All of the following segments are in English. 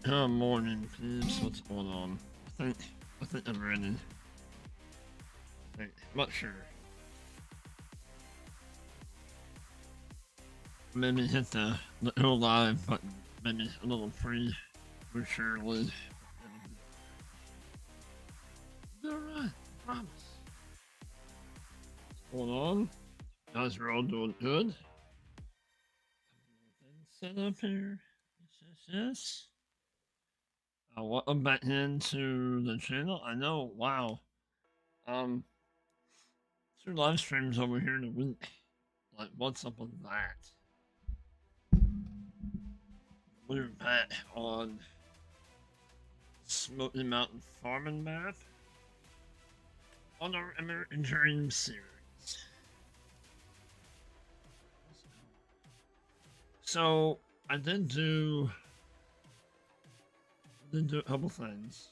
Good morning, peeps. What's going on? I think I'm ready. I'm not sure. Maybe hit the go live button. Maybe a little free, for surely. Alright, promise. What's going on? Guys are all doing good. Set up here. Yes. Welcome back into the channel. I know, wow. Um, 2 live streams over here in a week. Like, what's up with that? We're back on Smoky Mountain Farming map on our American Dream series. So I did do a couple things.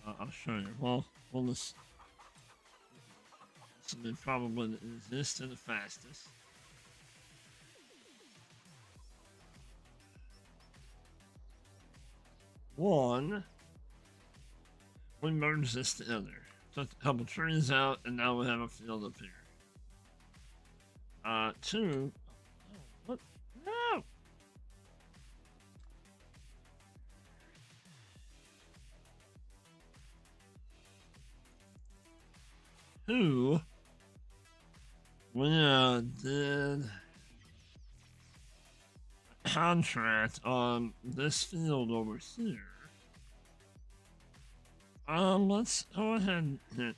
I'll show you. Well, this will probably the easiest and the fastest. One, we merged this together. Took a couple trees out, and now we have a field up here. Two, what? No! Two, we did a contract on this field over here. Let's go ahead and hit.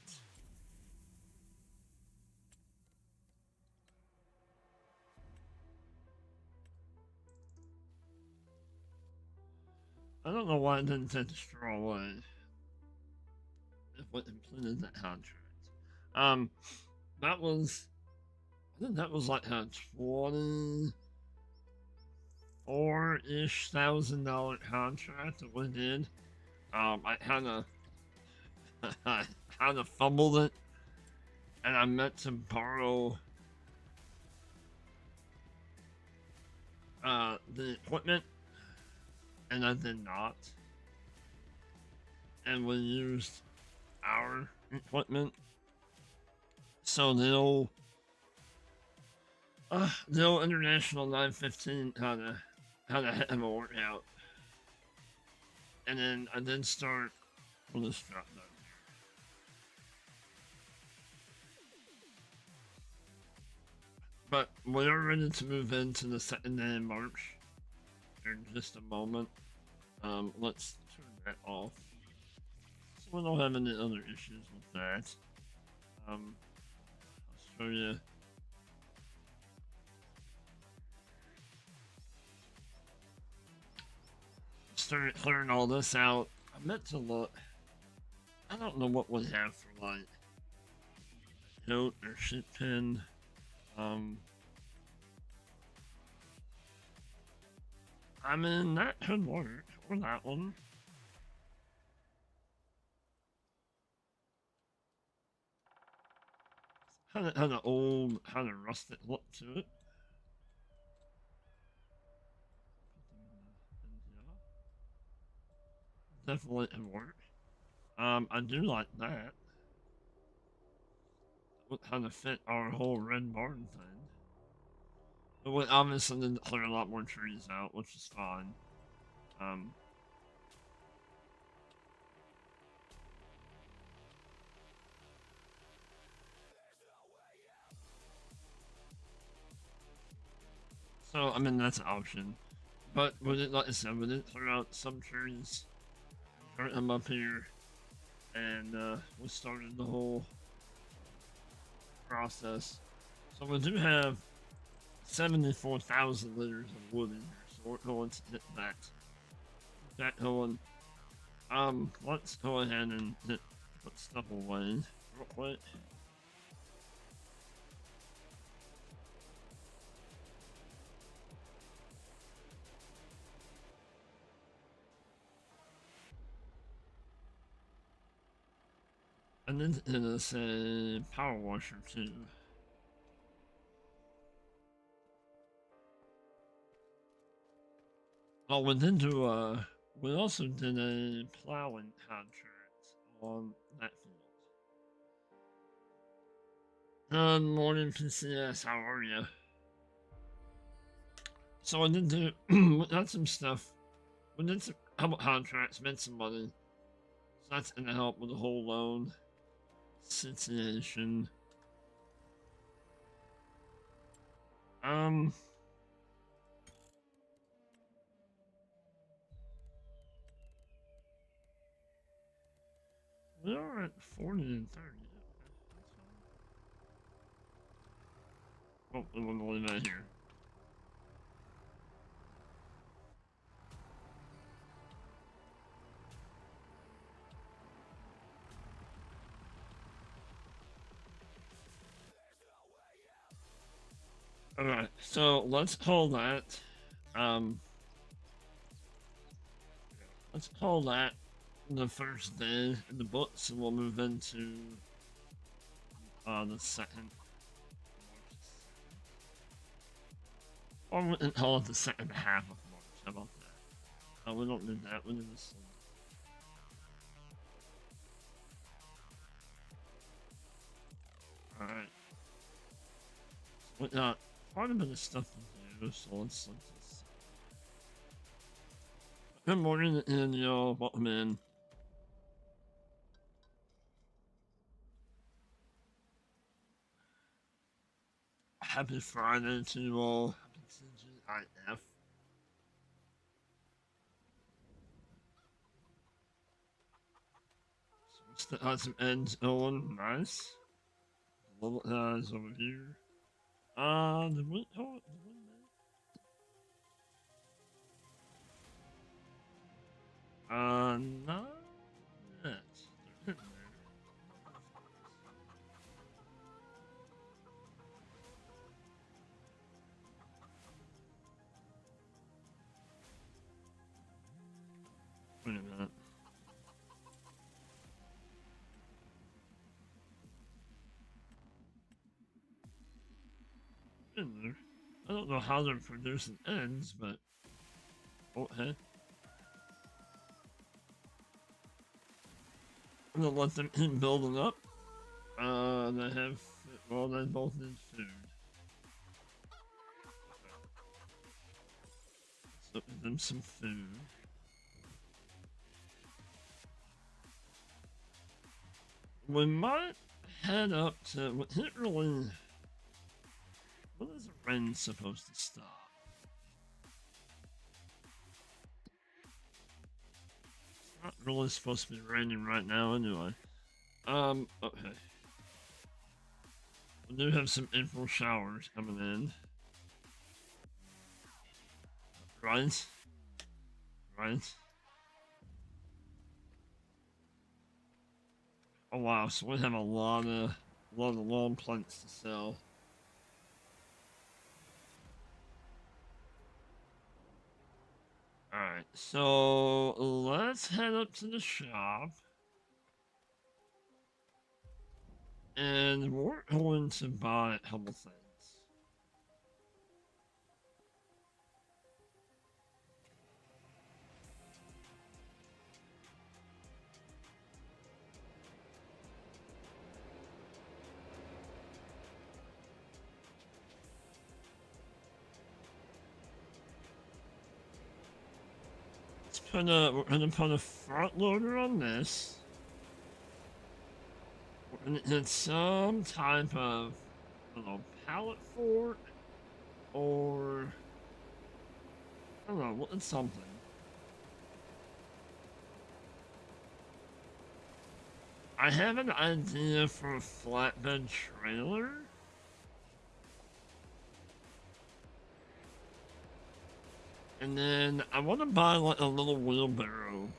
I don't know why it didn't take the straw away. If we completed that contract. That was, I think that was like a $24-ish thousand contract that we did. I kind of fumbled it, and I meant to borrow the equipment, and I did not. And we used our equipment, so the old international 915 kind of had a workout, and then I did start. Well, this drop down. But we are ready to move into the second day of March in just a moment. Let's turn that off. So we don't have any other issues with that. I'll show you. Start clearing all this out. I meant to look. I don't know what we have for like coat or shit pin. I mean, that could work, or that one. Had an old, kind of rusted look to it. Definitely can work. I do like that. Would kind of fit our whole red barn thing. But we obviously need to clear a lot more trees out, which is fine. So, I mean, that's an option. But we did, like I said, we did clear out some trees, turn them up here, and we started the whole process. So we do have 74,000 liters of wood in here, so we're going to hit that. That going. Let's go ahead and put stuff away real quick. And then there's a power washer too. Oh, we also did a plowing contract on that field. Good morning, PCS. How are you? So I did do, we got some stuff. We did some couple contracts, made some money. So that's gonna help with the whole loan situation. Um, we are at 40 and 30. Okay, that's fine. Oh, we want to leave that here. Alright, so let's call that, um, let's call that the first day in the books, and we'll move into, the second. Or we can call it the second half of March. How about that? We don't need that. We need this. Alright. We got quite a bit of stuff to do, so let's look this. Good morning, and y'all. Welcome in. Happy Friday to you all. Happy TGIF. Still got some ends going. Nice. Little guys over here. The wind. Oh, the wind. Not yet. They're hitting there. Wait a minute. In there. I don't know how they're producing ends, but oh hey. I'm gonna let them keep building up. They have, well, they both need food. So give them some food. We might head up to, we can't really, when is the rain supposed to stop? It's not really supposed to be raining right now anyway. Okay. We do have some April showers coming in. Right? Right? Oh wow, so we have a lot of lawn plants to sell. Alright, so let's head up to the shop. And we're going to buy a couple things. We're gonna put a front loader on this. We're gonna hit some type of, I don't know, pallet fork, or I don't know, it's something. I have an idea for a flatbed trailer. And then I want to buy like a little wheelbarrow,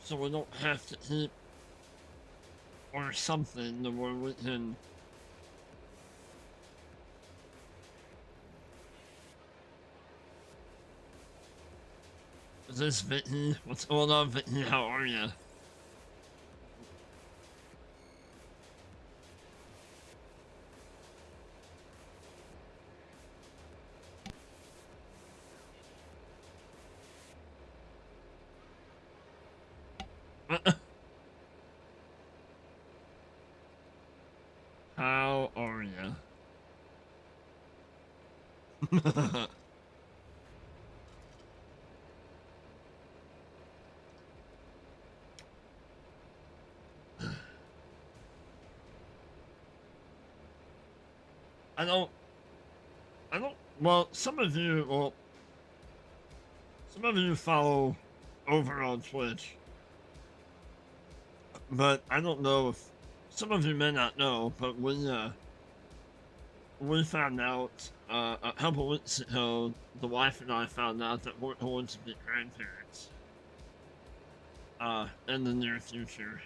so we don't have to keep, or something where we can. Is this Vicky? What's going on, Vicky? How are you? How are you? I don't. I don't. Well, some of you follow over on Twitch, but I don't know if some of you may not know. But we found out a couple weeks ago, the wife and I found out that we're going to be grandparents in the near future.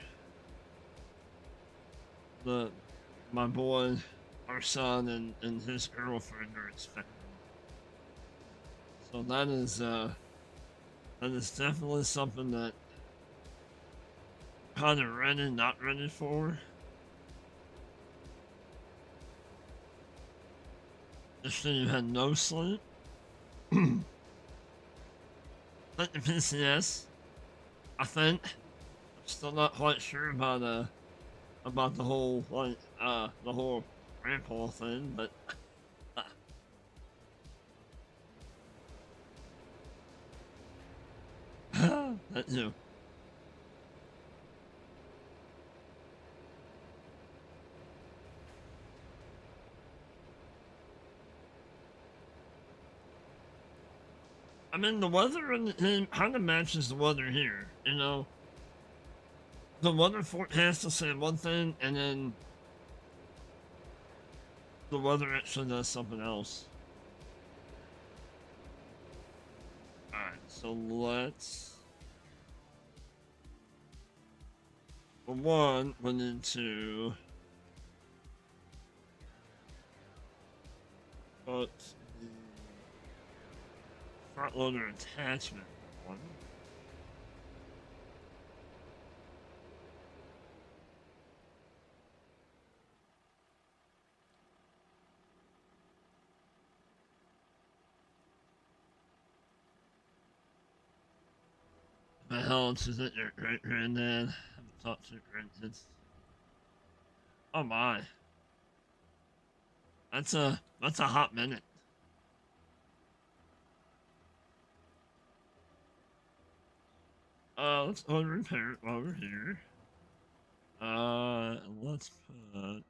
The My boy, our son, and his girlfriend are expecting. So that is definitely something that kind of ready, not ready for. If you had no sleep, like the PCS, I think. I'm still not quite sure about the whole grandpa thing, but that you. I mean, the weather in the game kind of matches the weather here. You know, the weather forecast will say one thing, and then the weather actually does something else. Alright, so let's. For one, we need to put the front loader attachment on. The hell is it your great granddad? I haven't talked to your grandkids. Oh my. That's a hot minute. Let's go and repair it while we're here. Let's put.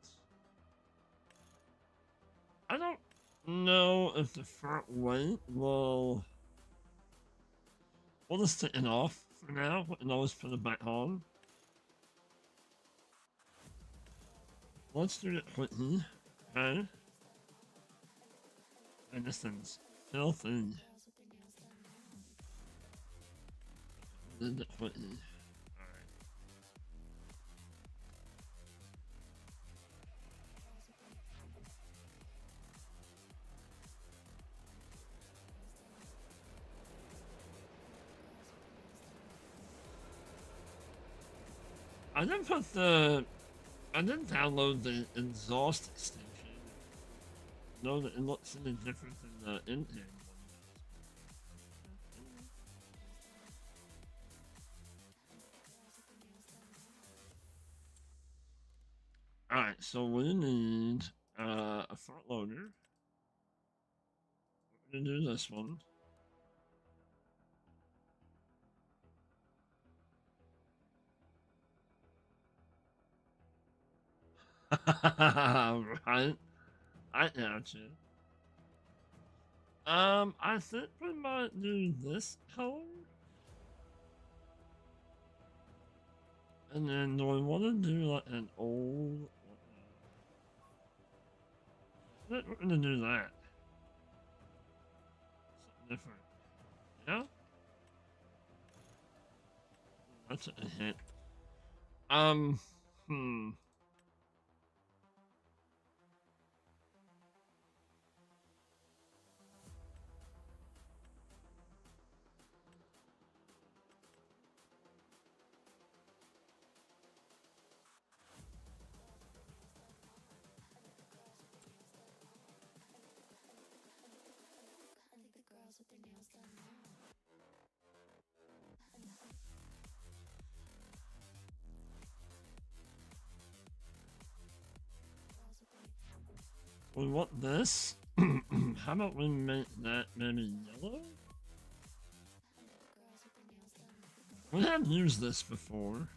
I don't know if the front weight will. We'll just take it off for now and always put it back on. Let's do it quickly. Okay. And this thing's filthy. Did it quickly. Alright. I didn't download the exhaust extension. Know that it looks any different than the intake one does. Alright, so we need a front loader. We're gonna do this one. Right? I got you. I think we might do this color. And then do we want to do like an old? I think we're gonna do that. Something different. Yeah? That's a hit. Um, hmm. We want this. How about we make that maybe yellow? We have used this before.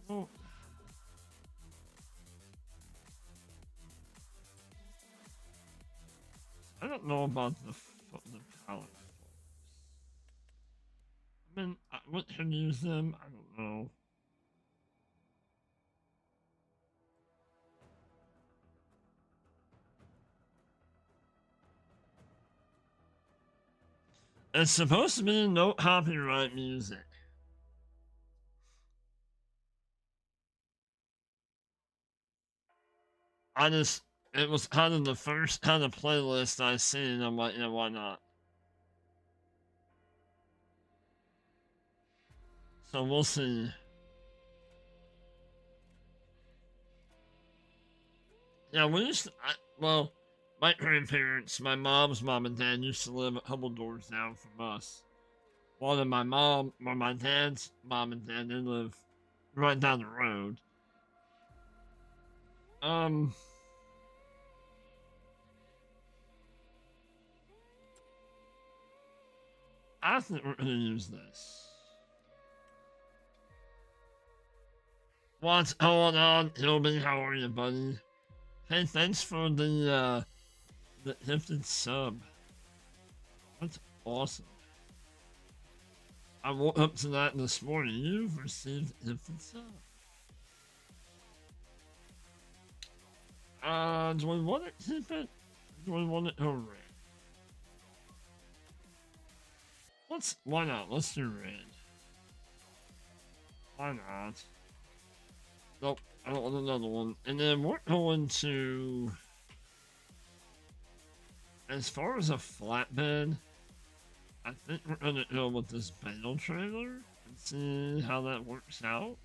Oh. I don't know about the palette. I mean, what can use them? I don't know. It's supposed to be no copyright music. It was kind of the first kind of playlist I seen. I'm like, yeah, why not? So we'll see. Yeah, we used to, well, my grandparents, my mom's mom and dad used to live a couple doors down from us. One of my dad's mom and dad, they live right down the road. Um, I think we're gonna use this. What's going on, Hilby? How are you, buddy? Hey, thanks for the gifted sub. That's awesome. I woke up to that this morning. You've received a gifted sub. Do we want to keep it? Do we want it to red? Why not? Let's do red. Why not? Nope, I don't want another one. And then we're going to, as far as a flatbed, I think we're gonna go with this bale trailer and see how that works out.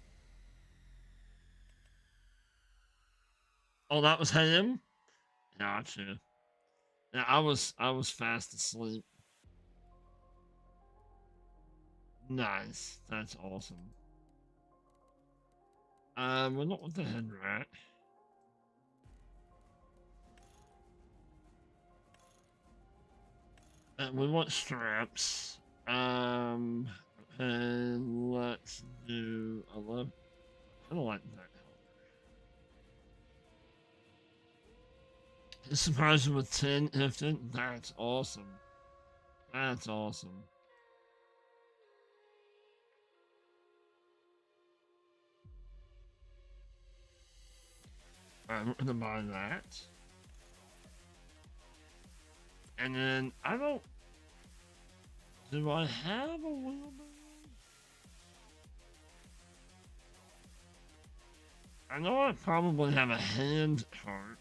Oh, that was him? Gotcha. Yeah, I was fast asleep. Nice. That's awesome. We're not with the head rat. And we want straps. And let's do 11. I don't like that color. It's surprising with 10 gifted. That's awesome. That's awesome. Alright, we're gonna buy that. And then I don't. Do I have a wheelbarrow? I know I probably have a hand cart.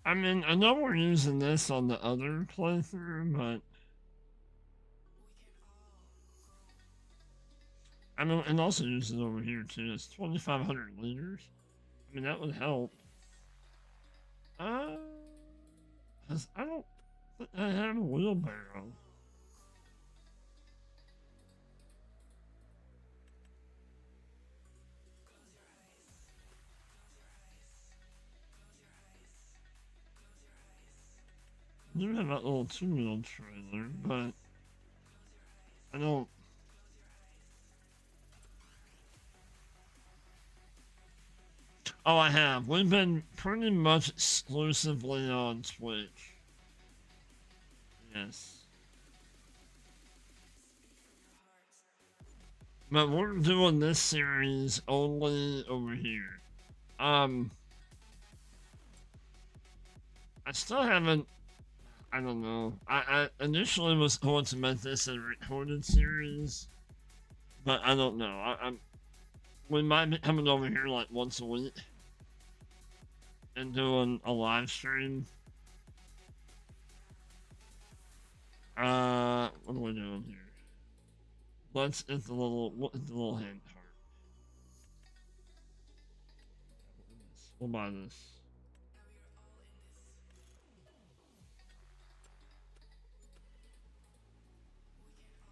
I mean, I know we're using this on the other playthrough, but I mean, and also use it over here too. It's 2,500 liters. I mean, that would help. Uh, 'cause I don't think I have a wheelbarrow. I do have that little two-wheel trailer, but I don't. Oh, I have. We've been pretty much exclusively on Twitch. Yes. But we're doing this series only over here. I still haven't. I don't know. I initially was going to make this a recorded series, but I don't know. We might be coming over here like once a week and doing a live stream. What are we doing here? Let's hit the little, what is the little hand card? We'll buy this.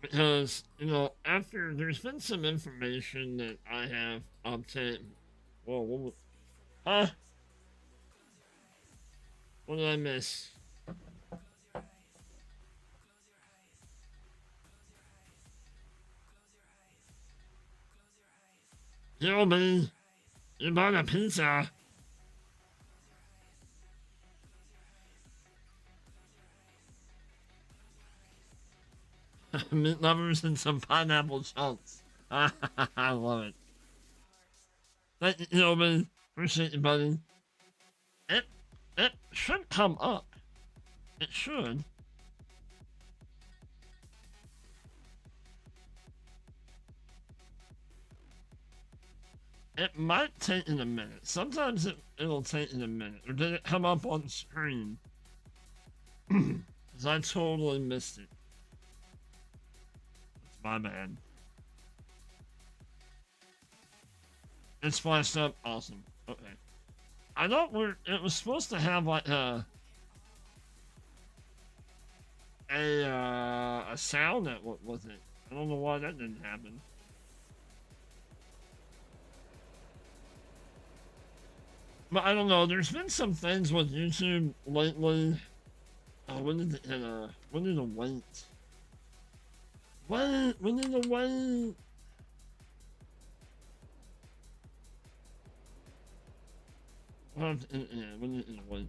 Because, you know, after there's been some information that I have obtained. Whoa, what was, huh? What did I miss? Yo, man, you bought a pizza. Mint lovers and some pineapple chunks. I love it. Thank you, Gilman. Appreciate you, buddy. It, it should come up. It should. It might take in a minute. Sometimes it'll take in a minute. Or did it come up on screen? Because I totally missed it. It's my bad. It's flashed up. Awesome. Okay. I thought it was supposed to have like a sound that was it. I don't know why that didn't happen. But I don't know. There's been some things with YouTube lately. When did when did it wait? When did it wait? When did it wait?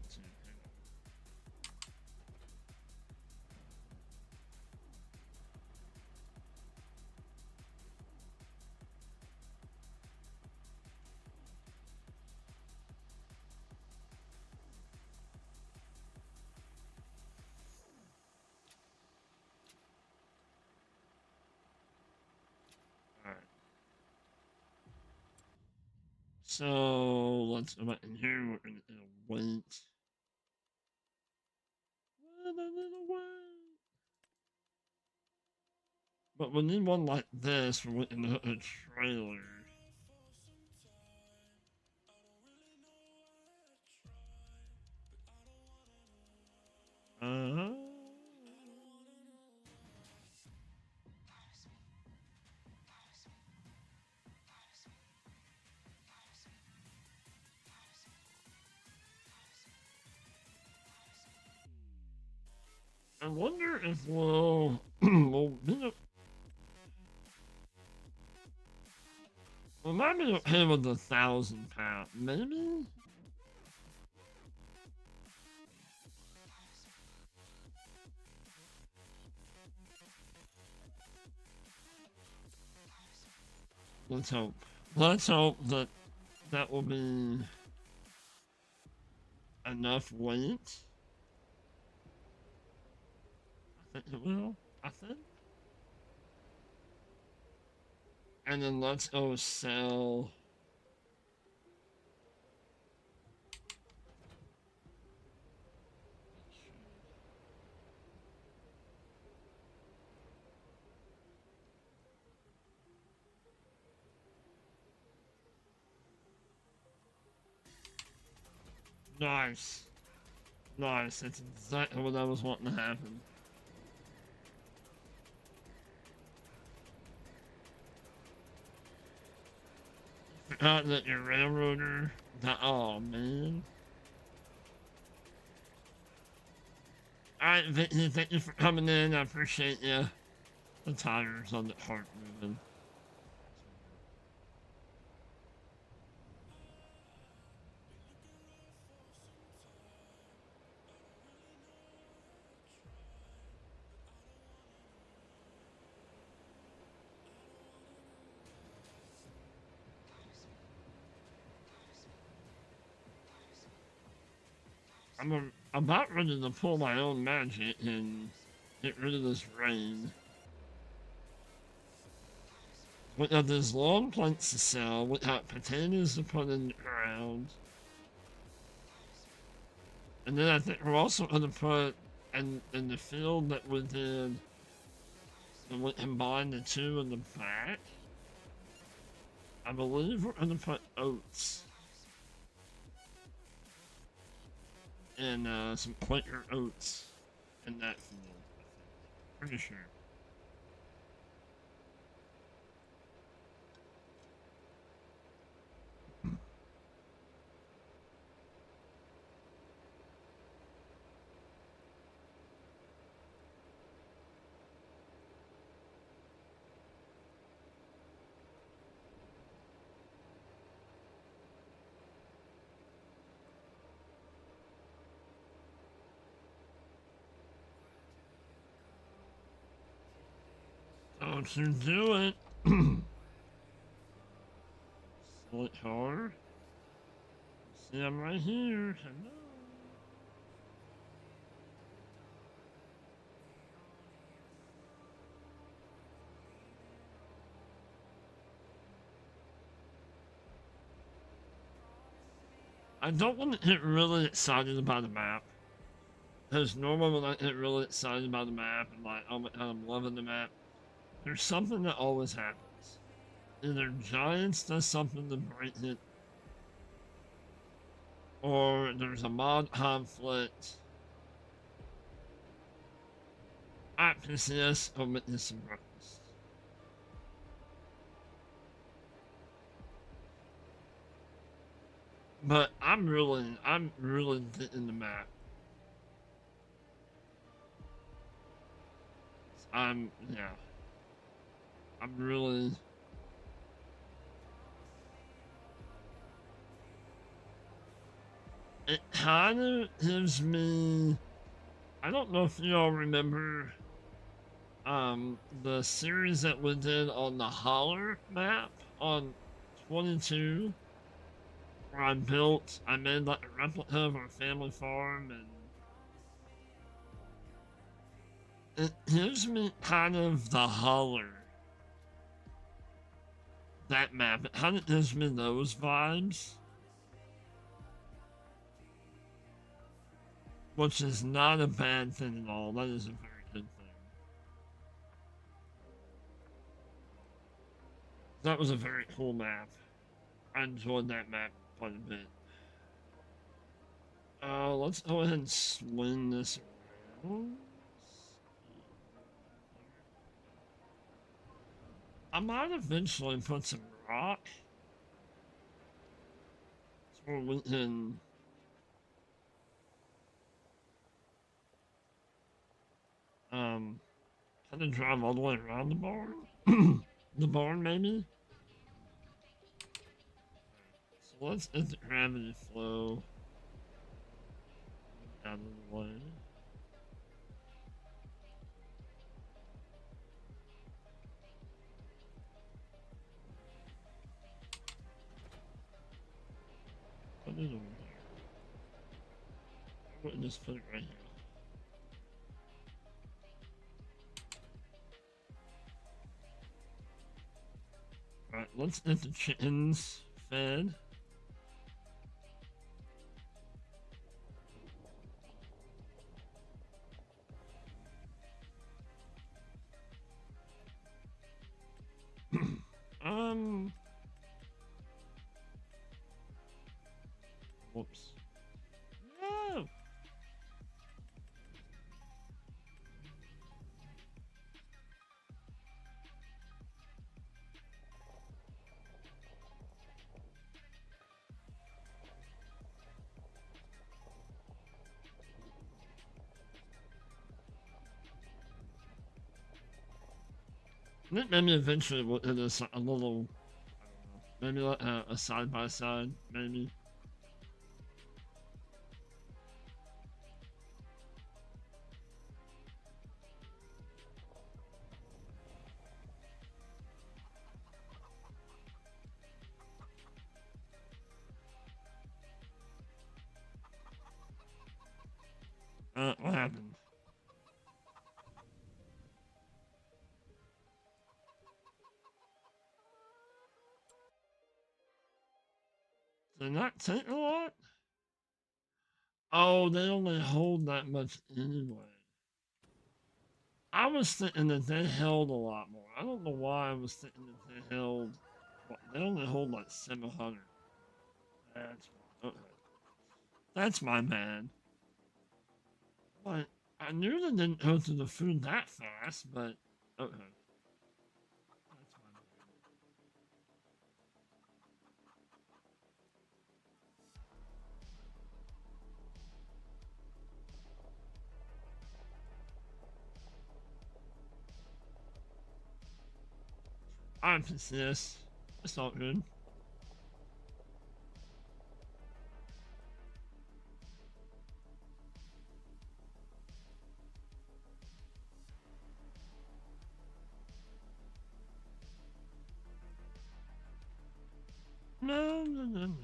So let's go back in here. We're gonna wait. But we need one like this for waiting a trailer. Uh, I wonder if we'll we might be okay with the £1,000, maybe. Let's hope. Let's hope that that will be enough weight. I think it will. I think. And then let's go sell. Nice. Nice. That's exactly what I was wanting to happen. Forgot that your railroader. Oh, man. Alright, Vicky, thank you for coming in. I appreciate you. The tires on the heart moving. I'm about ready to pull my own magic and get rid of this rain. We got these long planks to sell. We got potatoes to put in the ground. And then I think we're also going to put in the field that we did, and we combine the two in the back. I believe we're going to put oats. And some Quaker oats in that field. Pretty sure. Don't you do it. Select hard. See, I'm right here. Hello. I don't want to get really excited about the map. Because normally when I get really excited about the map and like, oh my god, I'm loving the map, there's something that always happens. Either Giants does something to break it, or there's a mod conflict. At PCS, or witness some breakfast. But I'm really getting the map. Yeah. I'm really. It kind of gives me. I don't know if you all remember the series that we did on the Holler map on 22, where I made like a replica of our family farm, and it gives me kind of the Holler, that map. It kind of gives me those vibes, which is not a bad thing at all. That is a very good thing. That was a very cool map. I enjoyed that map quite a bit. Let's go ahead and swing this around. I might eventually put some rock. So we can. Kind of drive all the way around the barn. The barn, maybe? So let's hit the gravity flow out of the way. Put it over here. I wouldn't just put it right here. Alright, let's get the chickens fed. Whoops. No! Maybe eventually we'll hit a little, maybe like a side by side, maybe. What happened? They not take a lot? Oh, they only hold that much anyway. I was thinking that they held a lot more. I don't know why I was thinking that they held. What, they only hold like 700. That's why. Okay. That's my bad. But I knew they didn't go through the food that fast, but okay. That's my bad. I'm pissed. It's not good. No, no, no, no.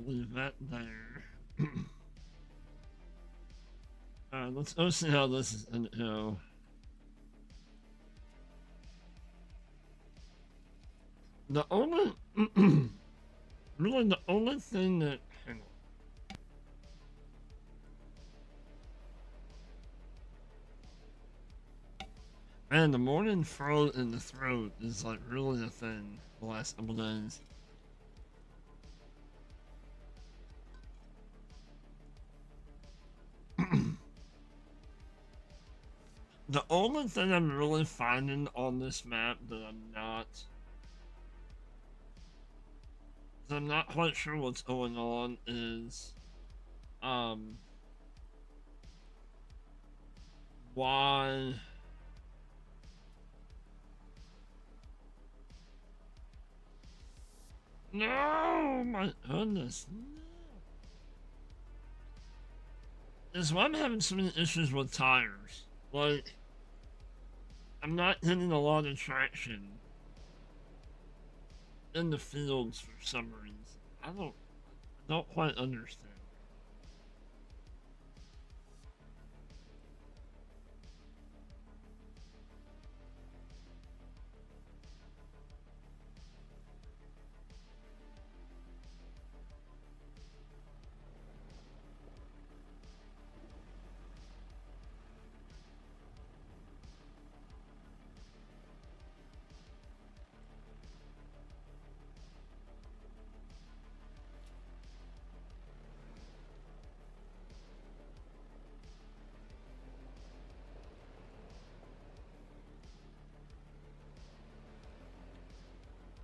Leave that there. Alright, let's go see how this is gonna go. The only, really the only thing that, hang on. Man, the morning throat in the throat is like really a thing the last couple days. The only thing I'm really finding on this map that I'm not quite sure what's going on is, um, why. No, my goodness, no. Is why I'm having so many issues with tires. Like, I'm not getting a lot of traction in the fields for some reason. I don't quite understand.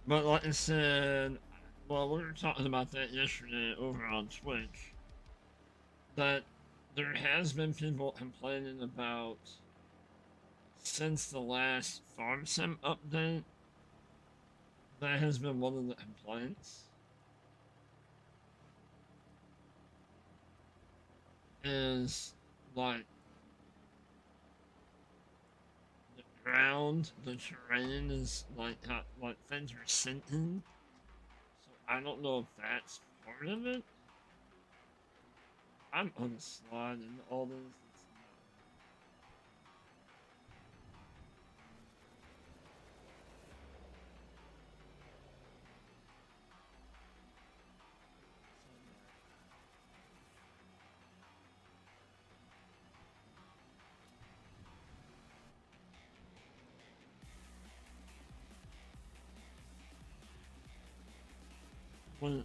But like I said, well, we were talking about that yesterday over on Twitch. That there has been people complaining about since the last farm sim update. That has been one of the complaints. Is like the ground, the terrain is like things are sinking. So I don't know if that's part of it. I'm on a slide and all this. Well, yeah.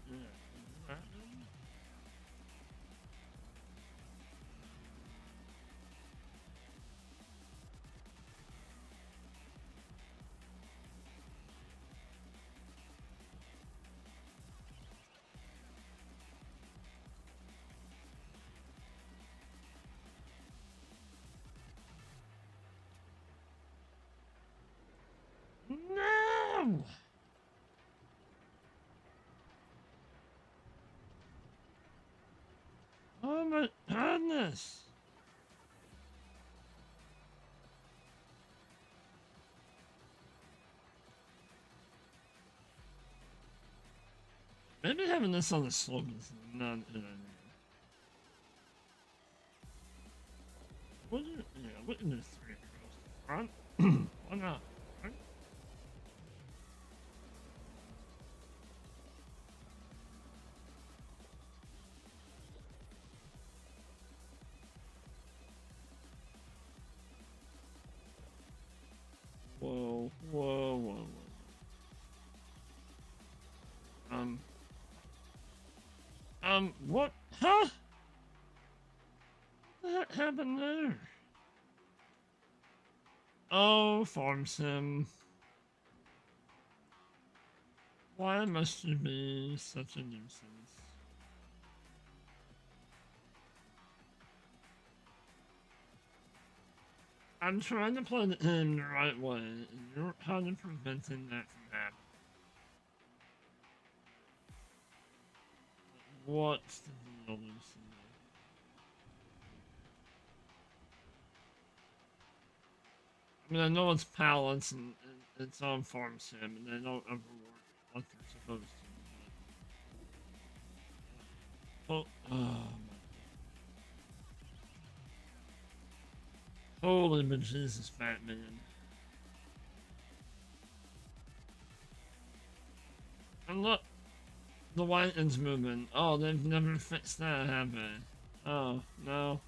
No! Oh my goodness! Maybe having this on the slope is not a good idea. Yeah, we can do 3 across the front. Why not? Right? Whoa, whoa, whoa, whoa. What? Huh? What happened there? Oh, farm sim. Why must you be such a nuisance? I'm trying to play the game the right way, and you're kind of preventing that from happening. What's the deal, Lucy? I mean, I know it's pallets and it's on farm sim, and they don't overwork like they're supposed to. But, oh my. Holy bejesus, Batman. And look, the white is moving. Oh, they've never fixed that, have they? Oh, no.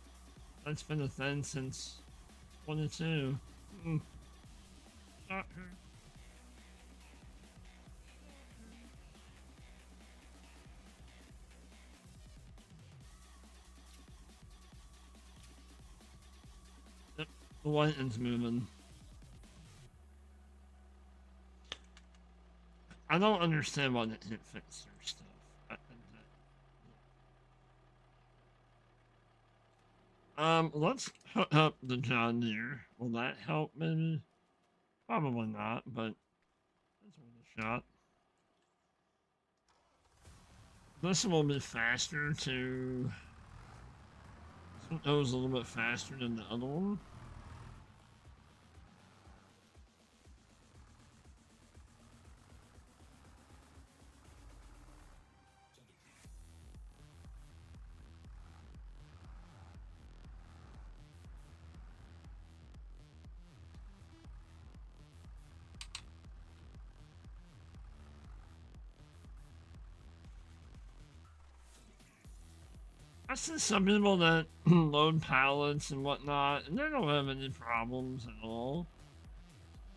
That's been a thing since 22. Hmm. Shocker. Yep, the white is moving. I don't understand why they can't fix their stuff. Let's hook up the John Deere. Will that help, maybe? Probably not, but it's worth a shot. This one will be faster to... This one goes a little bit faster than the other one. I see some people that load pallets and whatnot, and they don't have any problems at all.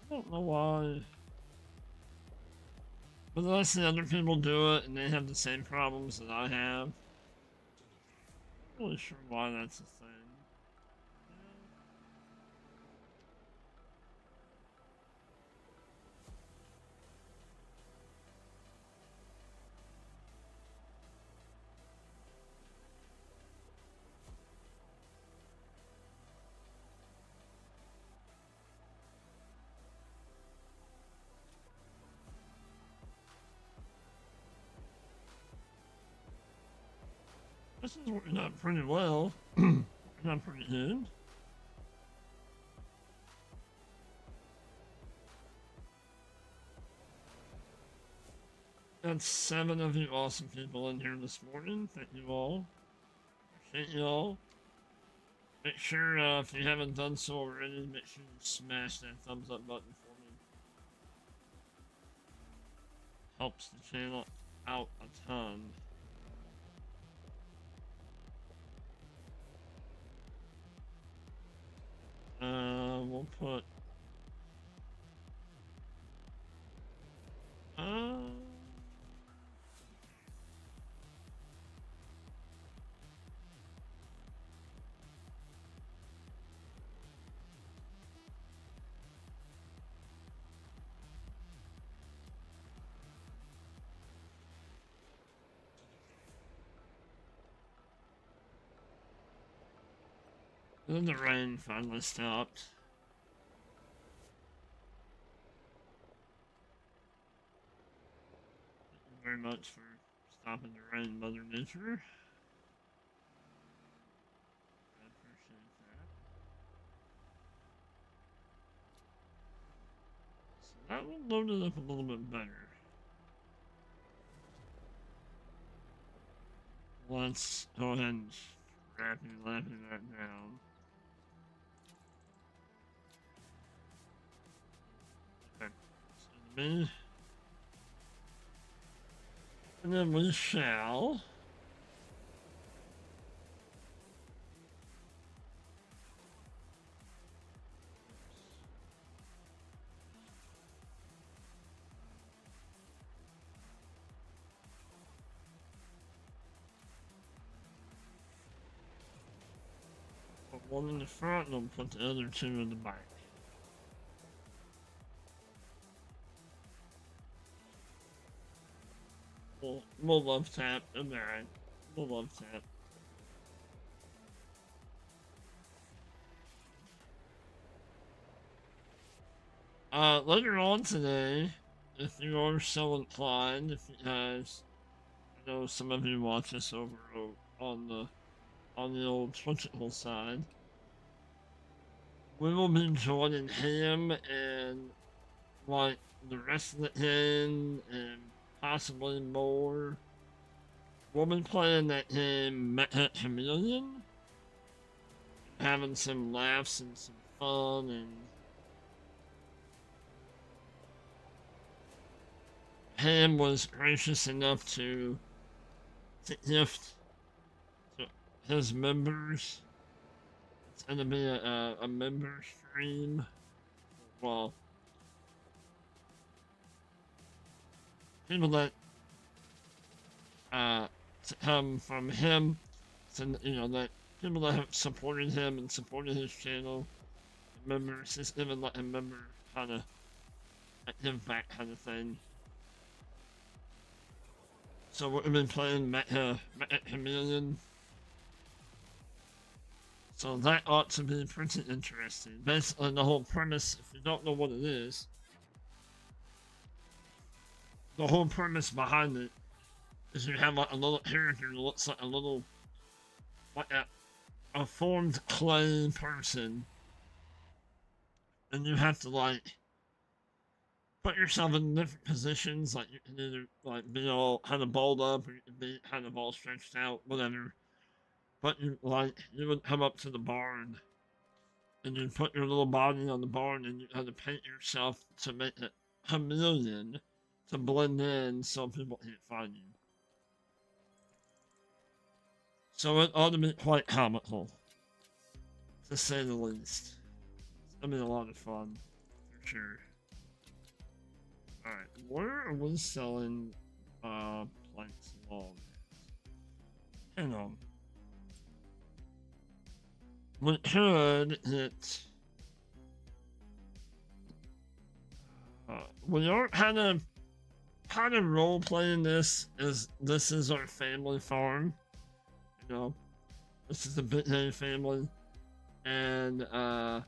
I don't know why. But then I see other people do it, and they have the same problems that I have. Not really sure why that's a thing. This is working out pretty well. Working out pretty good. Got 7 of you awesome people in here this morning. Thank you all. Appreciate you all. Make sure, if you haven't done so already, make sure you smash that thumbs up button for me. Helps the channel out a ton. We'll put... Uh... Then the rain finally stopped. Thank you very much for stopping the rain, Mother Nature. I appreciate that. So that one loaded up a little bit better. Let's go ahead and lapping that down. Okay. So me. And then we shall. Put one in the front and we'll put the other two in the back. We'll love tap. Alright. We'll love tap. Later on today, if you are so inclined, if you guys, I know some of you watch us over on the old Twitchable side, we will be joining him and like the rest of the end and possibly more. We'll be playing that game Meta Chameleon, having some laughs and some fun and Ham was gracious enough to gift to his members. It's gonna be a member stream. Well, people that to come from him, to, you know, that people that have supported him and supported his channel, members, just even let him member kind of give back kind of thing. So we've been playing Meta Chameleon. So that ought to be pretty interesting. Basically, the whole premise, if you don't know what it is, the whole premise behind it is you have like a little character that looks like a little, like a formed clay person, and you have to like put yourself in different positions. Like you can either like be all kind of balled up, or you can be kind of all stretched out, whatever. But you would come up to the barn, and you put your little body on the barn, and you had to paint yourself to make it a chameleon to blend in so people can't find you. So it ought to be quite comical, to say the least. It's gonna be a lot of fun, for sure. Alright, where are we selling planks long? Hang on. We could hit. We are kind of role playing this as this is our family farm. You know, this is the Big A family, and so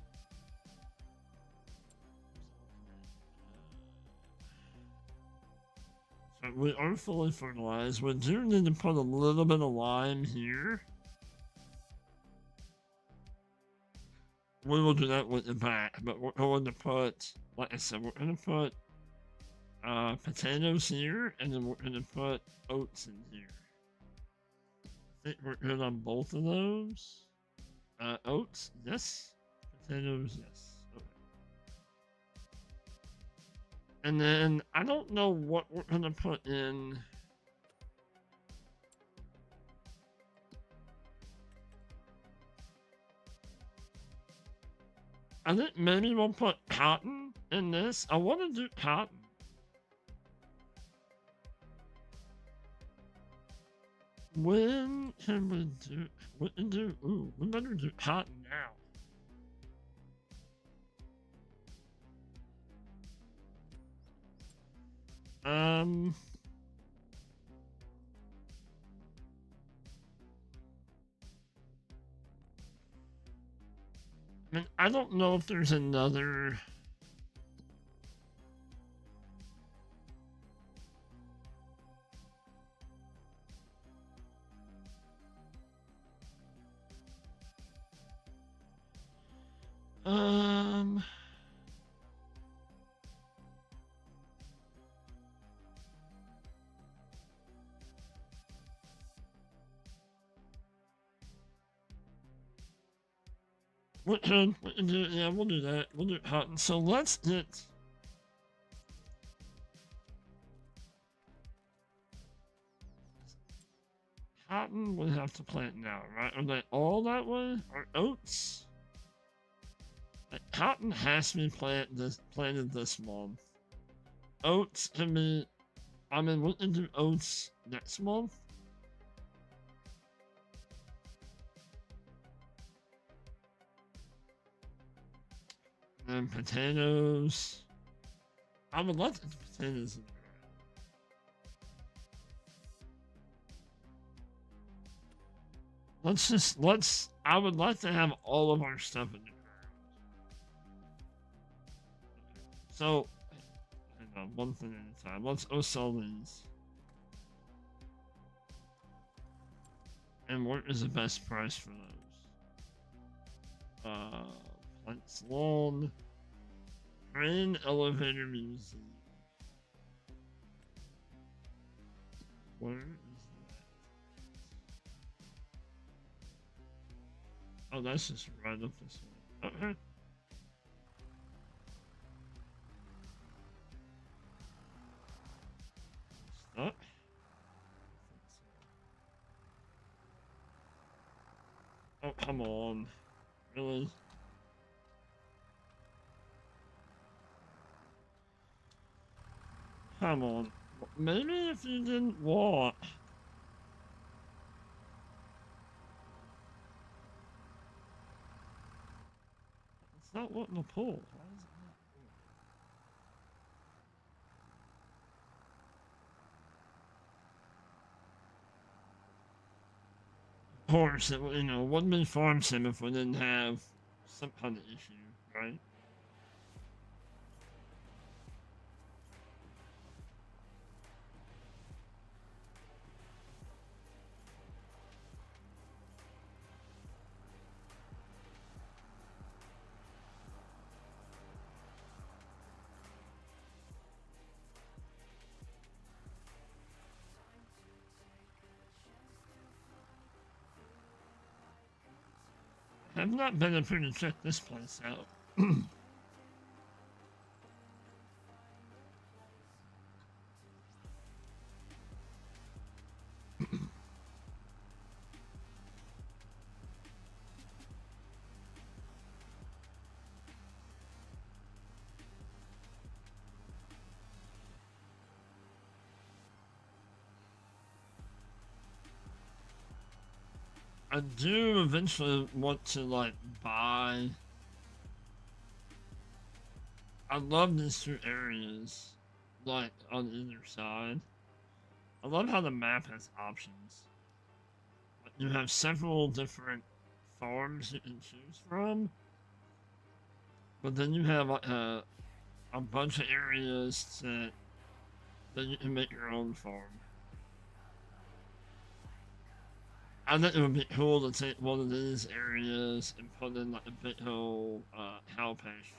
we are fully fertilized. We do need to put a little bit of lime here. We will do that with the back, but we're going to put, like I said, we're going to put potatoes here, and then we're going to put oats in here. I think we're good on both of those. Oats, yes. Potatoes, yes. Okay. And then, I don't know what we're going to put in. I think maybe we'll put cotton in this. I want to do cotton. When can we do? We can do. Ooh, we better do cotton now. I mean, I don't know if there's another. We can do it, yeah, we'll do that. We'll do hunting. So let's get... Cotton we have to plant now, right? Are they all that way? Or oats? Like, cotton has to be planted this month. Oats can be... I mean, we can do oats next month. And potatoes. I would like the potatoes in there. I would like to have all of our stuff in the ground. So, hang on, one thing at a time. Let's sell these. And what is the best price for those? Plants lawn. Train elevator museum. Where is that? Oh, that's just right up this way. Okay. Stuck. Oh, come on. Really? Come on. Maybe if you didn't walk. It's not wanting to pull. Why is it not pulling? Of course, it wouldn't be farm sim if we didn't have some kind of issue, right? I've not been up here to check this place out. I do eventually want to, like, buy... I love these two areas, like, on either side. I love how the map has options. You have several different farms you can choose from, but then you have a bunch of areas that you can make your own farm. I think it would be cool to take one of these areas and put in like a big whole cow pasture.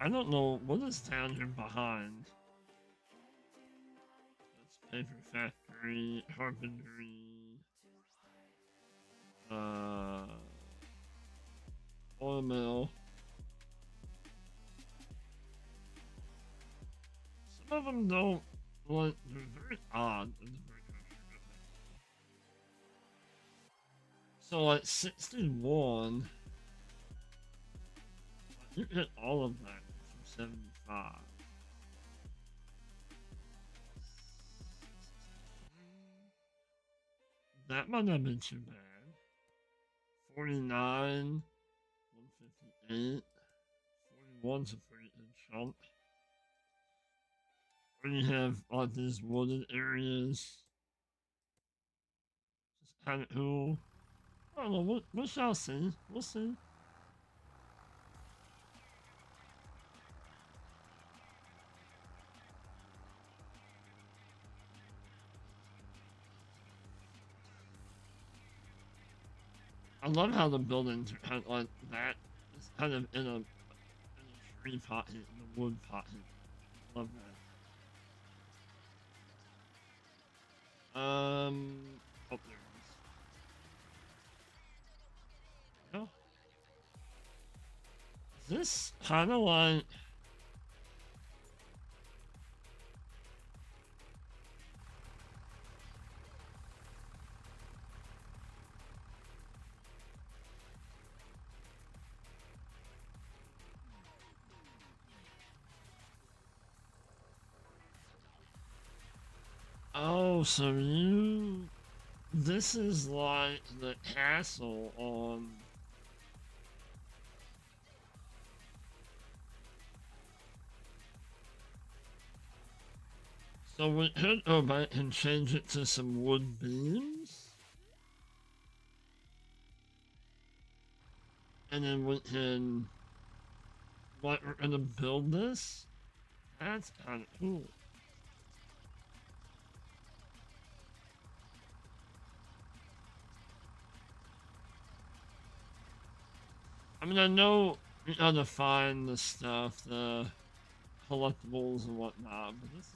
I don't know what is down here behind. That's paper factory, carpentry, oil mill. Some of them don't. Well, they're very odd. So, like, 61. You hit all of that from 75. That might not be too bad. 49. 158. 41's a pretty good chunk. When you have like these wooded areas, just kind of cool. I don't know. We shall see. We'll see. I love how the buildings are kind of like that. It's kind of in a tree pocket, in a wood pocket. Love that. Oh, there it is. this kind of like... Oh, so you... This is like the castle on... So we could go back and change it to some wood beams. And then we can... Like, we're gonna build this? That's kinda cool. I mean, I know you gotta find the stuff, the collectibles and whatnot, but this is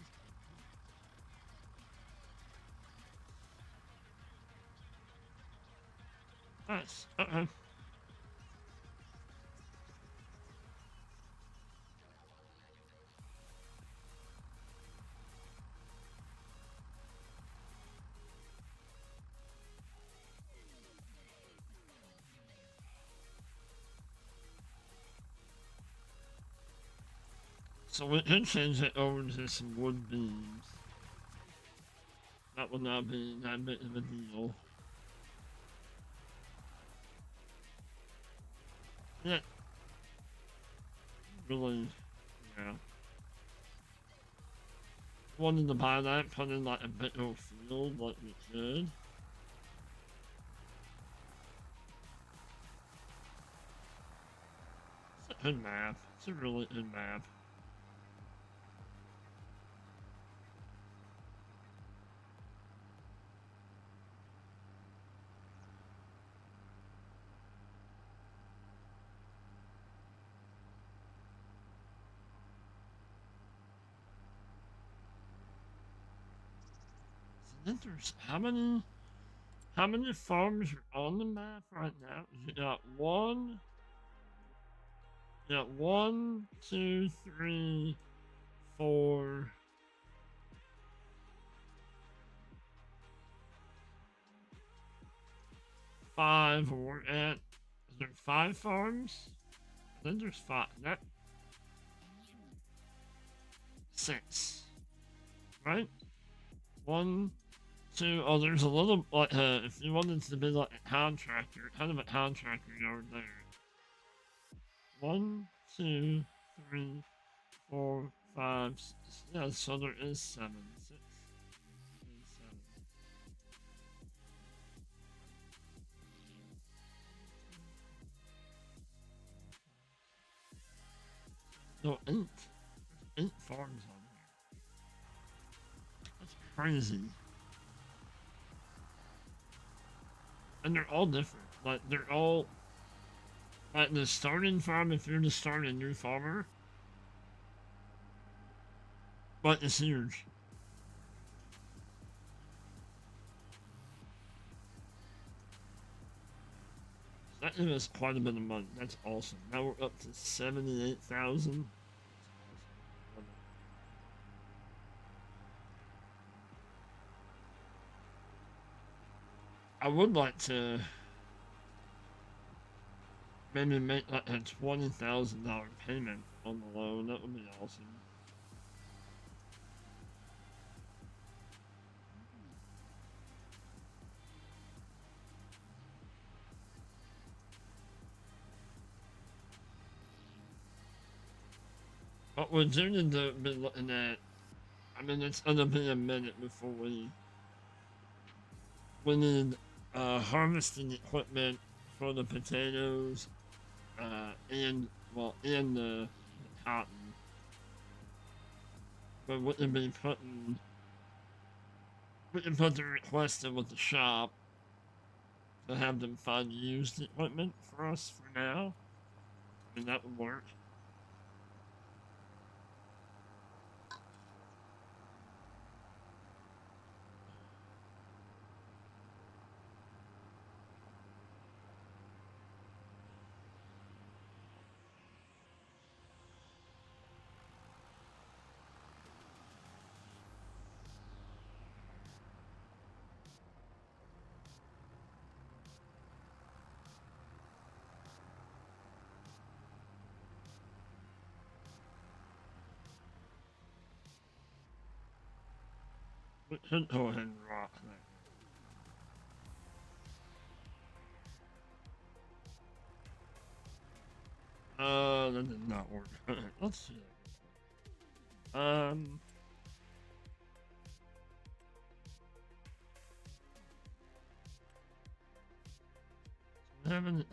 nice. Okay. So we can change it over to some wood beams. That would not be that big of a deal. Yeah, really, yeah. Wanted to buy that, put in like a bit of field like we could. It's a good map. It's a really good map. How many farms are on the map right now? You got one, two, three, four, five. We're at. Is there 5 farms? Then there's 5. That 6, right? One, two. Oh, there's a little like if you wanted to be like a contractor, kind of a contractor yard there. One, two, three, 4, 5, 6. Yeah, so there is 7. 6, 7. No, 8. There's 8 farms on here. That's crazy. And they're all different. Like they're all like the starting farm. If you're to start a new farmer, but it's huge. That gives us quite a bit of money. That's awesome. Now we're up to 78,000. I would like to maybe make like a $20,000 payment on the loan. That would be awesome. But we're due to be looking at. I mean, it's gonna be a minute before we need harvesting equipment for the potatoes, and the cotton. But we can be putting. We can put the request in with the shop to have them find used equipment for us for now. I mean, that would work. We should go ahead and rock that. That did not work. Alright, let's do that. Haven't.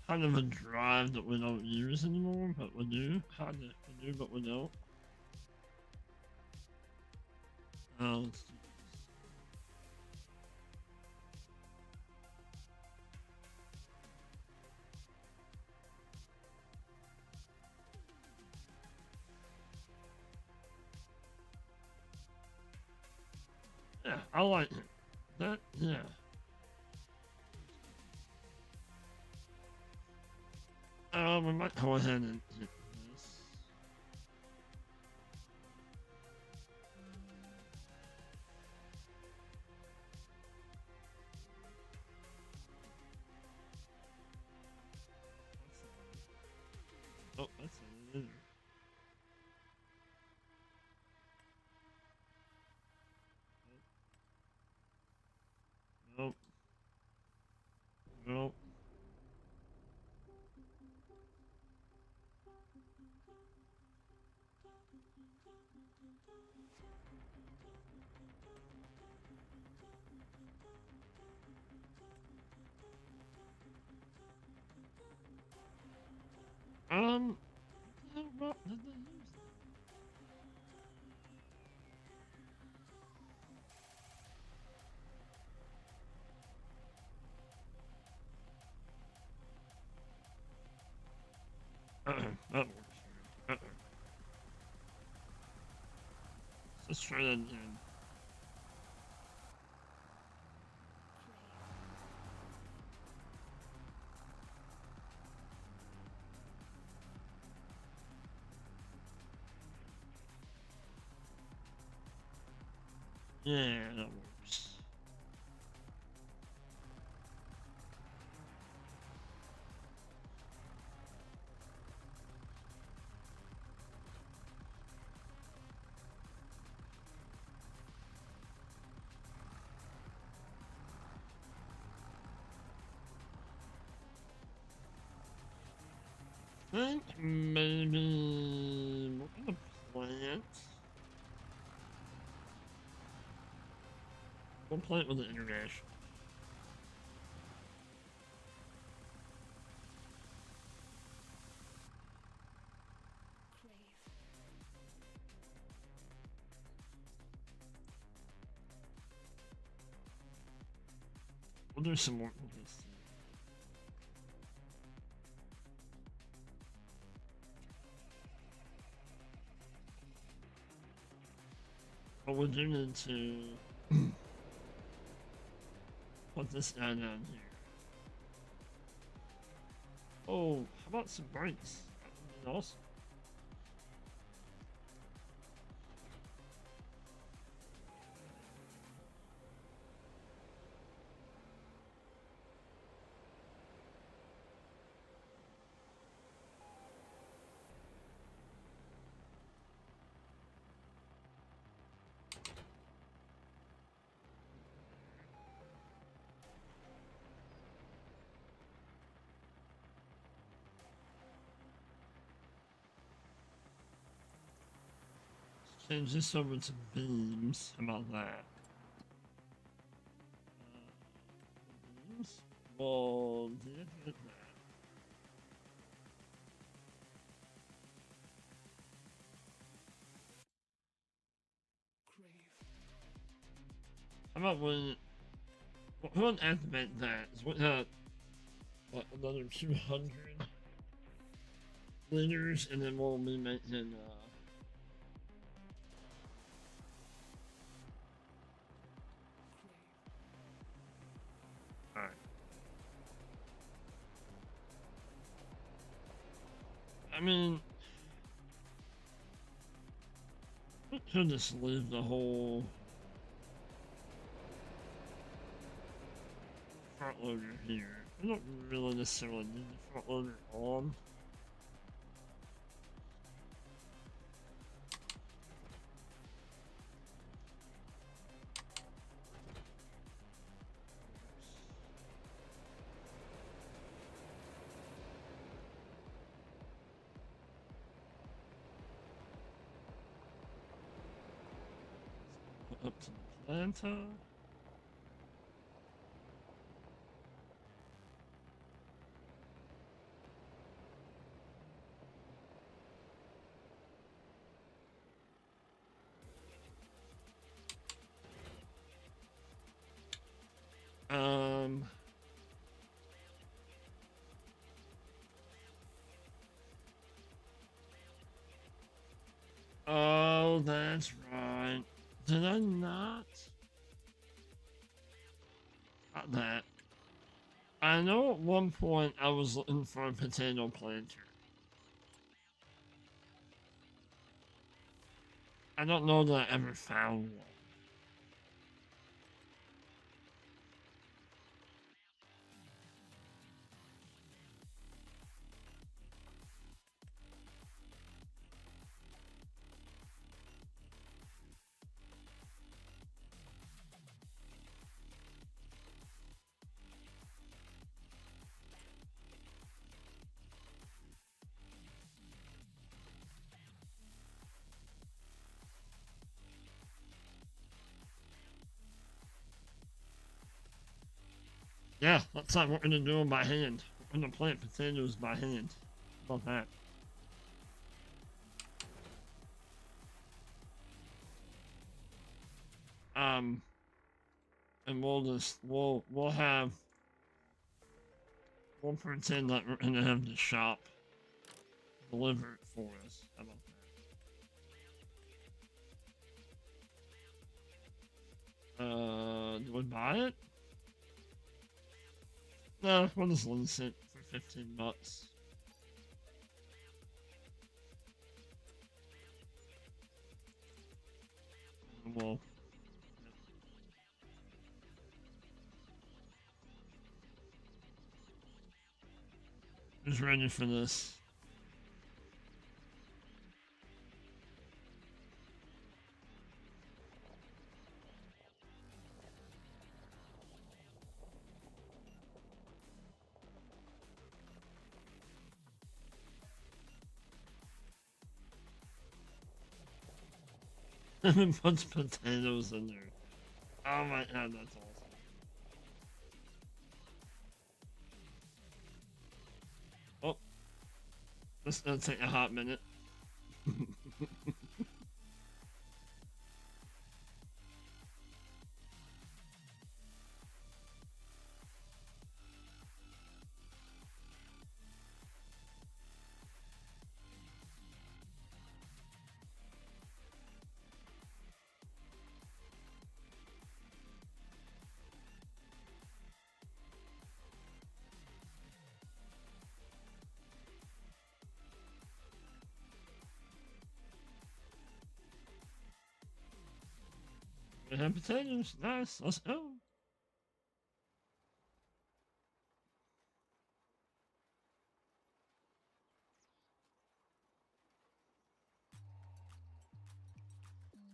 Kind of a drive that we don't use anymore, but we do. We do, but we don't. Let's do yeah, I like it. That, yeah. We might go ahead and hit this. Oh, that's it. Nope. Nope. What did they use? That works. Let's try that again. Yeah, that works. I think maybe we're gonna plant. We'll plant with the international. We'll do some more with this. But we do need to put this guy down here. Oh, how about some brakes? That would be awesome. change this over to beams. How about that? Beams. Well, did get that. How about when we'll activate that? So we got what, another 200 liters, and then we'll be making alright. I mean, we could just leave the whole front loader here. I don't really necessarily need the front loader on. Up to Atlanta. Oh, that's right. Did I not? Not that. I know at one point I was looking for a potato planter. I don't know that I ever found one. Yeah, that's like we're gonna do them by hand. We're gonna plant potatoes by hand. How about that? And we'll have we'll pretend like we're gonna have the shop deliver it for us. How about that? Do we buy it? No, we'll just lease it for 15 bucks. Well, who's ready for this? And then puts potatoes in there. Oh my god, that's awesome. Oh, this is gonna take a hot minute. We have potatoes. Nice. Let's go.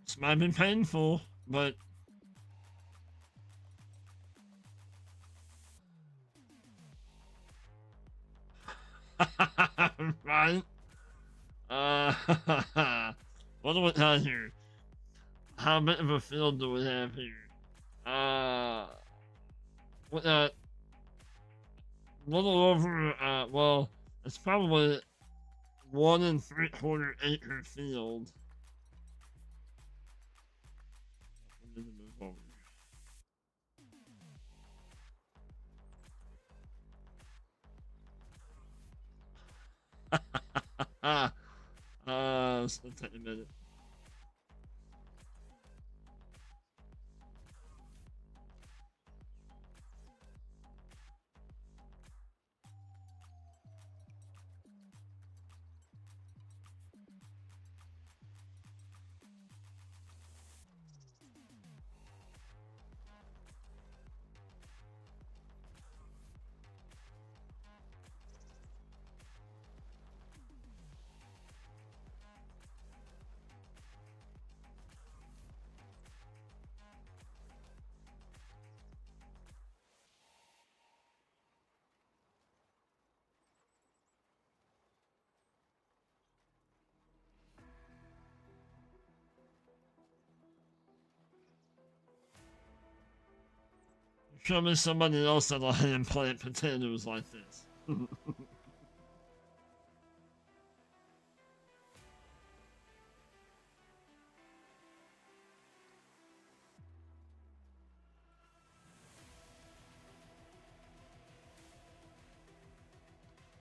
This might have been painful, but right. Uh, what do we got here? how big of a field do we have here? What, little over, well, it's probably 1 3/4 acre field. We need to move over. It's gonna take a minute. Show me somebody else that'll hand plant potatoes like this.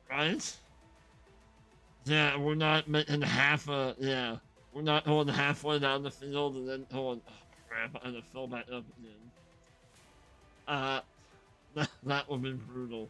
Right? Yeah, we're not making half a, yeah. We're not going halfway down the field and then going, oh crap, I had to fill back up again. Uh, that would be brutal.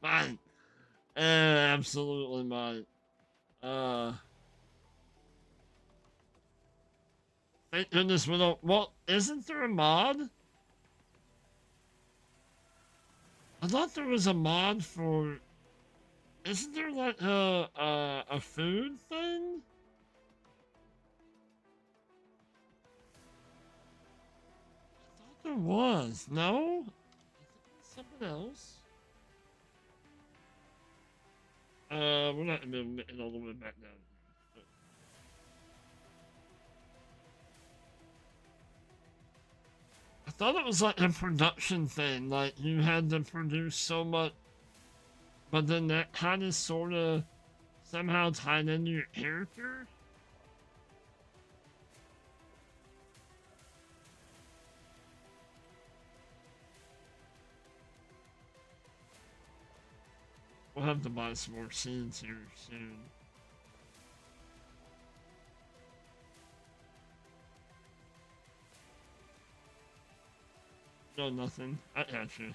Mine. Absolutely mine. Uh, thank goodness we don't. Well, isn't there a mod? I thought there was a mod for. Isn't there like a food thing? I thought there was. No? I think it's something else. We're not gonna be able to make it all the way back down. I thought it was like a production thing, like you had to produce so much, but then that kind of sort of somehow tied into your character. We'll have to buy some more seeds here soon. No, nothing. I got you.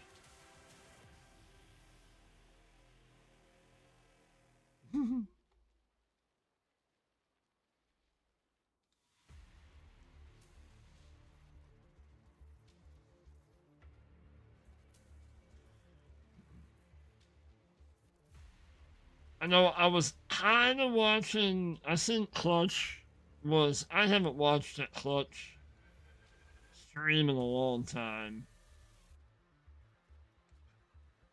I know I was kind of watching. I think Clutch was. I haven't watched that Clutch stream in a long time,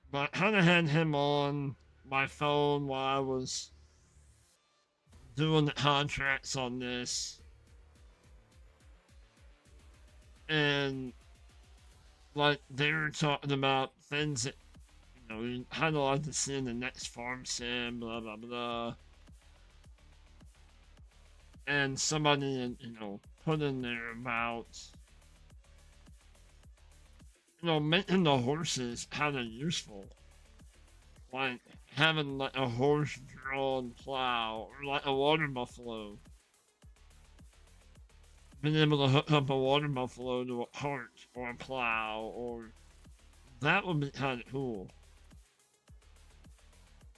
but I kind of had him on my phone while I was doing the contracts on this, and like they were talking about things that you kind of like to see in the next farm sim, blah blah blah. And somebody, put in there about, making the horses kind of useful. Like having like a horse-drawn plow or like a water buffalo. being able to hook up a water buffalo to a cart or a plow, or that would be kind of cool.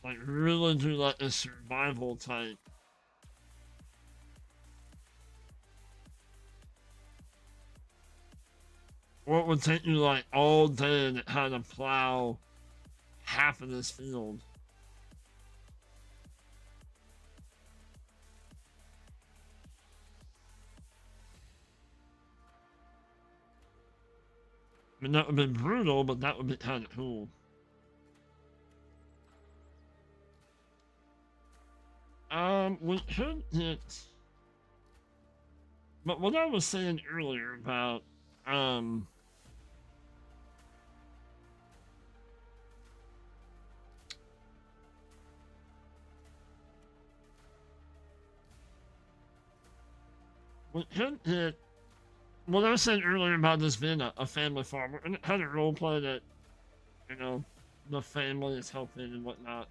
Like really do like a survival type. Or it would take you like all day to kind of plow half of this field. I mean, that would be brutal, but that would be kind of cool. We could hit. But what I was saying earlier about, we could hit. What I was saying earlier about this being a family farmer, and it had a role play that, you know, the family is helping and whatnot.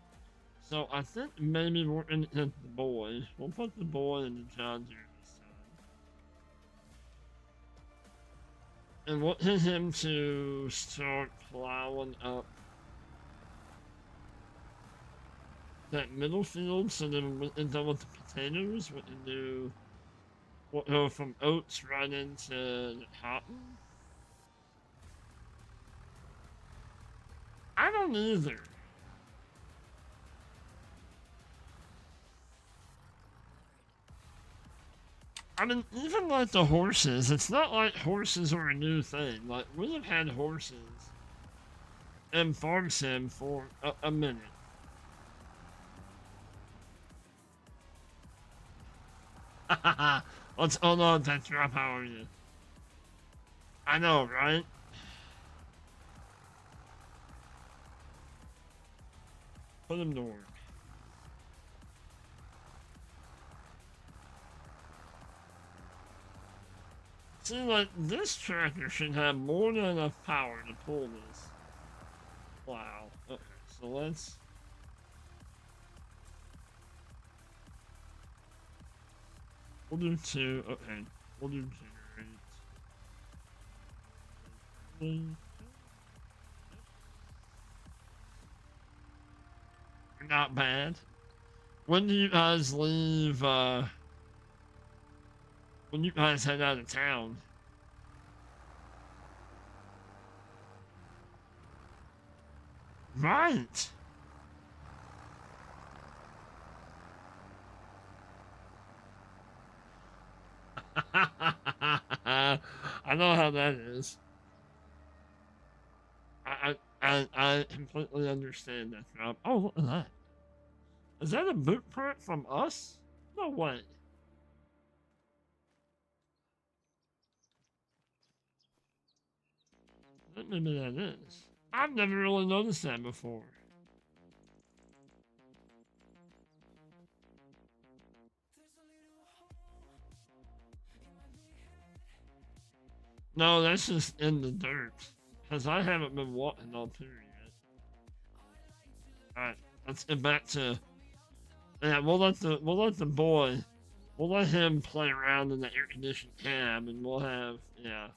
So I think maybe we're gonna hit the boy. We'll put the boy in the John Deere this time. And we'll hit him to start plowing up that middle field, so then when we're done with the potatoes, we can do, we'll go from oats right into cotton. I don't either. I mean, even like the horses, it's not like horses are a new thing. Like, we have had horses in farm sim for a minute. Let's hold on, Tetra, how are you? I know, right? Put him to work. See, like, this tractor should have more than enough power to pull this. Wow. Okay, so let's... We'll do two. Okay, we'll do generate. Not bad. When do you guys leave, when you guys head out of town? Right. I know how that is. I completely understand that, Rob. Oh, look at that. Is that a boot print from us? No way. Maybe that is. I've never really noticed that before. No, that's just in the dirt. Because I haven't been walking all through yet. Alright, let's get back to... Yeah, we'll let the boy... We'll let him play around in the air-conditioned cab, and we'll have... Yeah.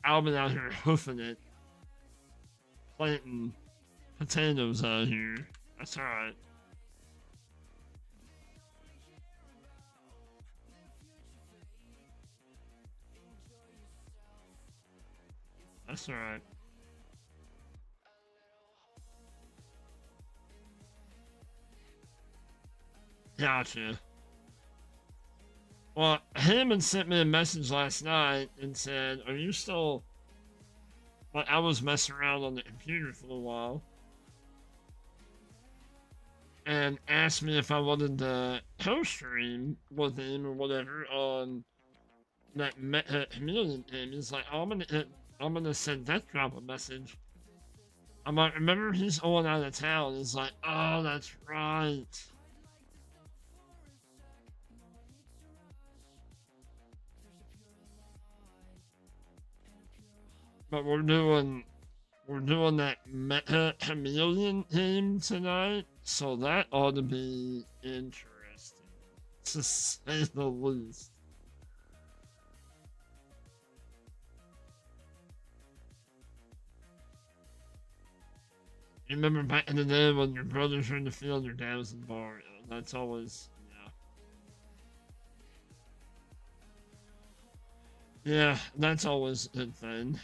Alvin out here hoofing it. Planting potatoes out here. That's alright. That's alright. Gotcha. Well, Hammond sent me a message last night and said, are you still... Like, I was messing around on the computer for a while. And asked me if I wanted to co-stream with him or whatever on that chameleon game. He's like, oh, I'm gonna send Death Drop a message. I'm like, remember he's going out of town. He's like, oh, that's right. But we're doing that chameleon game tonight, so that ought to be interesting, to say the least. You remember back in the day when your brothers were in the field, your dad was in the bar. That's always, yeah, that's always a good thing.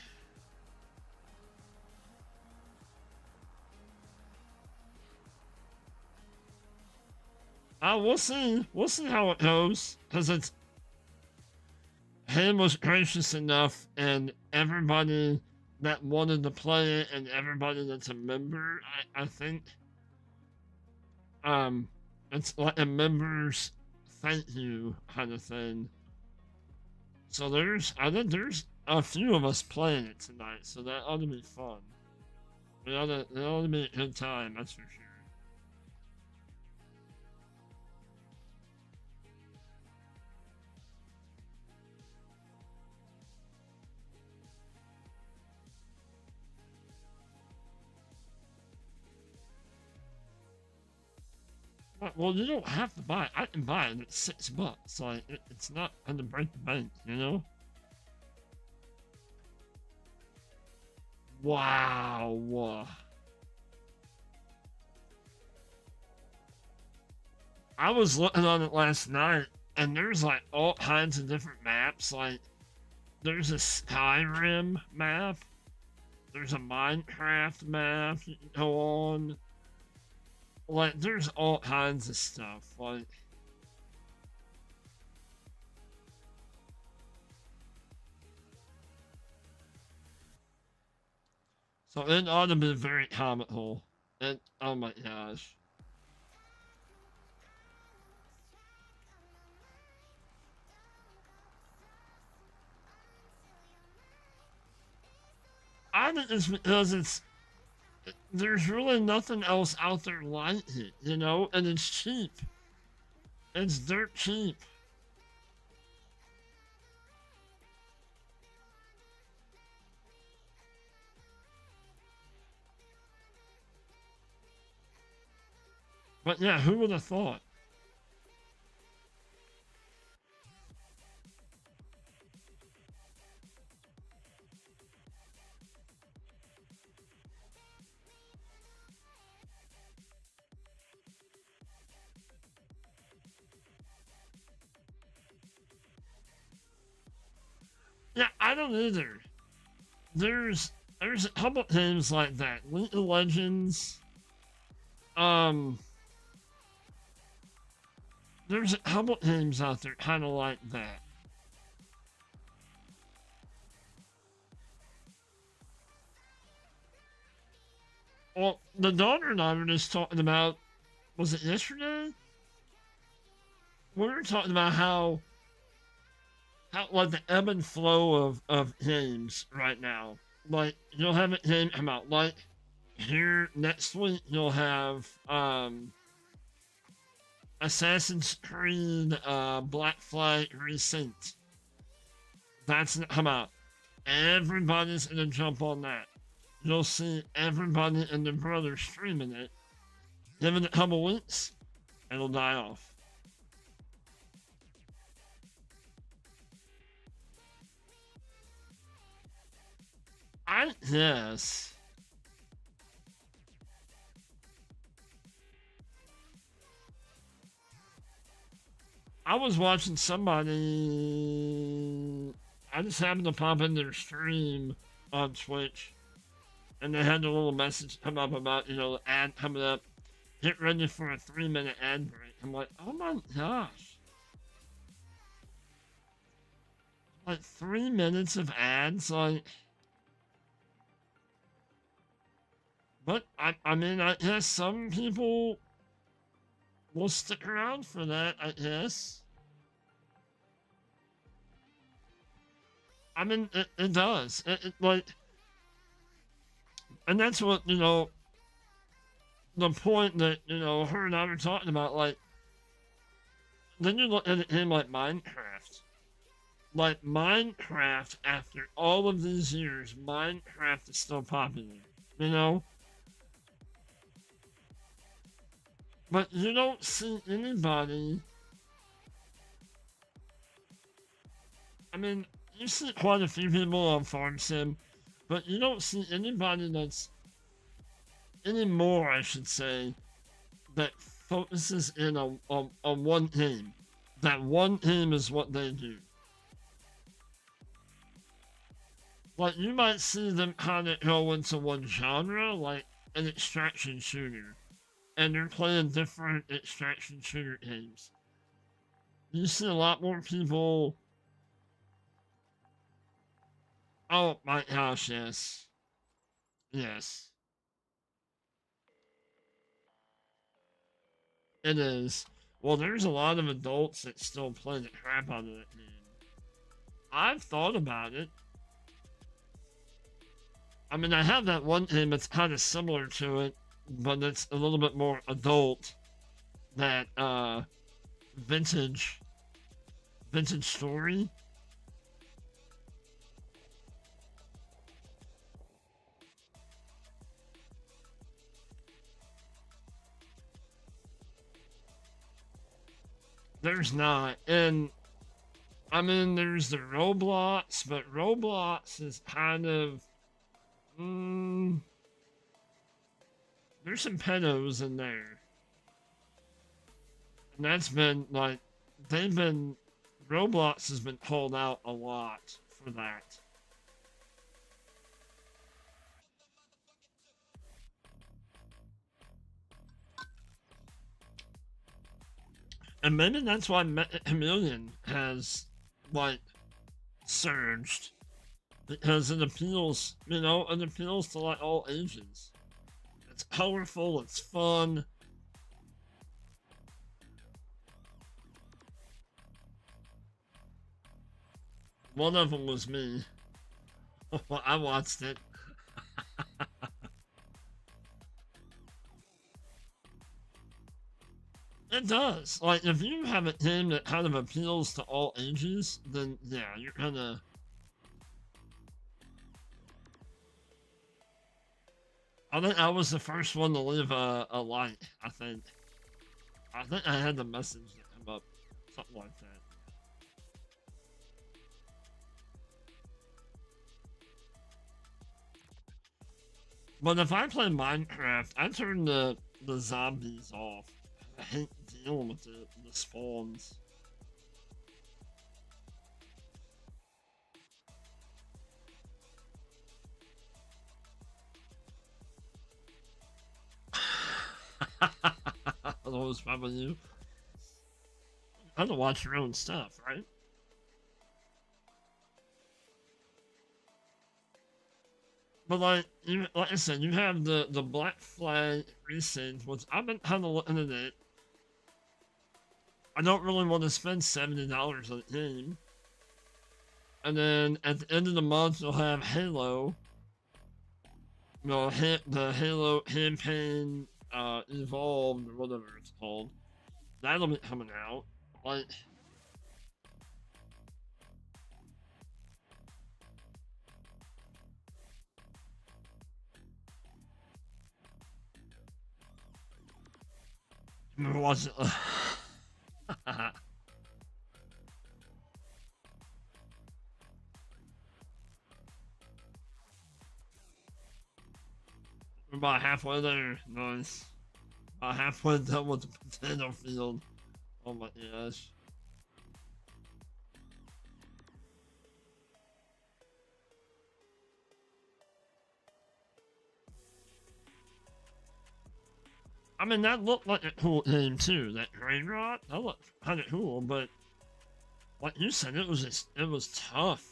We'll see. We'll see how it goes. Because it's him was gracious enough, and everybody that wanted to play it, and everybody that's a member, I think, um, it's like a members thank you kind of thing. So I think there's a few of us playing it tonight, so that ought to be fun. It ought to be a good time, that's for sure. Well, you don't have to buy it. I can buy it. It's $6. Like it's not gonna break the bank, you know. Wow. I was looking on it last night, and there's like all kinds of different maps. Like there's a Skyrim map. There's a Minecraft map you can go on. Like there's all kinds of stuff. Like so it ought to be very comical. Oh my gosh. I think it's because there's really nothing else out there like it, you know, and it's cheap. It's dirt cheap. But yeah, who would have thought? Yeah, I don't either. There's a couple games like that. League of Legends. Um, there's a couple games out there kind of like that. Well, the daughter and I were just talking about. Was it yesterday? We were talking about how like the ebb and flow of games right now. Like you'll have a game come out. Like here next week you'll have Assassin's Creed Black Flag Recent. That's gonna come out. Everybody's gonna jump on that. You'll see everybody and their brother streaming it. Give it a couple weeks, it'll die off. I guess. I was watching somebody. I just happened to pop in their stream on Twitch, and they had a little message come up about, the ad coming up. Get ready for a 3-minute ad break. I'm like, oh my gosh. Like 3 minutes of ads? Like. But, I mean, I guess some people will stick around for that, I guess. I mean, it does. Like, and that's what, the point that, her and I were talking about. Like, then you look at it in like Minecraft. Like, Minecraft, after all of these years, Minecraft is still popular, you know? But you don't see anybody. I mean, you see quite a few people on Farm Sim, but you don't see anybody that's anymore, I should say, that focuses in on one game. That one game is what they do. Like, you might see them kind of go into one genre, like an extraction shooter, and they're playing different extraction shooter games. You see a lot more people. Oh my gosh, yes. Yes. It is. Well, there's a lot of adults that still play the crap out of that game. I've thought about it. I mean, I have that one game that's kind of similar to it, but it's a little bit more adult. That vintage story. There's not, and I mean, there's the Roblox, but Roblox is kind of there's some pedos in there, and that's been like they've been Roblox has been called out a lot for that. And maybe that's why Chameleon has like surged because it appeals, it appeals to like all ages. It's colorful, it's fun. One of them was me. I watched it. It does. Like, if you have a game that kind of appeals to all ages, then yeah, you're gonna. I think I was the first one to leave a like. I think. I had the message that come up, something like that. But if I play Minecraft, I turn the zombies off. I hate dealing with the spawns. That was probably you. I don't watch your own stuff, right? But like I said, you have the Black Flag Precinct, which I've been kind of looking at it. I don't really want to spend $70 on a game. And then at the end of the month, you'll have Halo. The Halo campaign evolved or whatever it's called. That'll be coming out. Like, was it? We're about halfway there. Nice. About halfway done with the potato field. Oh my gosh. I mean, that looked like a cool game too. That train rot, that looked kind of cool, but like you said, it was tough.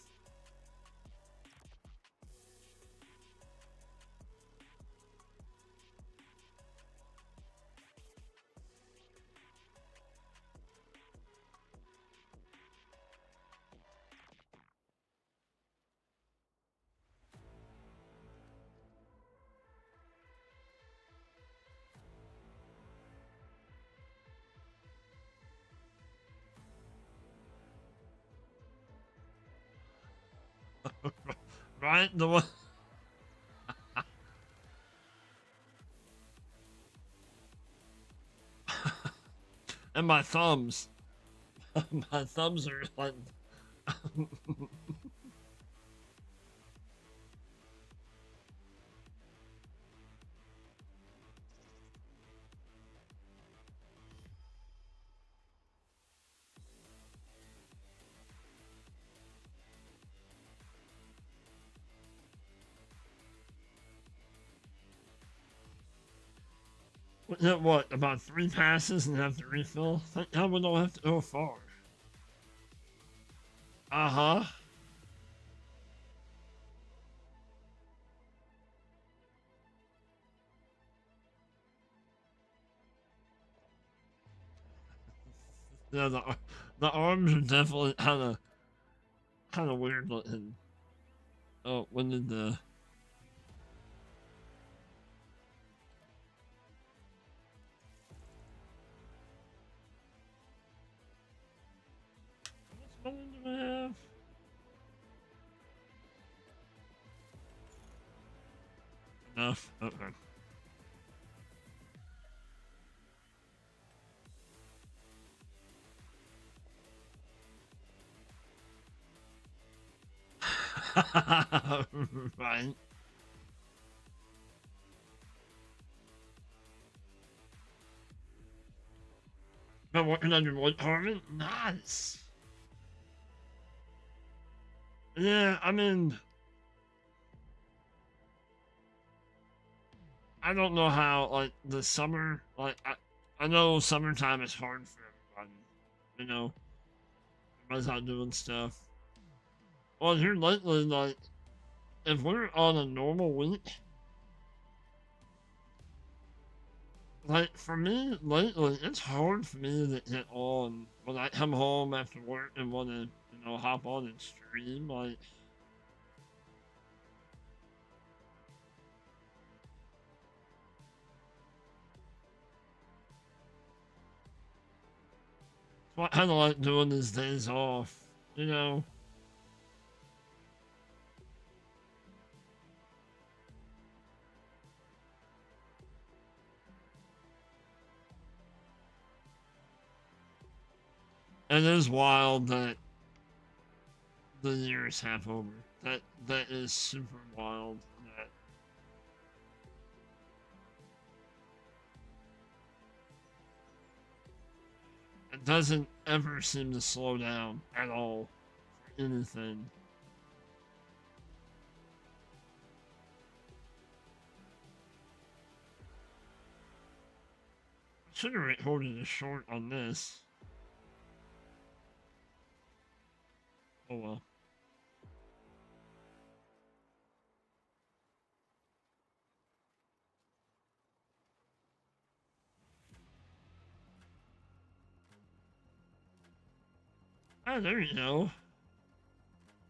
Right? The one. And my thumbs. My thumbs are like. What, about 3 passes and have to refill? Thank God we don't have to go far. Uh-huh. Yeah, the arms are definitely kind of weird looking. Oh, when did the how much money do I have? Enough. Okay. Right. Been working on your wood carving? Nice. Yeah, I mean, I don't know how, like, the summer, like, I know summertime is hard for everybody. You know, everybody's out doing stuff. Well, here lately, like, if we're on a normal week, like, for me, lately, it's hard for me to get on when I come home after work and want to, hop on and stream. Like, what I kind of like doing these days off, you know? It is wild that the year is half over. That is super wild. That it doesn't ever seem to slow down at all for anything. I should have recorded a short on this. Oh well. Ah, there you go.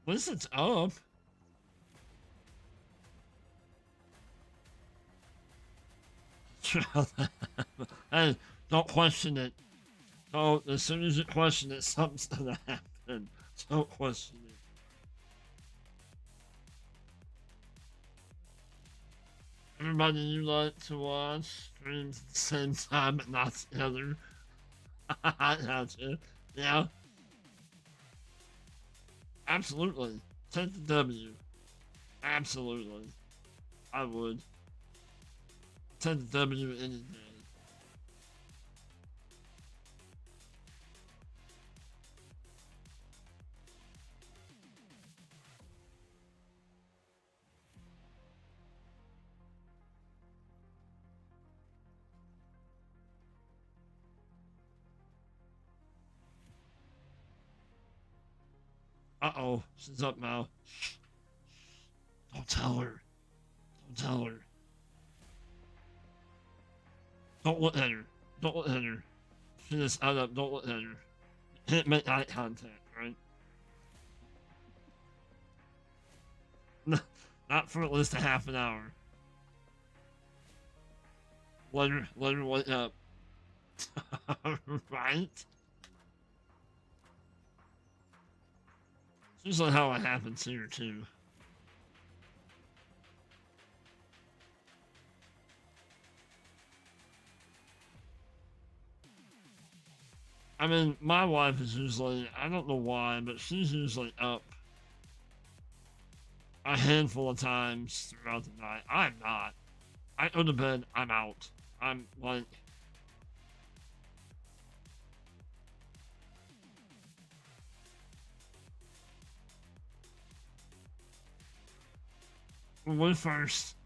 At least it's up. Hey, don't question it. Don't. As soon as you question it, something's gonna happen. Don't question it. Everybody you like to watch streams at the same time but not together. I gotcha. Yeah, absolutely. Take the W. Absolutely. I would. Take the W any day. Uh oh, she's up now. Don't tell her. Don't tell her. Don't look at her. Don't look at her. She just out up. Don't look at her. Can't make eye contact, right? Not for at least a half an hour. Let her wake up. Right? It's usually how it happens here too. I mean, my wife is usually, I don't know why, but she's usually up a handful of times throughout the night. I'm not. I go to bed, I'm out. I'm like, when we first,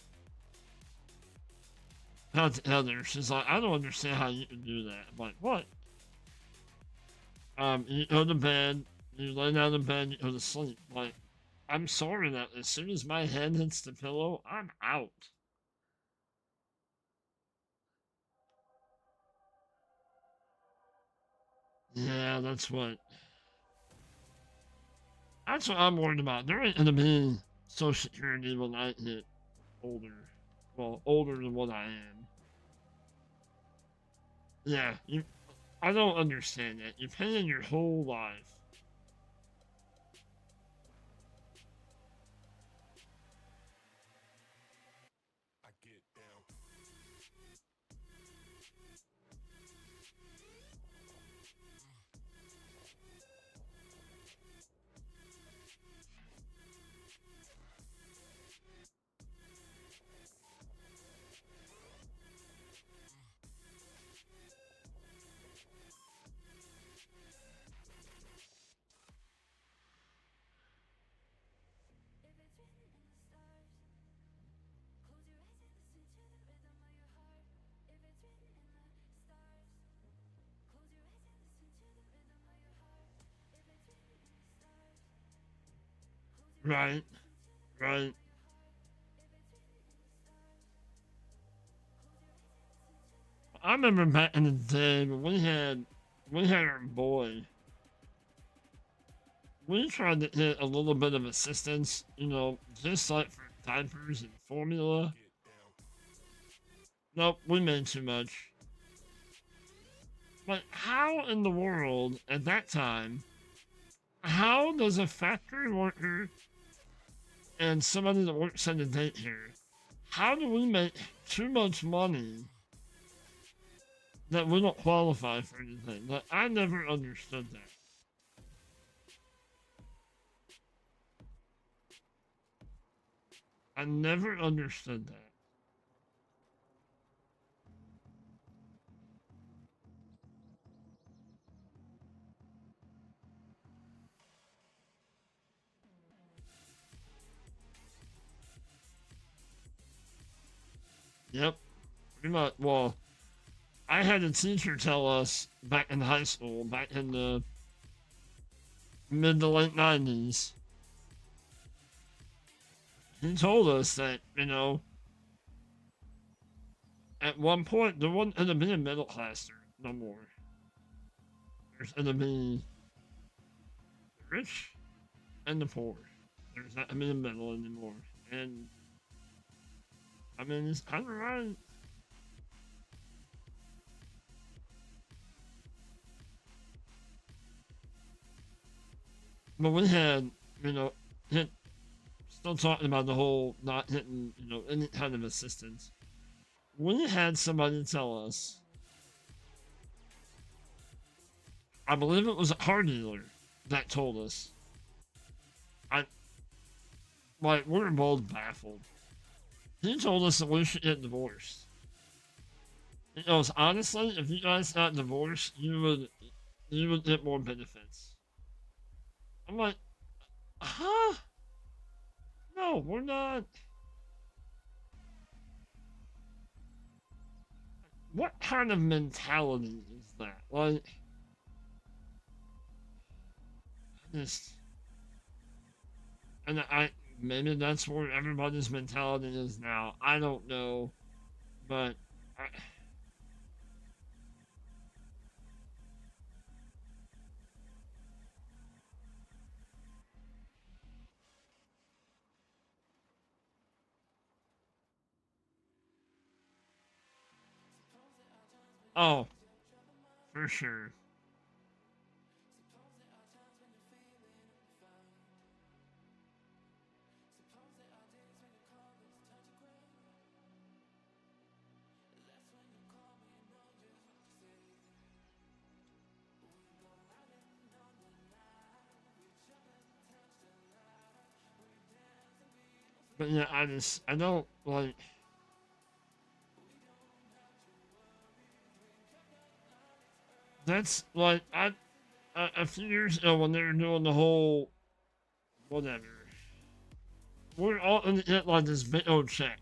Out to Heather. She's like, I don't understand how you can do that. I'm like, what? You go to bed, you lay down in bed, you go to sleep. Like, I'm sorry that as soon as my head hits the pillow, I'm out. Yeah, that's what I'm worried about. There ain't gonna be Social Security when I get older. Well, older than what I am. Yeah, I don't understand that. You're paying your whole life. Right, right. I remember back in the day when we had our boy. We tried to get a little bit of assistance, just like for diapers and formula. Nope, we made too much. But how in the world at that time? How does a factory worker and somebody that works at a daycare, how do we make too much money that we don't qualify for anything? Like, I never understood that. I never understood that. Yep. Pretty much. Well, I had a teacher tell us back in high school, back in the mid to late 90s. He told us that, at one point there wasn't going to be a middle class there no more. There's going to be the rich and the poor. There's not going to be a middle anymore. And, I mean, it's kind of right. But we had, hit, still talking about the whole not hitting, any kind of assistance. We had somebody tell us, I believe it was a car dealer that told us. I like we were both baffled. He told us that we should get divorced. He goes, honestly, if you guys got divorced, you would get more benefits. I'm like, huh? No, we're not. What kind of mentality is that? Like, just, and I maybe that's where everybody's mentality is now. I don't know, but I, oh, for sure. But yeah, I don't like. That's like a few years ago when they were doing the whole whatever. We're all gonna get like this big old check.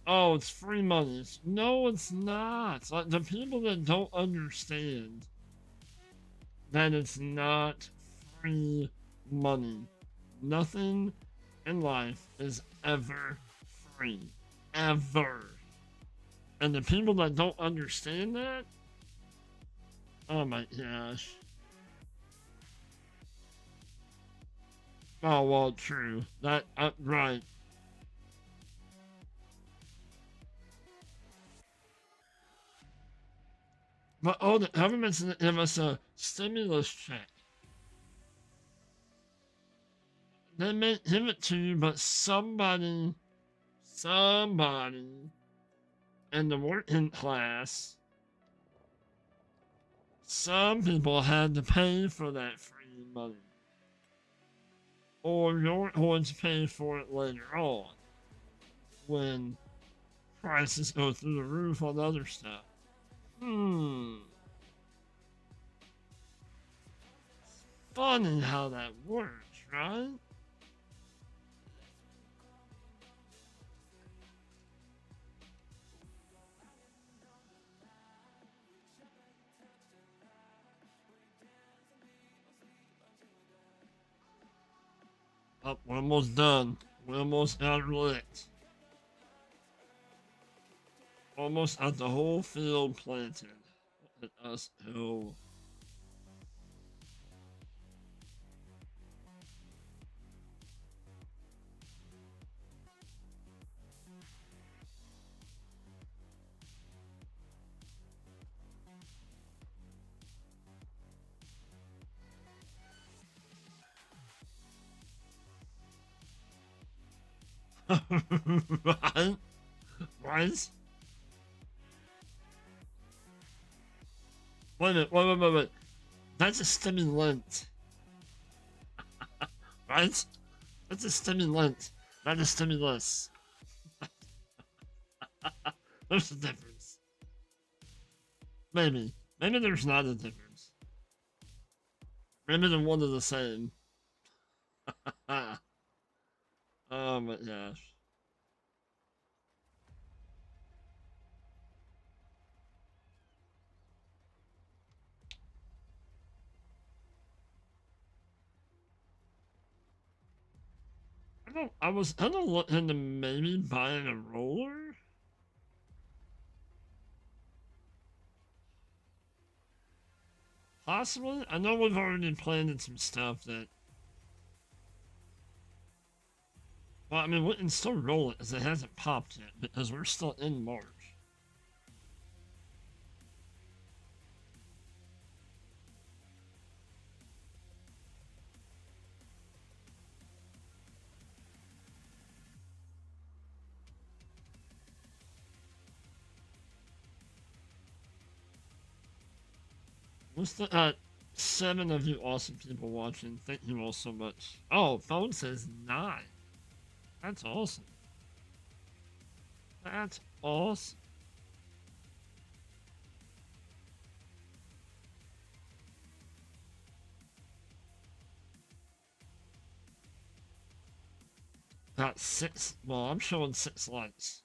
oh, it's free money. No, it's not. Like the people that don't understand that it's not free money. Nothing in life is ever free. Ever. And the people that don't understand that, oh my gosh. Oh, well, true. That, right. But, oh, the government's gonna give us a stimulus check. They may give it to you, but somebody in the working class, some people had to pay for that free money. Or you're going to pay for it later on when prices go through the roof on other stuff. Hmm. Funny how that works, right? Oh, we're almost done. We're almost out of lit. Almost at the whole field planted. Let us go. Right? Right? Wait a minute, wait. That's a stimulant, right? That's a stimulant, not a stimulus. There's a difference. Maybe. Maybe there's not a difference. Maybe they're one of the same. Oh my gosh. I was kind of looking into maybe buying a roller. Possibly. I know we've already planted some stuff that. Well, I mean, we can still roll it because it hasn't popped yet because we're still in March. We're still at 7 of you awesome people watching. Thank you all so much. Oh, phone says 9. That's awesome. That's awesome. Got 6. Well, I'm showing 6 likes.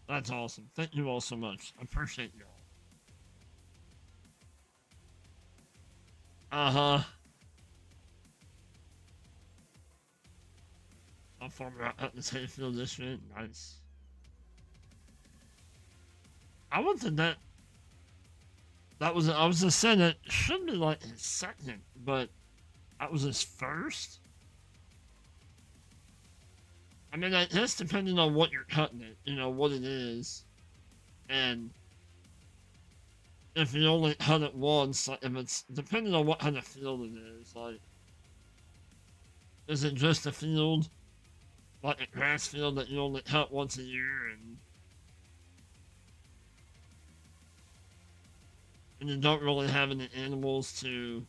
That's awesome. Thank you all so much. I appreciate y'all. Uh huh. I'll farm out at this hayfield this year. Nice. I wanted that. That was. I was just saying that should be like his second, but that was his first. I mean, that's depending on what you're cutting it. You know what it is, and if you only cut it once, like if it's depending on what kind of field it is, like is it just a field, like a grass field that you only cut once a year, and you don't really have any animals to,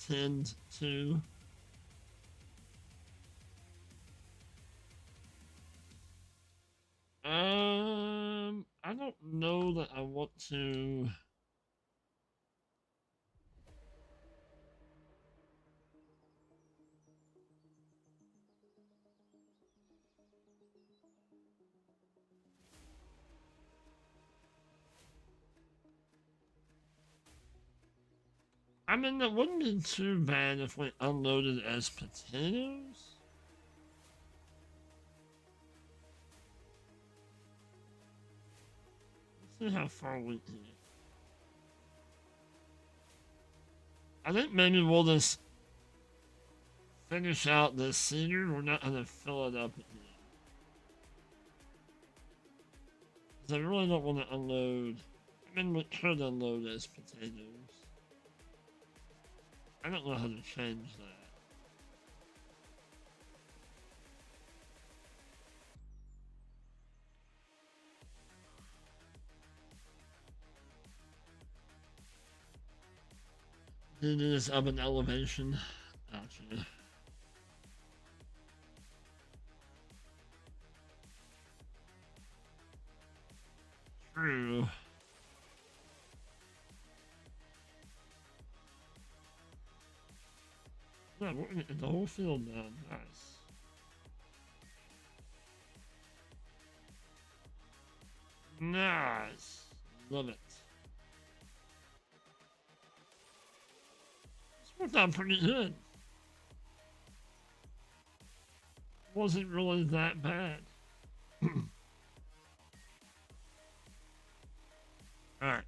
tend to. I don't know that I want to. I mean, it wouldn't be too bad if we unloaded as potatoes. Let's see how far we can. I think maybe we'll just finish out this cedar. We're not gonna fill it up again. Because I really don't want to unload. I mean, we could unload as potatoes. I don't know how to change that. It is of an elevation. Gotcha. True. Yeah, we're in the whole field now. Nice. Nice. Love it. This worked out pretty good. Wasn't really that bad. Alright.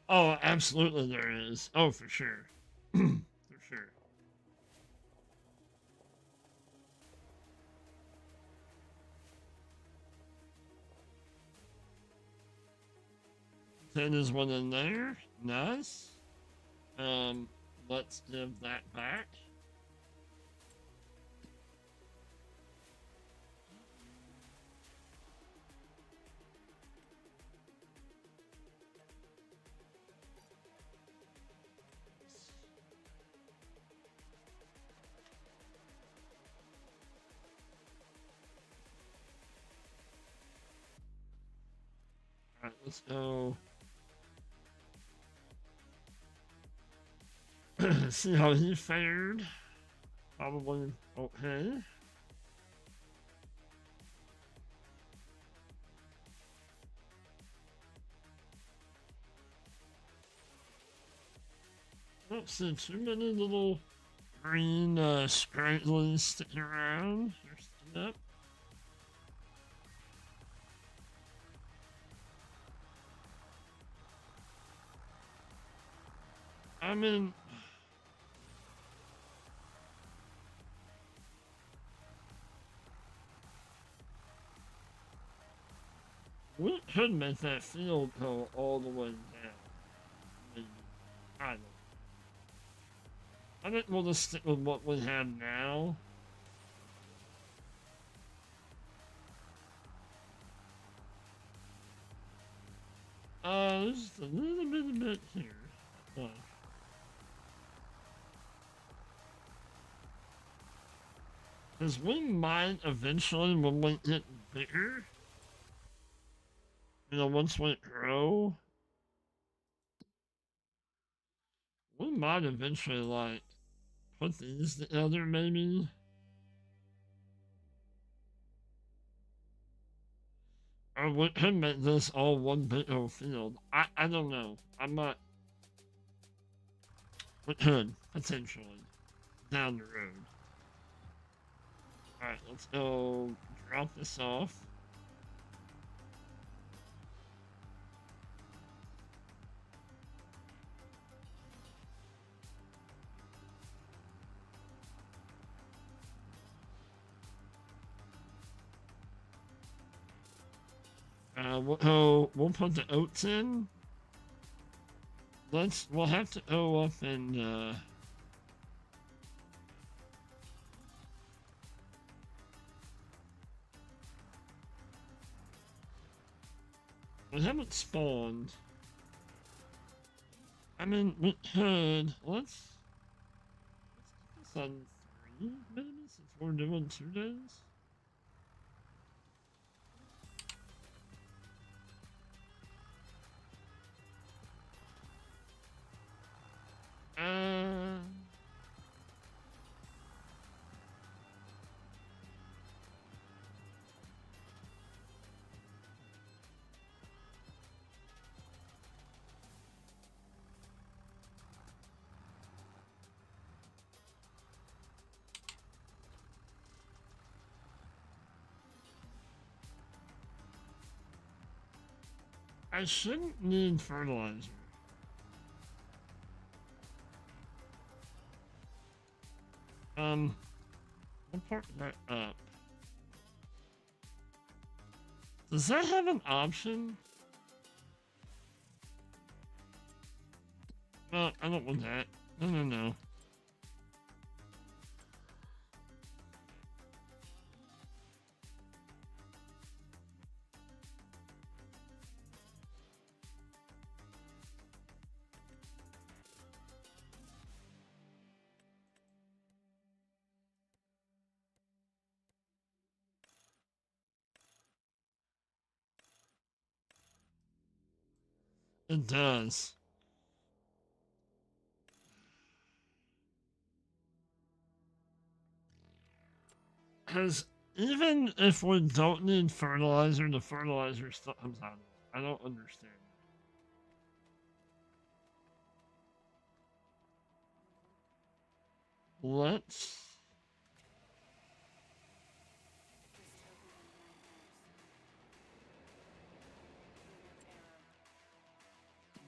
Oh, absolutely there is. Oh, for sure. For sure. 10 is one in there. Nice. Let's give that back. Alright, let's go. See how he fared. Probably okay. Don't see too many little green scragglies sticking around. Yep. I mean, we could make that field go all the way down. Maybe. I don't know. I think we'll just stick with what we have now. Just a little bit here. Because we might eventually, when we get bigger, you know, once we grow, we might eventually, like, put these together, maybe. Or we could make this all one big old field. I don't know. I'm not. We could, potentially, down the road. Alright, let's go drop this off. We'll put the oats in. We'll have to go up and, we haven't spawned. I mean, we could, let's get this on 3 maybe, since we're doing 2 days. I shouldn't need fertilizer. I'll park that up. Does that have an option? No, I don't want that. No, no, no. It does. Because even if we don't need fertilizer, the fertilizer still comes out of it. I don't understand. Let's.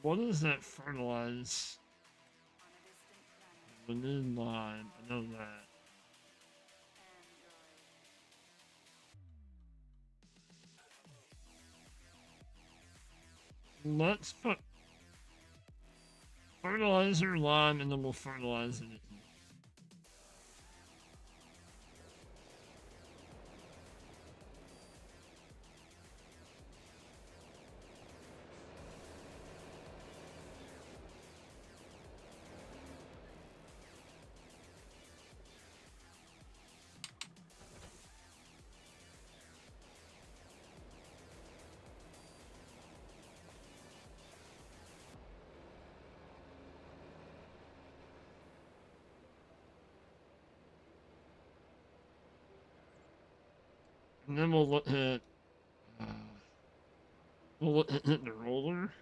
What does that fertilize? We need lime. I know that. Let's put fertilizer, lime, and then we'll fertilize it. And then we'll look at. We'll look at hitting the roller.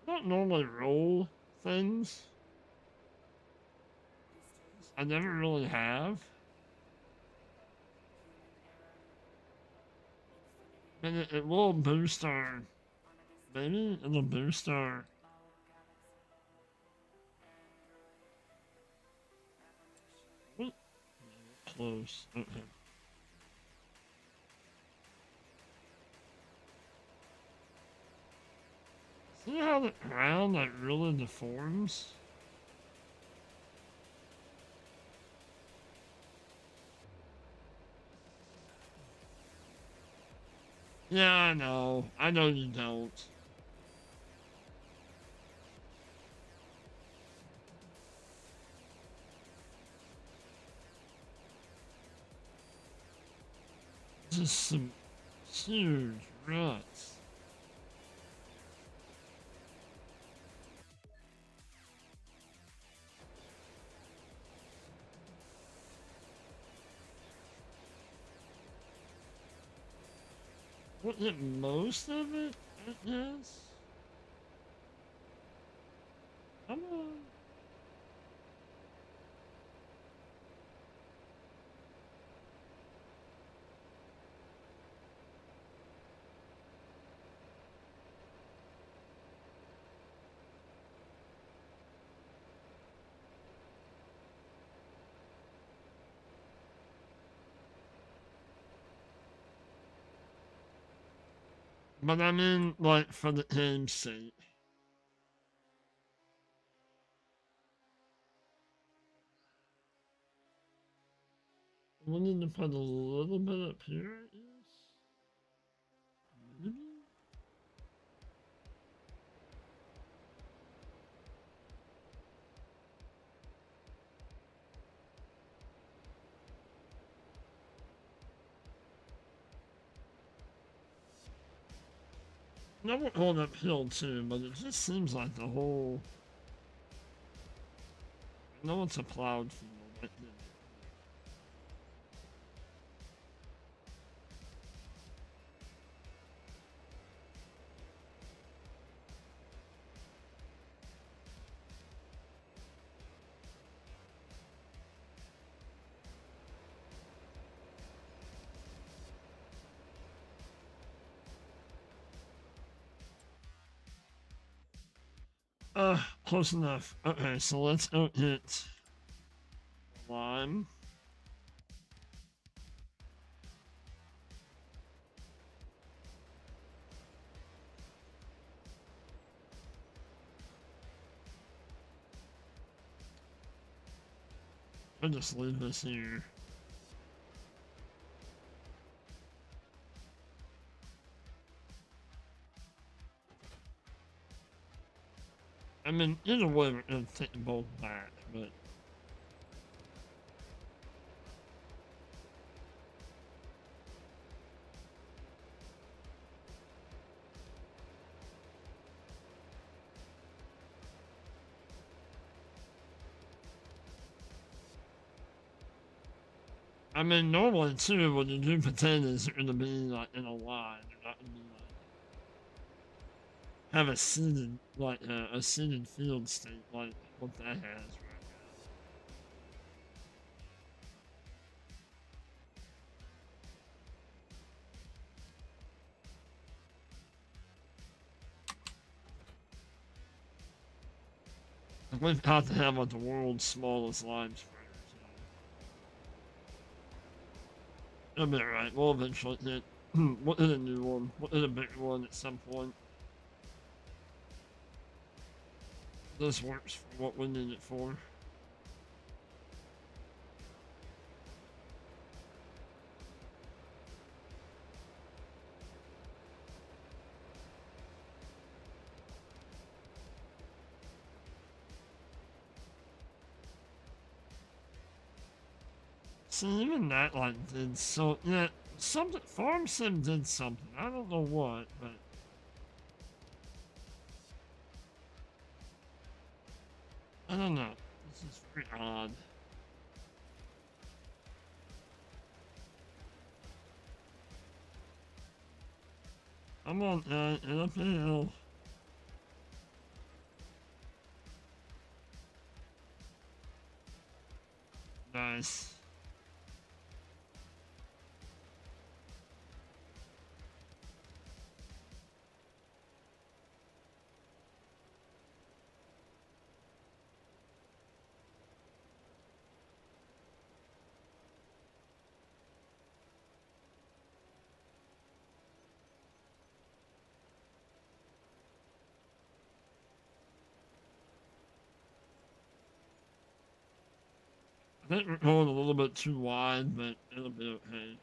I don't normally roll things. I never really have. And it will boost our. Maybe it'll boost our. What? Close. Okay. See how the ground like really deforms? Yeah, I know. I know you don't. Just some huge ruts. Was it most of it? Yes. Come on. But I mean, like, for the game's sake. We need to put a little bit up here, yes? Maybe? I would hold uphill too, but it just seems like the whole. I know it's a plowed field, but. Close enough. Okay, so let's go hit lime. I'll just leave this here. I mean, either way, we're gonna take them both back, but I mean, normally too, when you do potatoes, they're gonna be like in a line. They're not gonna be like have a seeded like a seeded field state like what that has right now. Like, we've got to have like the world's smallest lime spreader. So. It'll be alright. We'll eventually hit. We'll hit a new one. We'll hit a bigger one at some point. This works for what we need it for. See, even that like did so. Yeah, something. Farm Sim did something. I don't know what, but I don't know. This is very odd. I'm on and up the hill. Nice. I think we're going a little bit too wide, but it'll be okay.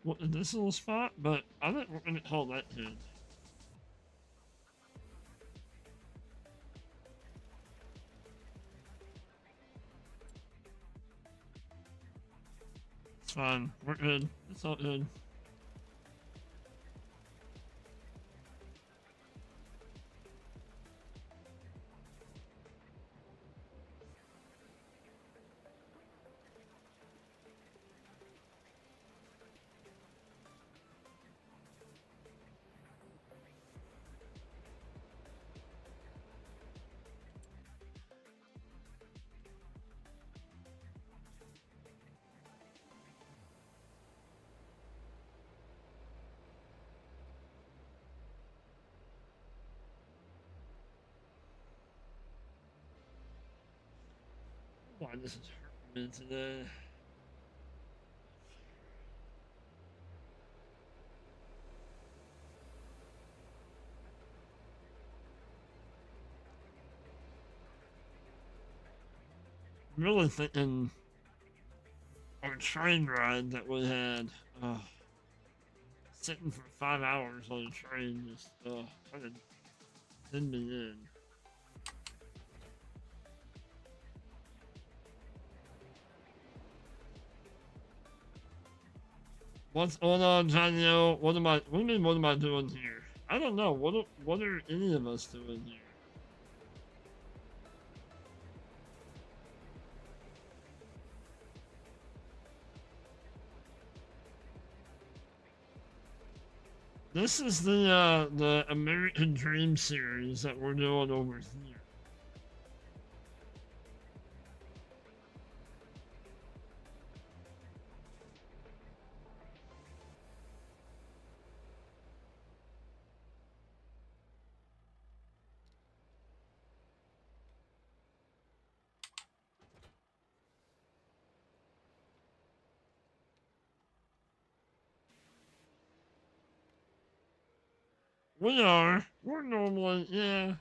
What this little spot? But I think we're gonna call that good. It's fine. We're good. It's all good. Why this is hurting me today? I'm really thinking our train ride that we had. Sitting for 5 hours on a train just kind of did me in. What's going on, Daniel? What am I? What do you mean? What am I doing here? I don't know. What are any of us doing here? This is the American Dream series that we're doing over here. We are. We're normally, yeah,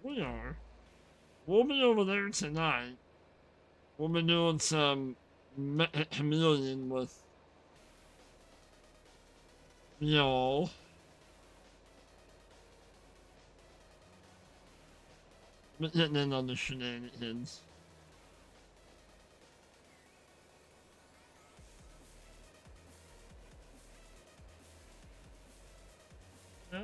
we are. We'll be over there tonight. We'll be doing some chameleon with y'all. But getting in on the shenanigans. Yeah.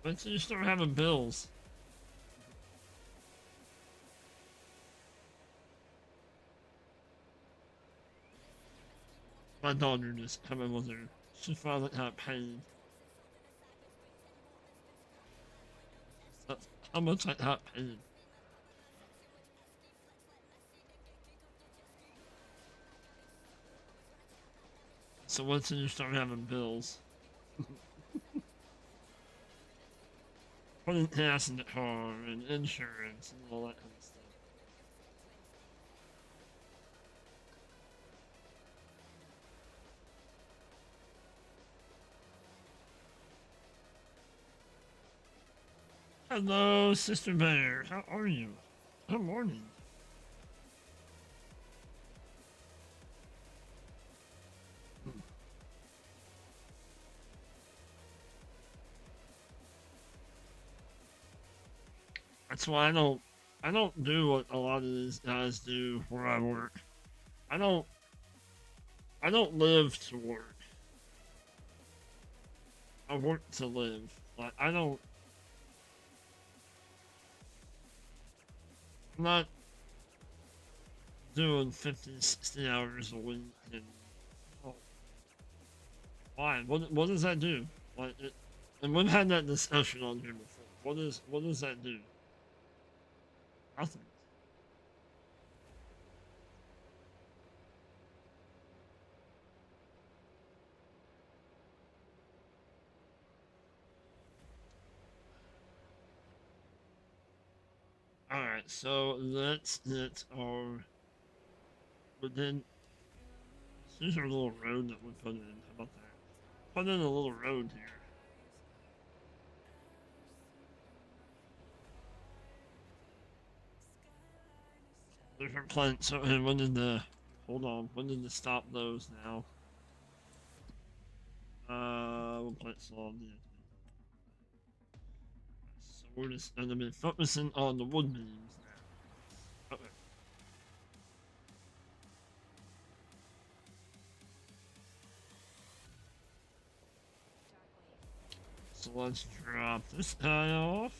Once you start having bills. My daughter just coming with her. She finally got paid. That's how much I got paid. So once you start having bills, putting gas in the car and insurance and all that kind of stuff. Hello, Sister Bear. How are you? Good morning. That's why I don't do what a lot of these guys do where I work. I don't I don't live to work. I work to live. Like I'm not doing 50, 60 hours a week and oh, why? What does that do? Like it, and we've had that discussion on here before. What does that do? Nothing. Alright, so let's get our within here's our little road that we put in. How about that? Put in a little road here. Different plants. So and when did the hold on, when did the stop those now? We'll plant some yeah. So we're just gonna be focusing on the wood beams now. Okay. So let's drop this guy off.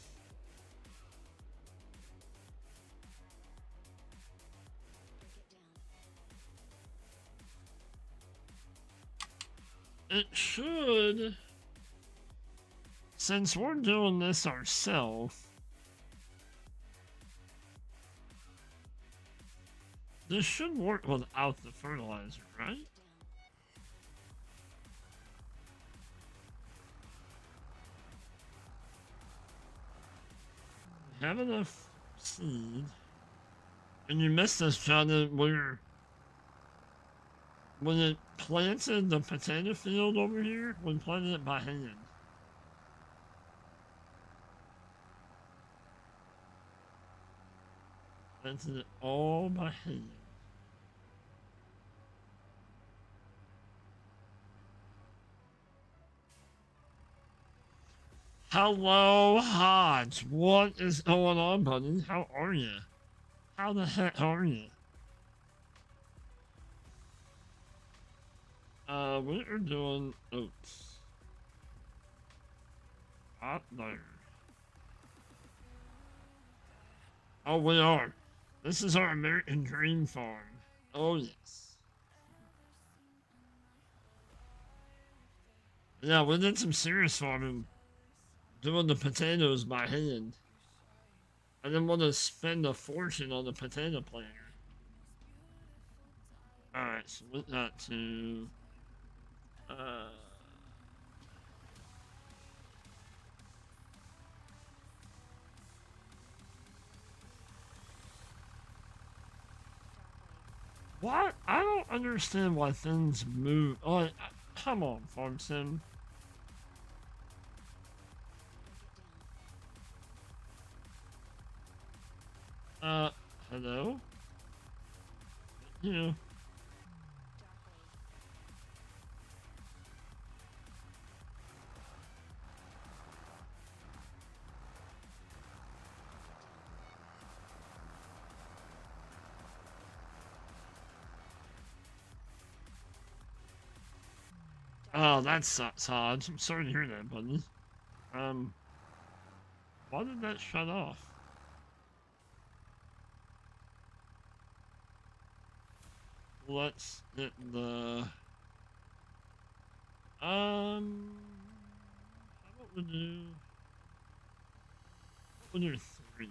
It should, since we're doing this ourselves, this should work without the fertilizer, right? Have enough seed. And you missed this, John, where when it planted the potato field over here, we planted it by hand. Planted it all by hand. Hello, Hodge. What is going on, buddy? How are you? How the heck are you? We are doing oats. Hot there. Oh, we are. This is our American Dream Farm. Oh, yes. Yeah, we did some serious farming, doing the potatoes by hand. I didn't want to spend a fortune on the potato planter. Alright, so we got to. Uh, What? I don't understand why things move. Like, come on, Farm Sim. Uh, hello? You. Oh, that sucks, Hodge. I'm sorry to hear that, buddy. Um, why did that shut off? Let's hit the. How about we do. We'll do 3.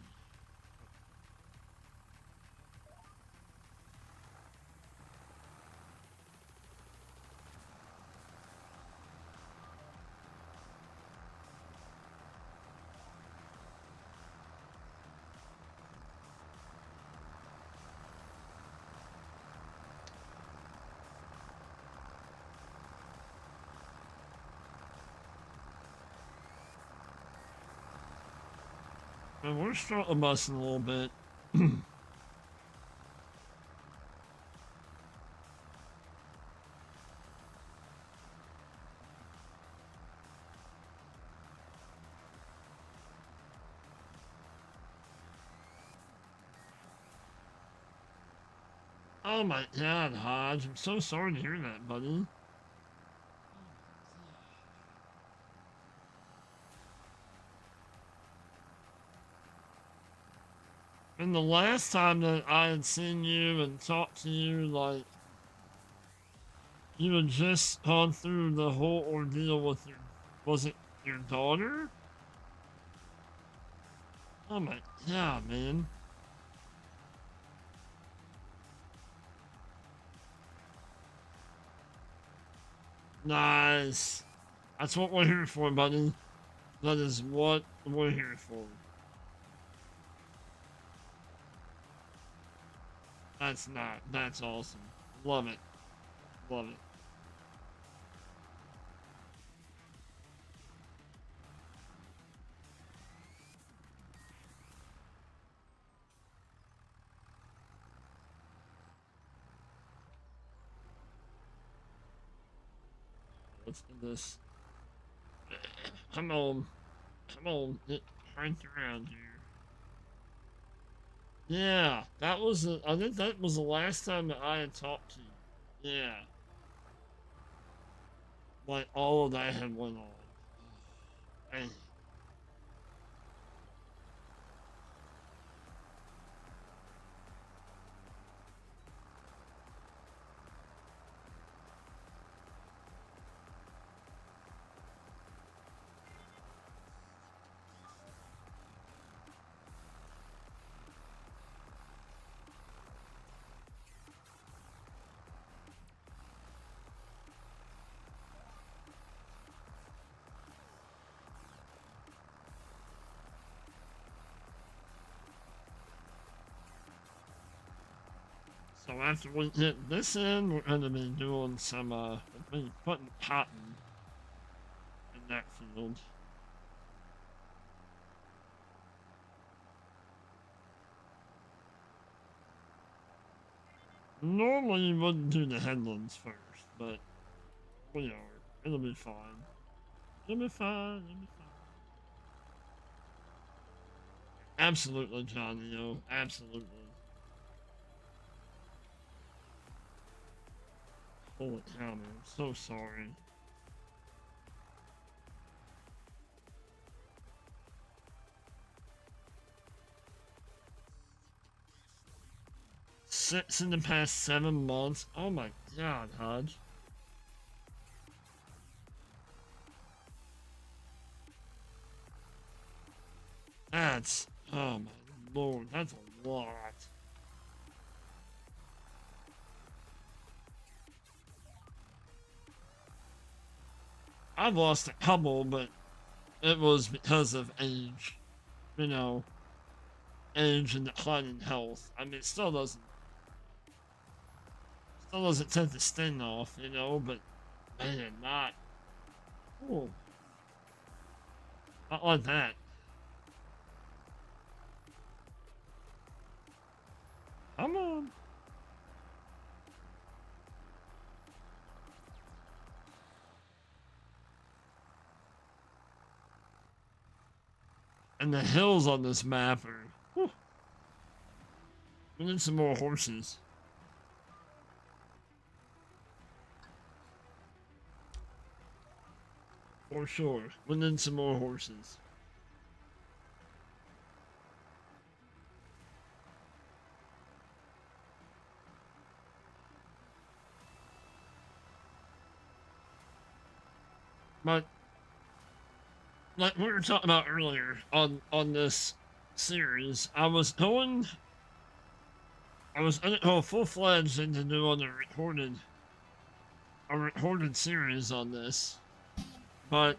And we're struggling busting a little bit. Oh my god, Hodge. I'm so sorry to hear that, buddy. And the last time that I had seen you and talked to you, like, you had just gone through the whole ordeal with your. Was it your daughter? Oh my god, man. Nice. That's what we're here for, buddy. That is what we're here for. That's not. That's awesome. Love it. Love it. Let's do this. Come on. Come on. Get right around here. Yeah, that was. I think that was the last time that I had talked to you. Yeah. Like all of that had went on. And so after we get this in, we're gonna be doing some putting cotton in that field. Normally you wouldn't do the headlands first, but we are. It'll be fine. It'll be fine. It'll be fine. Absolutely, Johnny. Yo, absolutely. Holy cow, man. I'm so sorry. Six in the past 7 months. Oh my god, Hodge. That's, oh my lord, that's a lot. I've lost a couple, but it was because of age. You know, age and declining health. I mean, it still doesn't take the sting off, but man, oh, not like that. Come on. And the hills on this map are, whew, we need some more horses. For sure. We need some more horses. But like we were talking about earlier on this series, I was full fledged into doing a recorded series on this, but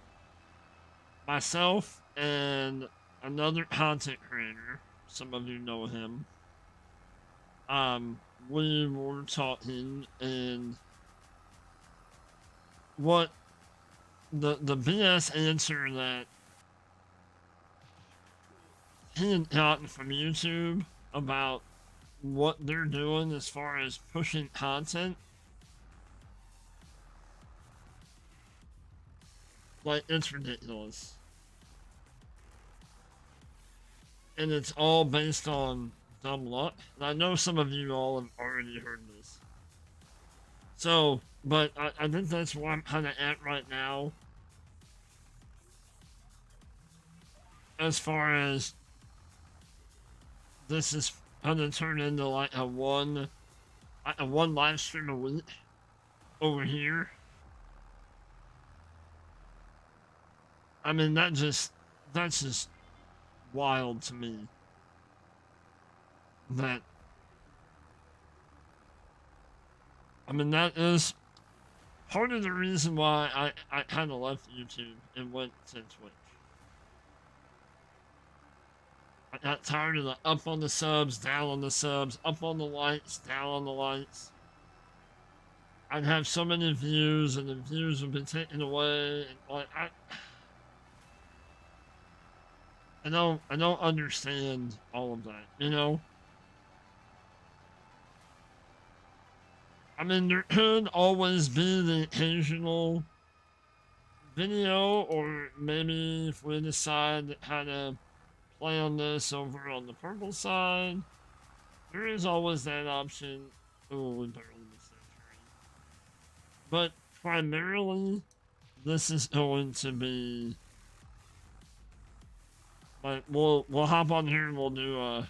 myself and another content creator, some of you know him, we were talking, and what the BS answer that he had gotten from YouTube about what they're doing as far as pushing content, like, it's ridiculous. And it's all based on dumb luck. And I know some of you all have already heard this. So, but I think that's where I'm kind of at right now. As far as this is gonna turn into like a one live stream a week over here. I mean, that's just wild to me. That, I mean, that is part of the reason why I kind of left YouTube and went to Twitch. I got tired of the up on the subs, down on the subs, up on the lights, down on the lights. I'd have so many views, and the views would be taken away. And like, I don't understand all of that. I mean, there could always be the occasional video, or maybe if we decide to kind of play on this over on the purple side, there is always that option. Oh, we barely missed that train. But primarily, this is going to be like, we'll hop on here and we'll do a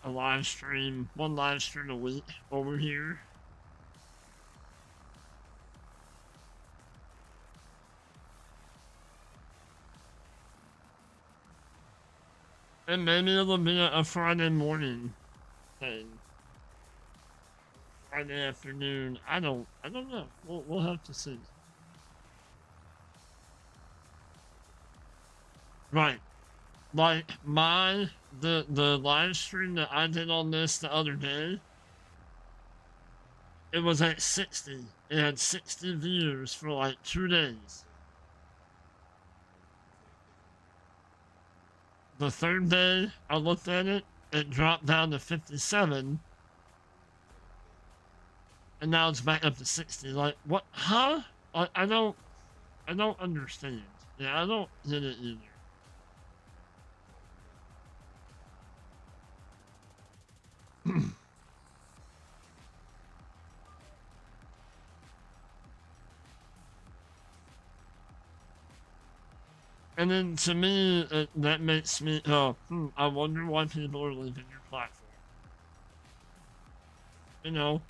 live stream, one live stream a week over here. And maybe it'll be a Friday morning thing. Friday afternoon. I don't know. We'll have to see. Right. Like the live stream that I did on this the other day, it was at 60. It had 60 views for like 2 days. The third day I looked at it, it dropped down to 57, and now it's back up to 60. Like, what? Huh? I don't understand. Yeah, I don't get it either. And then to me, that makes me, oh, I wonder why people are leaving your platform. You know,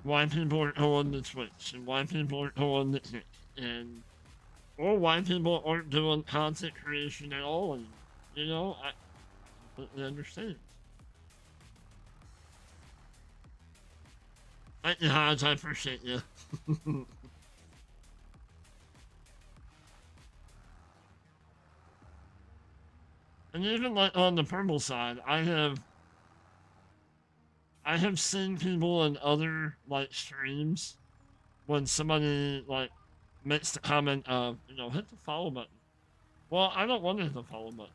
why people aren't going to Twitch, and why people aren't going to Kick, and or why people aren't doing content creation at all anymore. You know, I completely understand. Thank you, Hodge. I appreciate you. And even like on the purple side, I have seen people in other like streams when somebody like makes the comment of, hit the follow button. Well, I don't want to hit the follow button.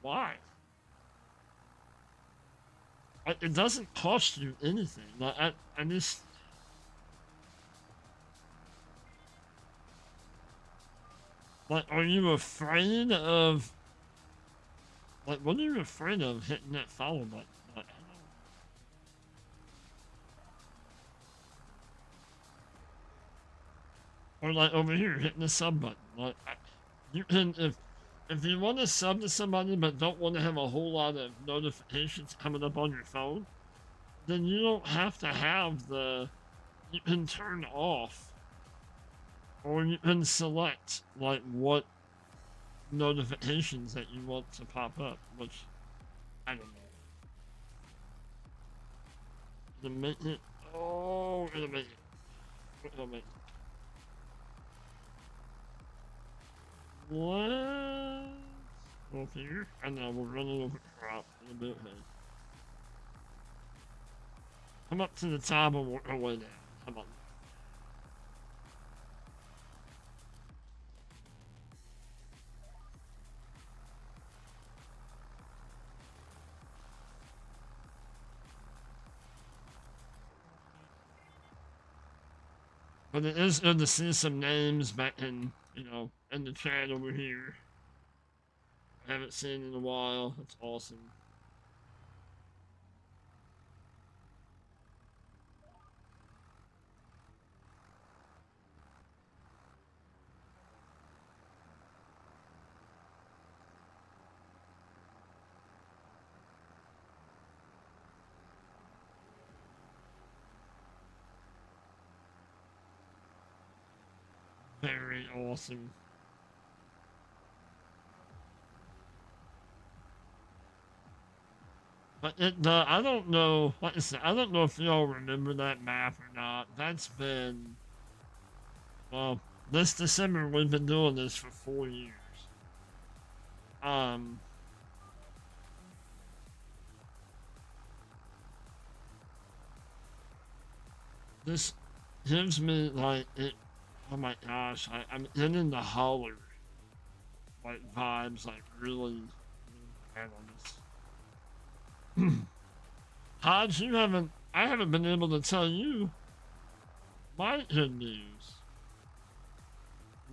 Why? Like, it doesn't cost you anything. Like, I just, like, are you afraid of, like, what are you afraid of hitting that follow button? Like, or like over here, hitting the sub button. Like, you can, if you want to sub to somebody but don't want to have a whole lot of notifications coming up on your phone, then you don't have to have you can turn off or you can select like what notifications that you want to pop up, which I don't know. It'll make it. Oh, it'll make it. It'll make it. What? Over here? I know, we're running over crop in a bit, man. Come up to the top and work our way down. Come on. But it is good to see some names back in the chat over here. I haven't seen in a while. That's awesome. Very awesome. But I don't know. Like I said, I don't know if y'all remember that map or not. That's been, well, this December we've been doing this for 4 years. Um, this gives me like it. Oh my gosh, I'm in the holler like vibes, like really bad on this. Hodge, I haven't been able to tell you my good news.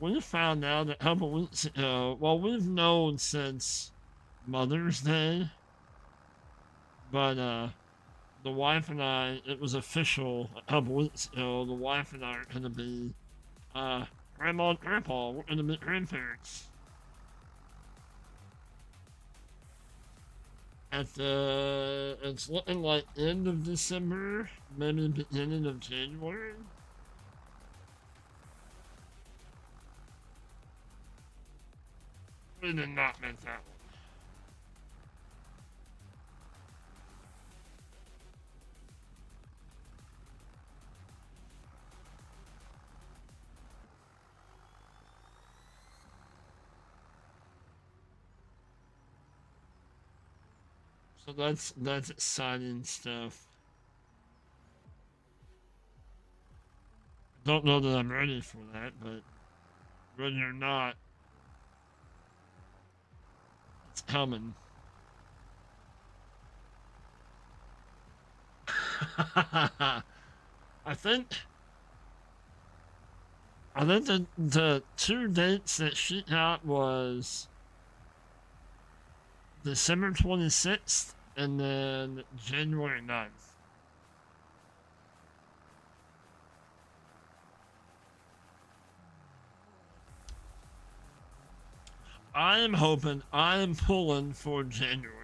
We found out a couple weeks ago. Well, we've known since Mother's Day, but the wife and I, it was official a couple weeks ago. The wife and I are gonna be grandma and grandpa. We're gonna be grandparents at the. It's looking like end of December, maybe beginning of January. We did not make that one. So that's exciting stuff. Don't know that I'm ready for that, but ready or not, it's coming. I think the two dates that she got was December 26th and then January 9th. I am hoping, I am pulling for January.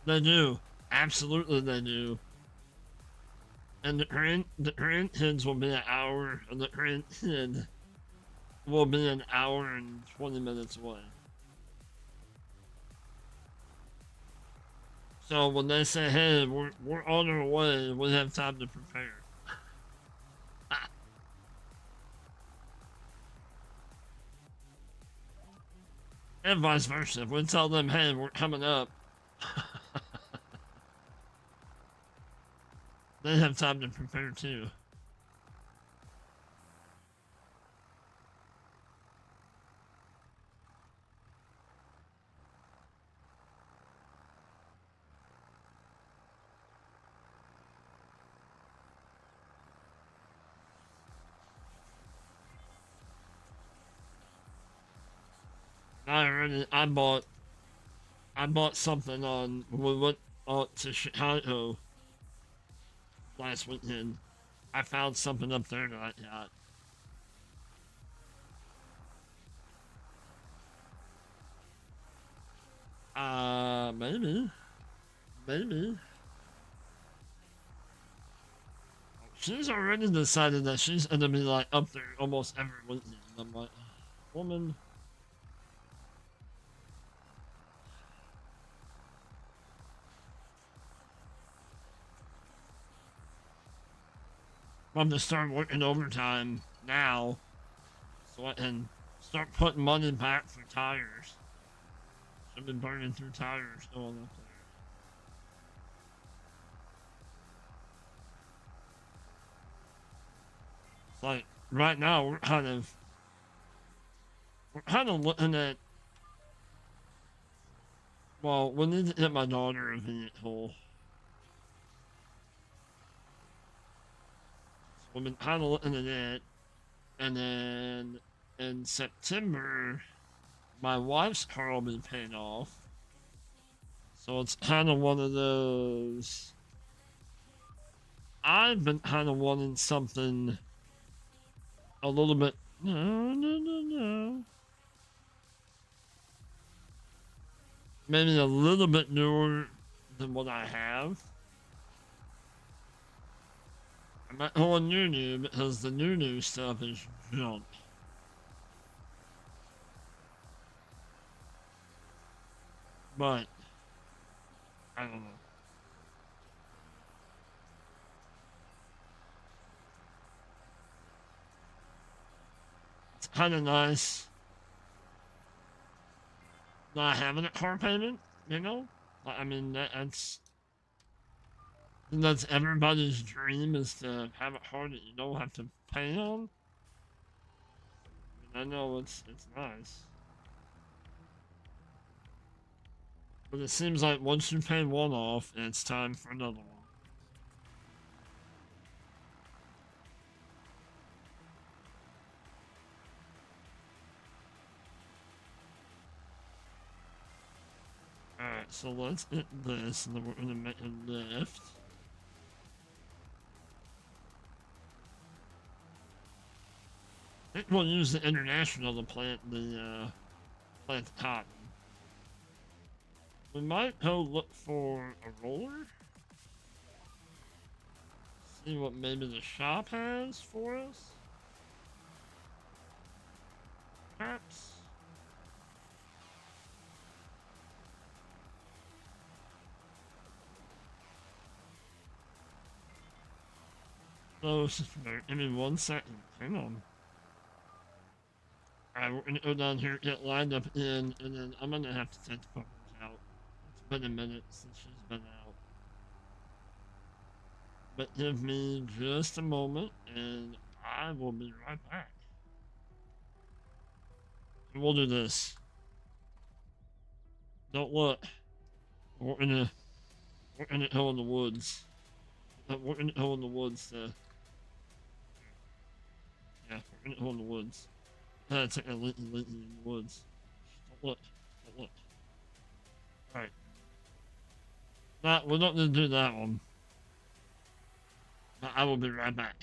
They do. Absolutely they do. And the grandkids will be an hour, and the grandkid will be an hour and 20 minutes away. So when they say, hey, we're on our way, we have time to prepare. And vice versa. If we tell them, hey, we're coming up, they have time to prepare too. I bought something on, when we went out to Chicago last weekend. I found something up there that I got. Maybe. Maybe. She's already decided that she's gonna be like up there almost every weekend. I'm like, woman. I'm gonna start working overtime now so I can start putting money back for tires. I've been burning through tires going up there. It's like right now we're kind of looking at, well, we need to get my daughter a vehicle. So we've been kind of looking at it, and then in September my wife's car will be paid off. So it's kind of one of those. I've been kind of wanting something a little bit. No, no, no, no. Maybe a little bit newer than what I have. I'm not going new because the new stuff is junk. But I don't know. It's kind of nice not having a car payment, you know? I mean, that's everybody's dream, is to have a car that you don't have to pay on. I know it's nice. But it seems like once you pay one off, it's time for another one. Alright, so let's hit this, and then we're gonna make a lift. I think we'll use the international to plant the cotton. We might go look for a roller. See what maybe the shop has for us. Perhaps. Oh, give me 1 second. Hang on. Alright, we're gonna go down here, get lined up in, and then I'm gonna have to take the puppers out. It's been a minute since she's been out. But give me just a moment, and I will be right back. And we'll do this. Don't look. We're gonna go in the woods. We're gonna go in the woods to. Yeah, we're gonna go in the woods. It's like a leaky in the woods. Don't look. Don't look. Alright. We're not gonna do that one. I will be right back.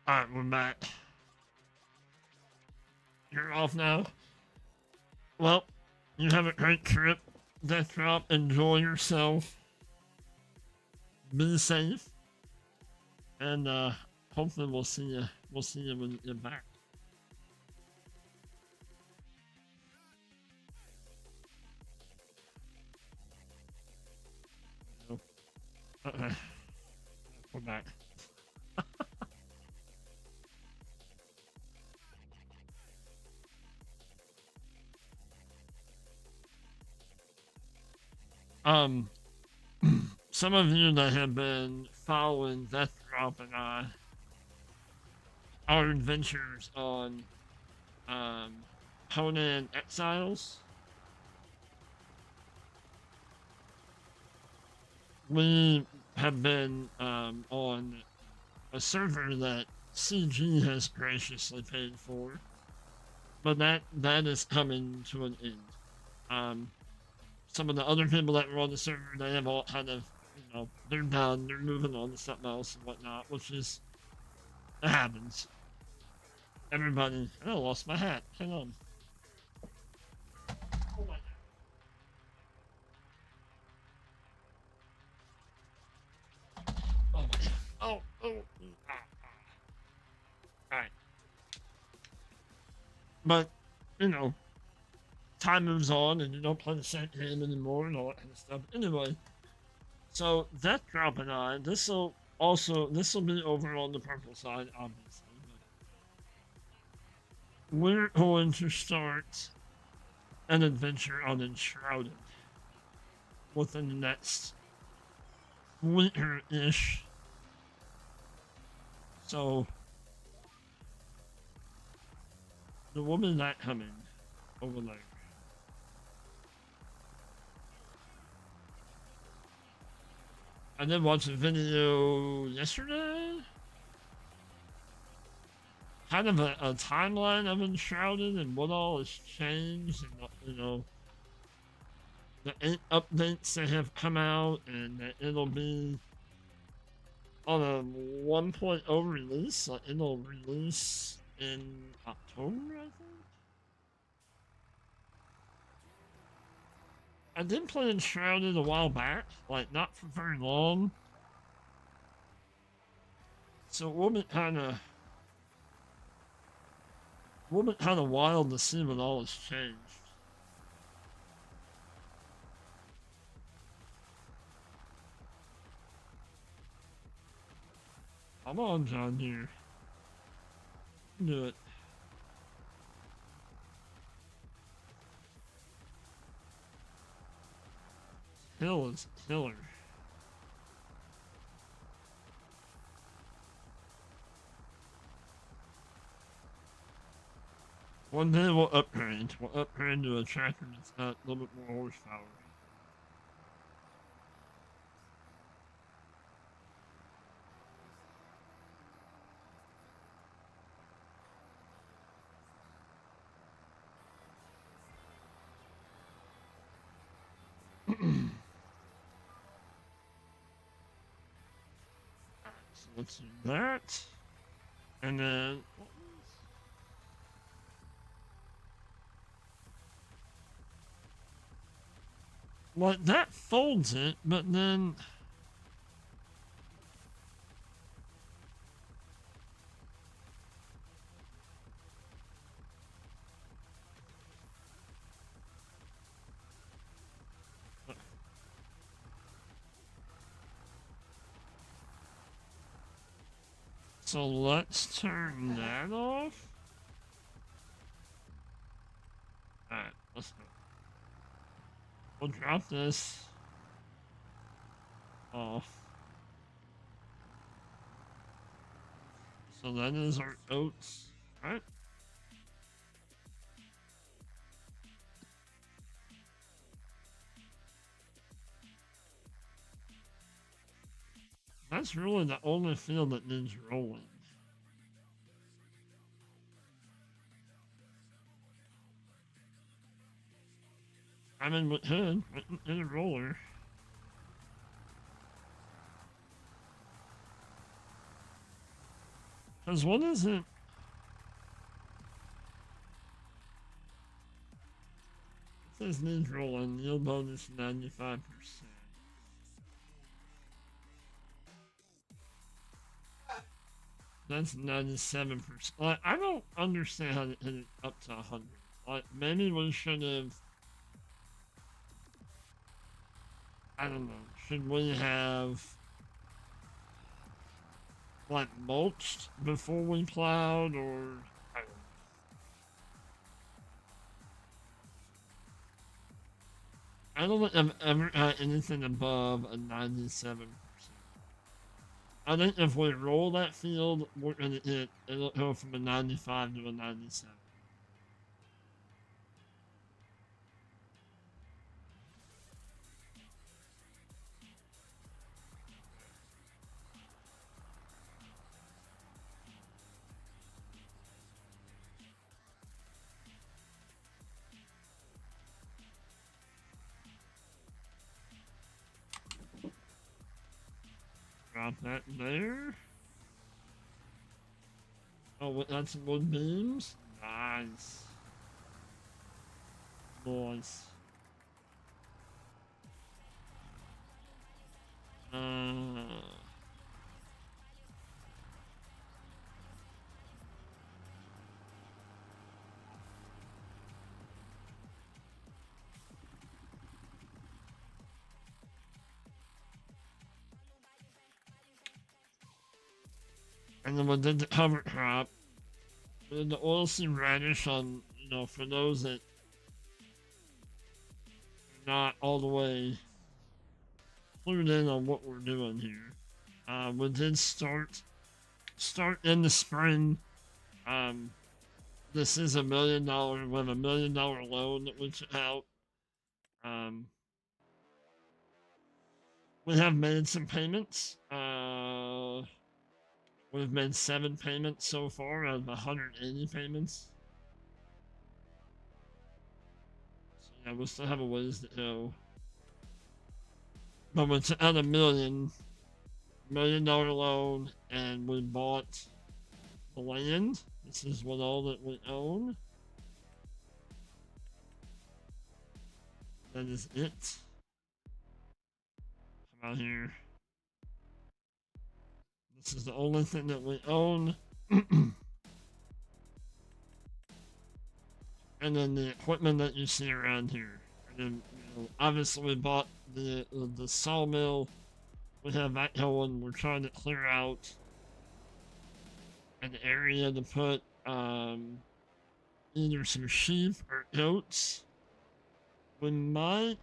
Alright, we're back. You're off now? Well, you have a great trip. Death Drop, enjoy yourself. Be safe. And hopefully we'll see you. We'll see you when you're back. Okay. We're back. Um, some of you that have been following Death Drop and our adventures on um, Conan Exiles, we have been on a server that CG has graciously paid for, but that is coming to an end. Um, some of the other people that were on the server, they have all kind of, they're done, they're moving on to something else and whatnot, which is, it happens. Everybody, I lost my hat. Hang on. Oh my god. Oh my god. Oh. Alright. But, you know, time moves on and you don't play the same game anymore and all that kind of stuff. Anyway, so Death Drop and I, this will be over on the purple side, obviously. But we're going to start an adventure on Enshrouded within the next winter-ish. So the woman not coming over there. I did watch a video yesterday. Kind of a timeline of Enshrouded and what all has changed and, the 8 updates that have come out and that it'll be on a 1.0 release. Like it'll release in October, I think. I did play Enshrouded a while back, like not for very long. So it will be kind of wild to see what all has changed. Come on, John Deere. Do it. Hill is killer. One day we'll upgrade. We'll upgrade to a tractor that's got a little bit more horsepower. So let's do that. And then well, that folds it, but then so let's turn that off. Alright, let's go. We'll drop this off. So that is our oats, right? That's really the only field that needs rolling. I mean, with hood in a roller. Because what is it? It says neutral and yield bonus 95%. That's 97%. Like, I don't understand how to hit it up to 100. Like, maybe we should have. I don't know. Should we have, like, mulched before we plowed, or. I don't know. I don't think I've ever had anything above a 97%. I think if we roll that field, we're gonna hit. It'll go from a 95 to a 97. Drop that there. Oh, that's wood beams? Nice. Nice. And then we did the cover crop. We did the oilseed radish on, for those that are not all the way clued in on what we're doing here. We did start in the spring. This is $1 million. We have $1 million loan that we took out. We have made some payments. We've made 7 payments so far out of 180 payments. So yeah, we still have a ways to go. But we took out $1 million loan, and we bought the land. This is what all that we own. That is it. Come out here. This is the only thing that we own. And then the equipment that you see around here. And then, obviously we bought the sawmill. We have that going. We're trying to clear out an area to put either some sheep or goats. We might.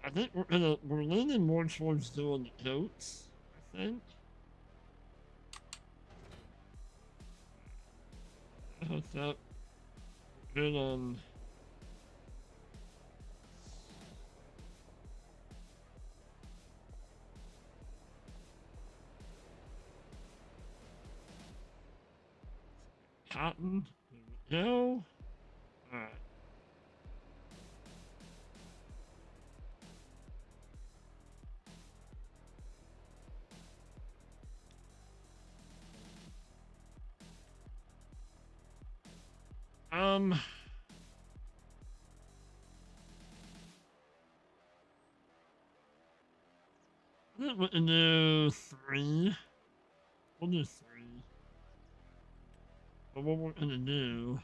I think we're leaning more towards doing the goats. I think. Hooked up. Good on. Cotton. There we go. Alright. I think we can do 3. We'll do 3. But what we're gonna do.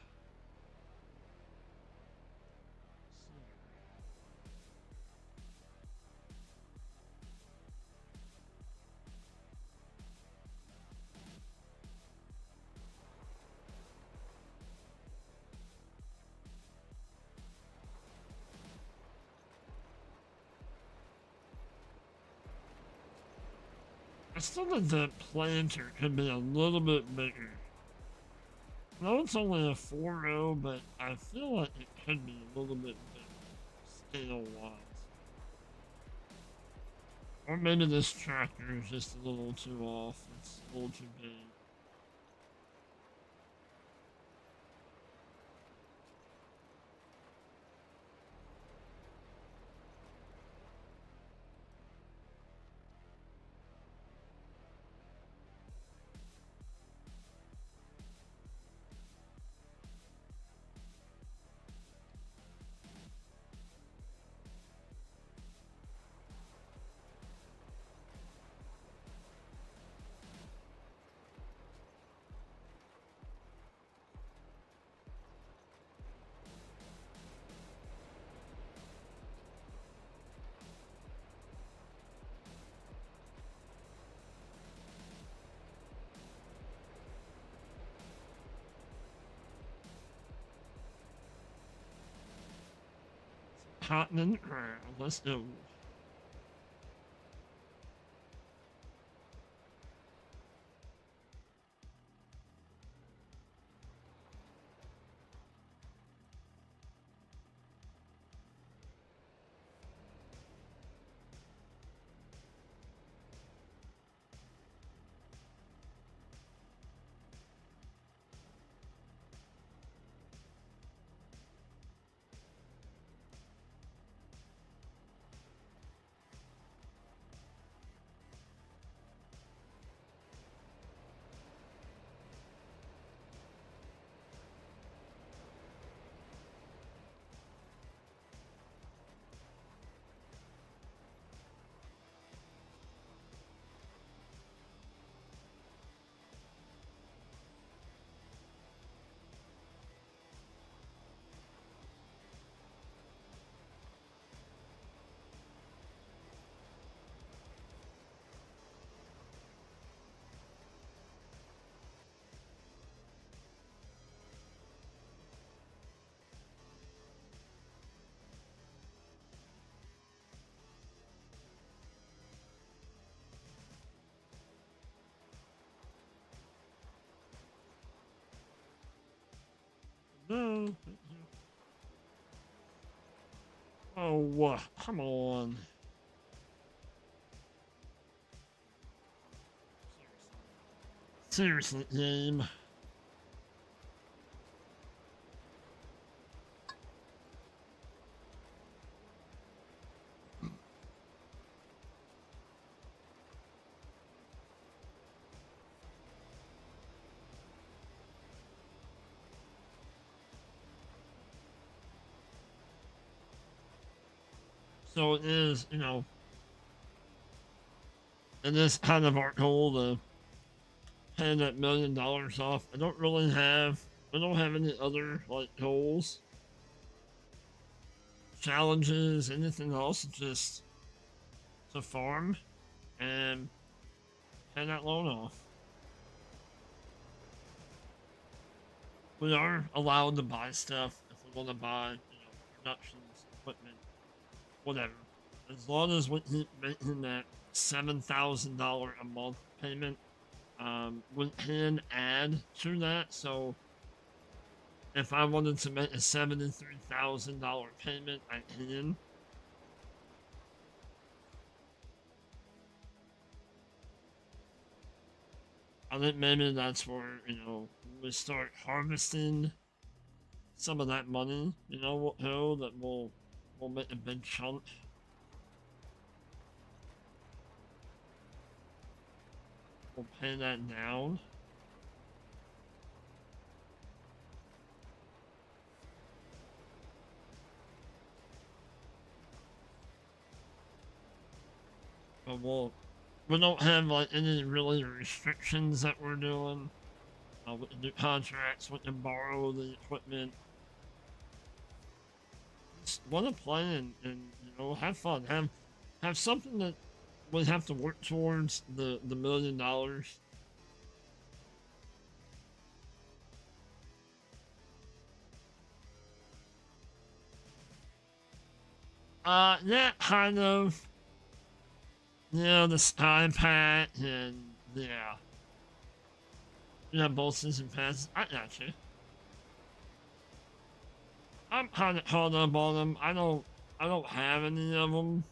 I still think the planter could be a little bit bigger. I know it's only a 4-row, but I feel like it could be a little bit bigger, scale-wise. Or maybe this tractor is just a little too off. It's a little too big. continent. Let's go. No. Oh, come on. Seriously, game. So it is, it is kind of our goal to pay that $1 million off. I don't have any other like goals, challenges, anything else. Just to farm and pay that loan off. We are allowed to buy stuff if we want to buy, productions, equipment, whatever. As long as we keep making that $7,000 a month payment, we can add to that. So if I wanted to make a $73,000 payment, I can. I think maybe that's where, we start harvesting some of that money, that we'll make a big chunk. We'll pay that down. But we don't have like any really restrictions that we're doing. We can do contracts, we can borrow the equipment. Just want to play and have fun. Have something that we have to work towards the $1 million. Yeah, kind of. The Sky Pack and yeah. Both season passes. I got you. I'm kind of caught up on them. I don't have any of them.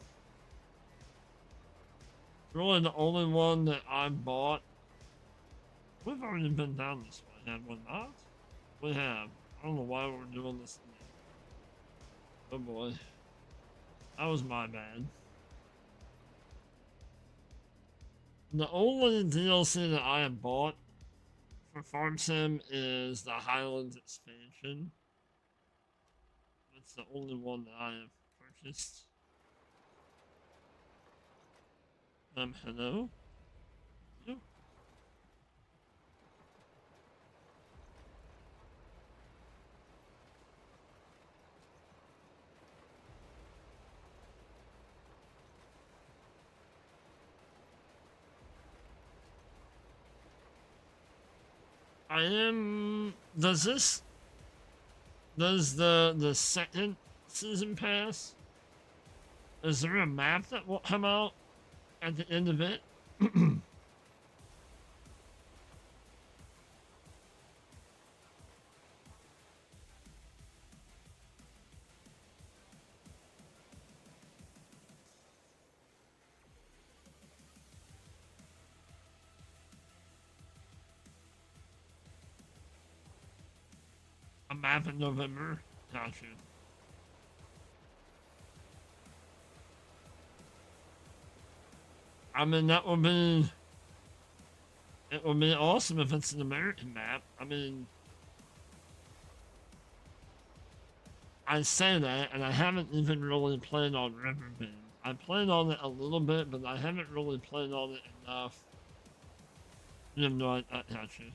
Really, the only one that I bought. We've already been down this way, have we not? We have. I don't know why we're doing this again. Oh boy. That was my bad. The only DLC that I have bought for Farm Sim is the Highlands expansion. That's the only one that I have purchased. Hello? Yep. I am. Does the second season pass Is there a map that will come out at the end of it? A map in November? Gotcha. I mean, that would be. It would be awesome if it's an American map. I mean, I say that, and I haven't even really played on Riverbend. I played on it a little bit, but I haven't really played on it enough. You know, I got you.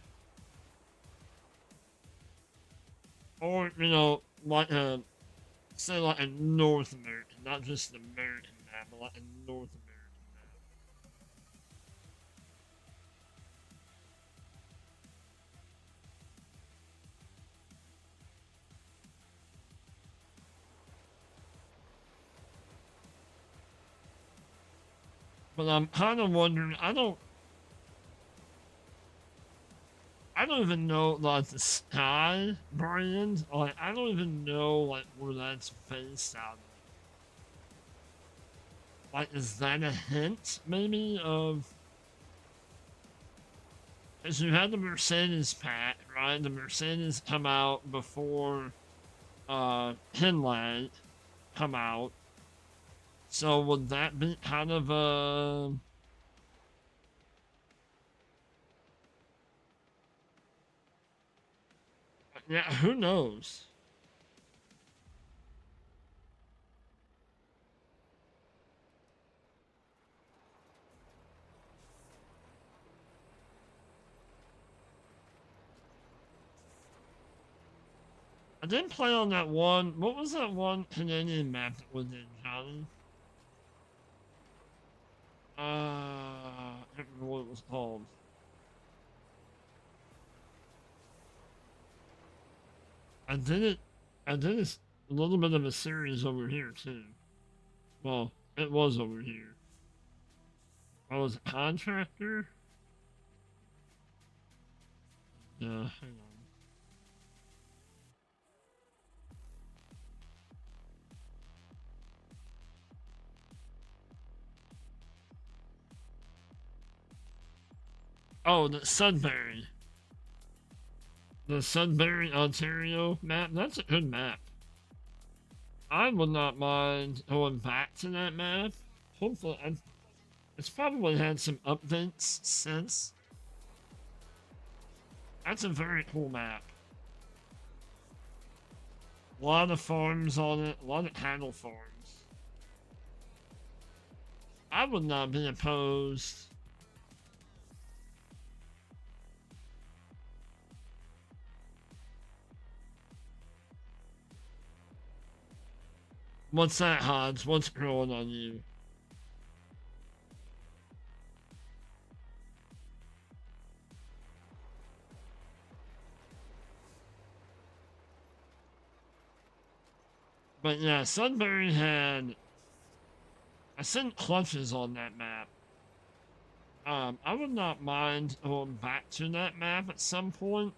Or, you know, like a, say like a North American, not just an American map, but like a North American map. But I'm kind of wondering, I don't even know like the Sky brand. Like I don't even know like where that's based out of. Like is that a hint maybe of? Because you had the Mercedes pack, right? The Mercedes come out before Pinlight come out. So would that be kind of a? Yeah, who knows? I didn't play on that one. What was that one Canadian map that was in, Johnny? I can't remember what it was called. I did it. I did a little bit of a series over here too. Well, it was over here. I was a contractor. Yeah, hang on. Oh, the Sudbury. The Sudbury, Ontario map. That's a good map. I would not mind going back to that map. Hopefully, it's probably had some updates since. That's a very cool map. A lot of farms on it, a lot of cattle farms. I would not be opposed. What's that, Hodge? What's growing on you? But yeah, Sudbury had. I sent clutches on that map. I would not mind going back to that map at some point.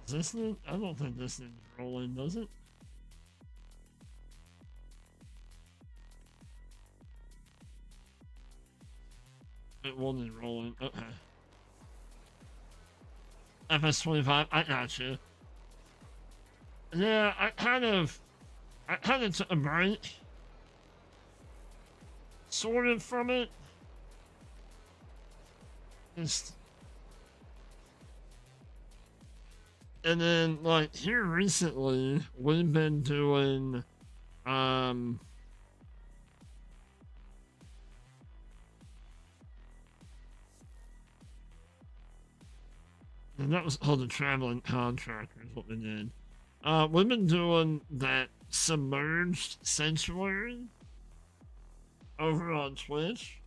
Is this it? I don't think this thing's rolling, does it? It wasn't rolling. Okay. FS25, I got you. Yeah, I kind of took a break, sort of from it. Just, And then like here recently, we've been doing um and that was called the traveling contractors what we did. We've been doing that submerged sanctuary over on Twitch,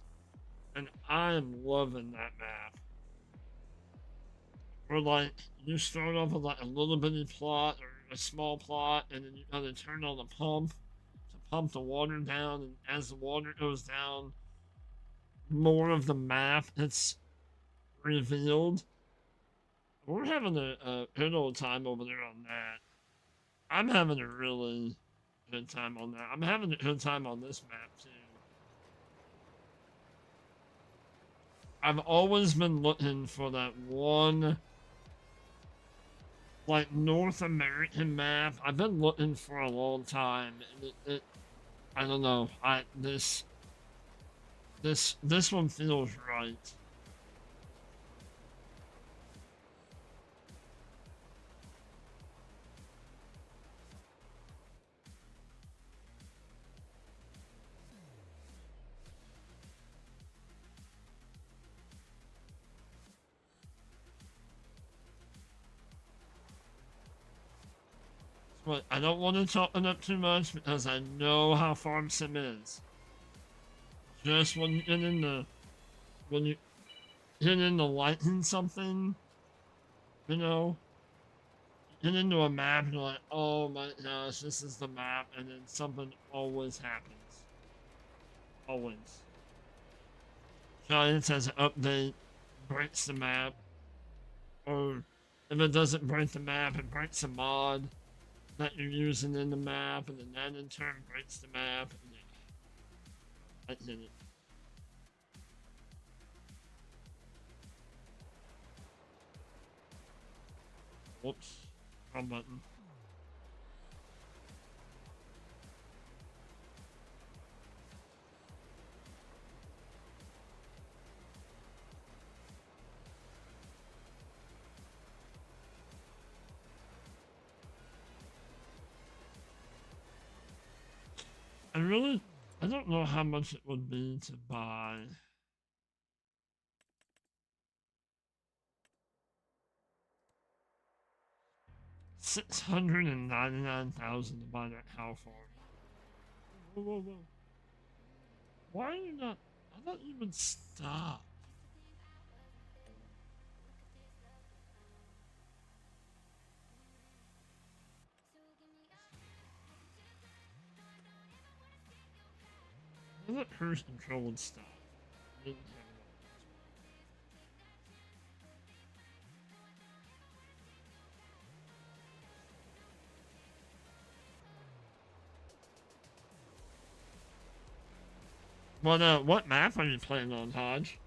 and I am loving that map. Where like you start off with like a little bitty plot or a small plot, and then you gotta turn on the pump to pump the water down, and as the water goes down, more of the map it's revealed. We're having a good old time over there on that. I'm having a really good time on that. I'm having a good time on this map too. I've always been looking for that one like North American map. I've been looking for a long time, and I don't know. This one feels right. But I don't want to talk it up too much because I know how Farm Sim is. Just when you get into when you get into liking something, you know, get into a map and you're like, oh my gosh, this is the map, and then something always happens. Always. Giants has an update, breaks the map, or if it doesn't break the map, it breaks a mod that you're using in the map, and then that in turn breaks the map, and then I did it. Whoops. Wrong button. I don't know how much it would be to buy. $699,000 to buy that cow farm. Whoa, whoa, whoa. Why are you not? I thought you would stop. I thought cruise control would stop. Didn't have what map are you playing on, Hodge?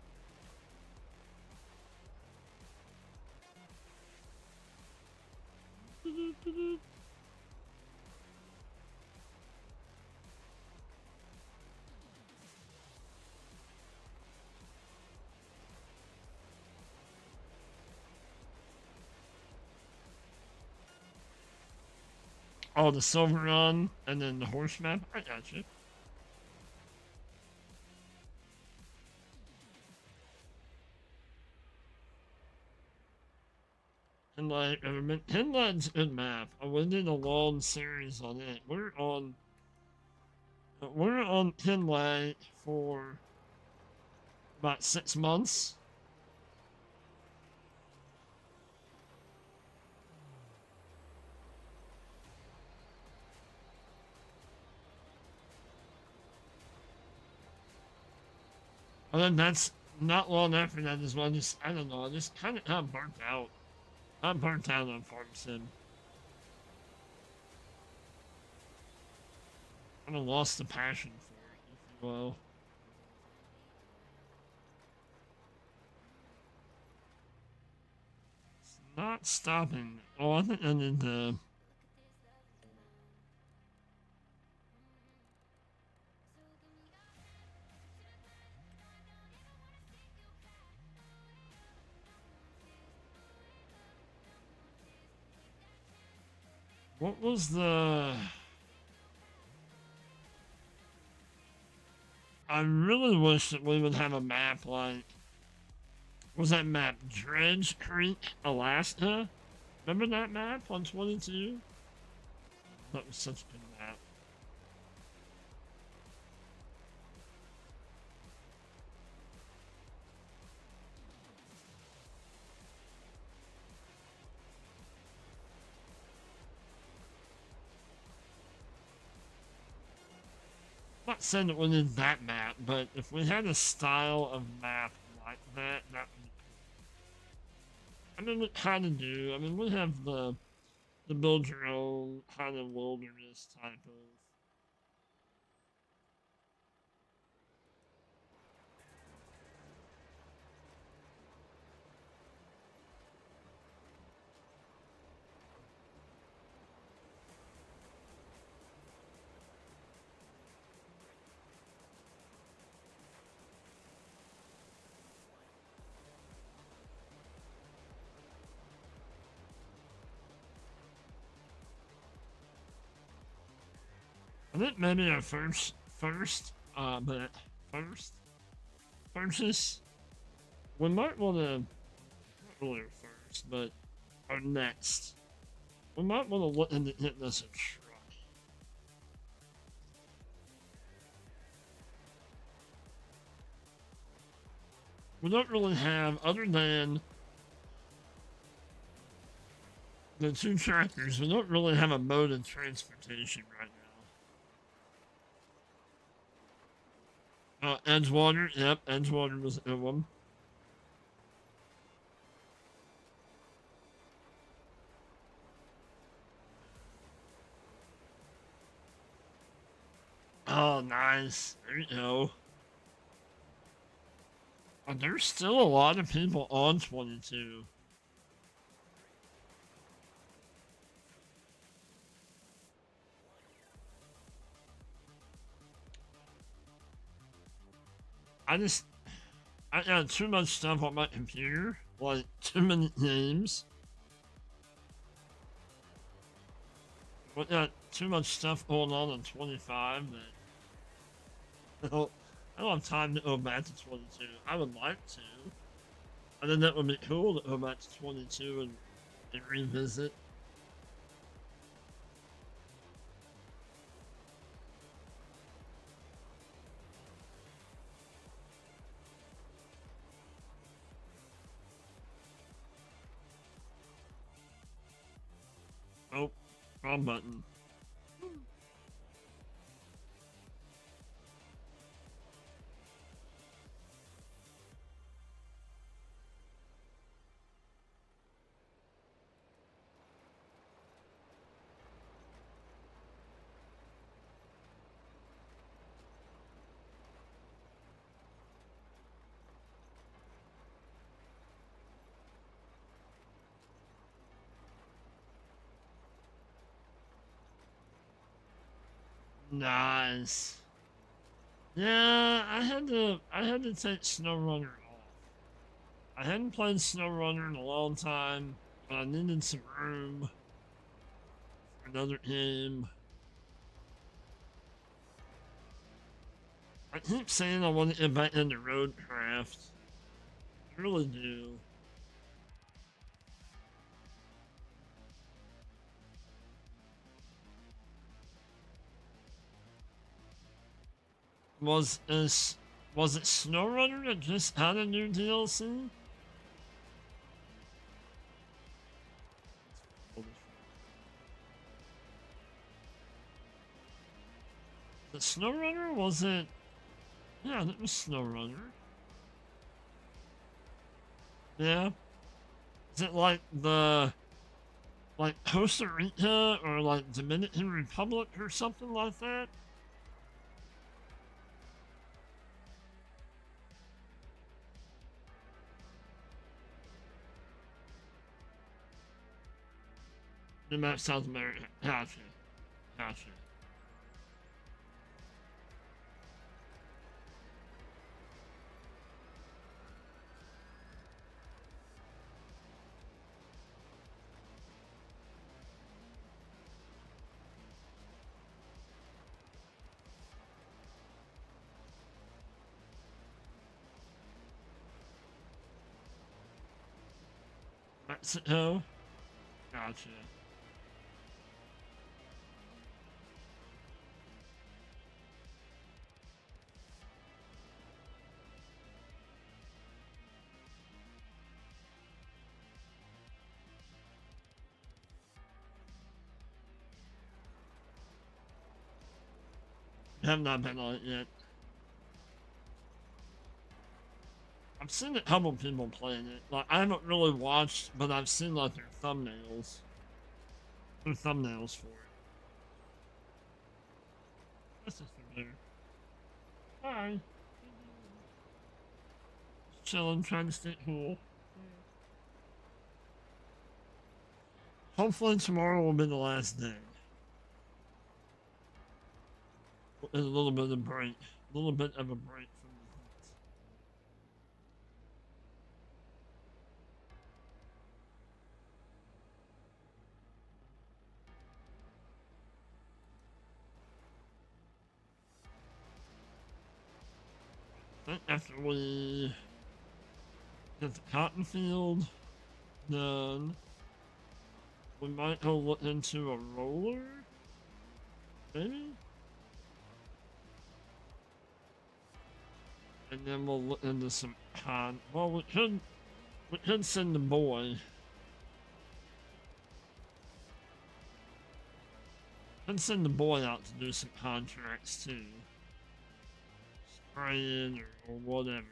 Oh, the silver run and then the horse map. I got you. And like, Inland's a good map. We did a long series on it. We're on Inland for about 6 months. And then that's not long after that as well. Just I don't know. I just kind of got burnt out. I'm burnt out on Farm Sim. I kind of lost the passion for it, if you will. It's not stopping. Oh, I think I need to. What was the... I really wish that we would have a map like... Was that map Dredge Creek, Alaska? Remember that map on 22? That was such a good map. I'm not saying that we need that map, but if we had a style of map like that, that would be cool. I mean, we kind of do. I mean, we have the build your own kind of wilderness type of. I think maybe our but first purchase, we might want to, not really our first, but our next, we might want to look into getting us a truck. We don't really have, other than the two tractors, we don't really have a mode of transportation right now. Edgewater, yep, Edgewater was in one. Oh, nice. There you go. There's still a lot of people on 22. I got too much stuff on my computer, like too many games. I got too much stuff going on 25 that I don't have time to go back to 22. I would like to. I think that would be cool to go back to 22 and revisit. Oh, wrong button. Nice. Yeah, I had to take SnowRunner off. I hadn't played SnowRunner in a long time, but I needed some room for another game. I keep saying I want to get back into Roadcraft. I really do. Was is was it SnowRunner that just had a new DLC? The SnowRunner? Was it? Yeah, that was SnowRunner. Yeah. Is it like Costa Rica or like Dominican Republic or something like that? The map South America. Gotcha. Gotcha. Mexico? Gotcha. Have not been on it yet. I've seen a couple people playing it. Like, I haven't really watched, but I've seen like their thumbnails. Their thumbnails for it. This is familiar. Hi. Just chilling, trying to stay cool. Hopefully tomorrow will be the last day. With a little bit of break. A little bit of a break from the heat. Then after we get the cotton field done, we might go look into a roller? Maybe? And then we'll look into some con. Well, we could send the boy. Could send the boy out to do some contracts too. Spraying or whatever.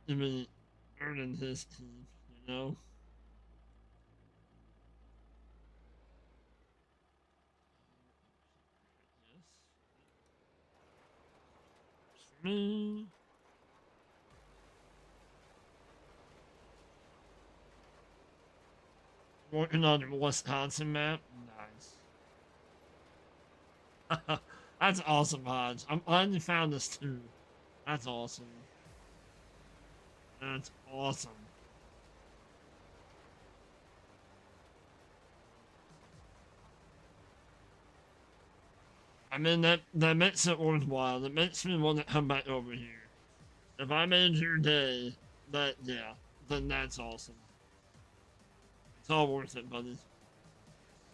I mean, earning his keep, you know? Yes. For me. Working on the Wisconsin map. Nice. That's awesome, Hodge. I'm glad you found this too. That's awesome. That's awesome. I mean, that makes it worthwhile. It makes me want to come back over here. If I made your day, yeah, then that's awesome. It's all worth it, buddy.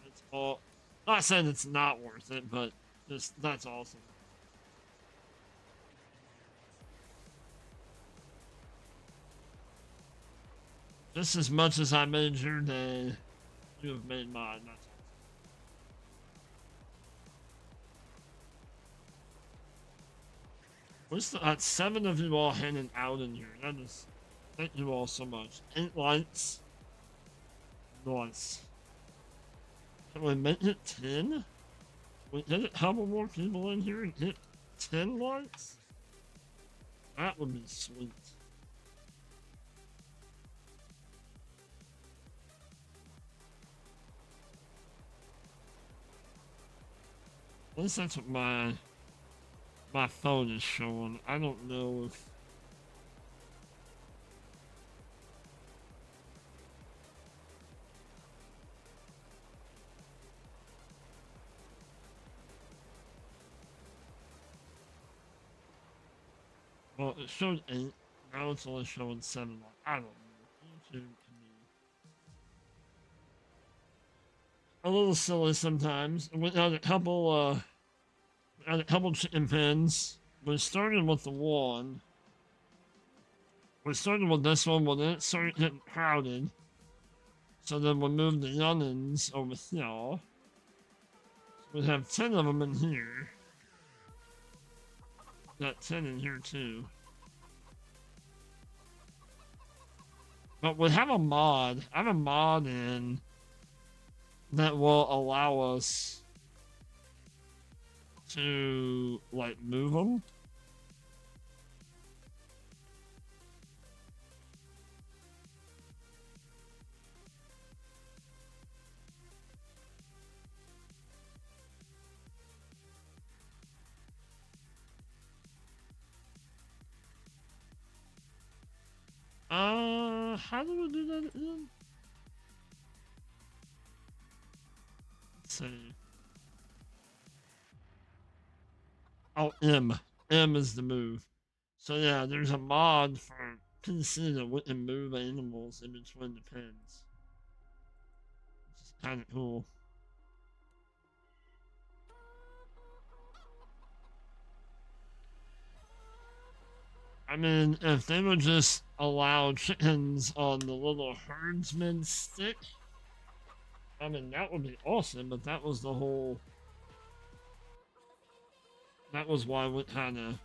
It's all. Not saying it's not worth it, but just that's awesome. Just as much as I made your day, you have made mine. That's awesome. What's the 7 of you all hanging out in here? That is, thank you all so much. 8 lights. Nice. Can we make it 10? We get a couple more people in here and hit 10 lights? That would be sweet. At least that's what my phone is showing. I don't know if well, it showed 8. Now it's only showing 7. Like, I don't know. YouTube can be a little silly sometimes. We had a couple chicken pens. We started with the one. We started with this one, but then it started getting crowded. So then we moved the youngins over here. We have 10 of them in here. Got 10 in here too. But we have a mod. I have a mod in that will allow us to like move them. How do we do that again? Let's see. Oh, M. M is the move. So yeah, there's a mod for can see that we can move animals in between the pens, which is kind of cool. I mean, if they would just allow chickens on the little herdsman stick, I mean, that would be awesome, but that was the whole. That was why we kind of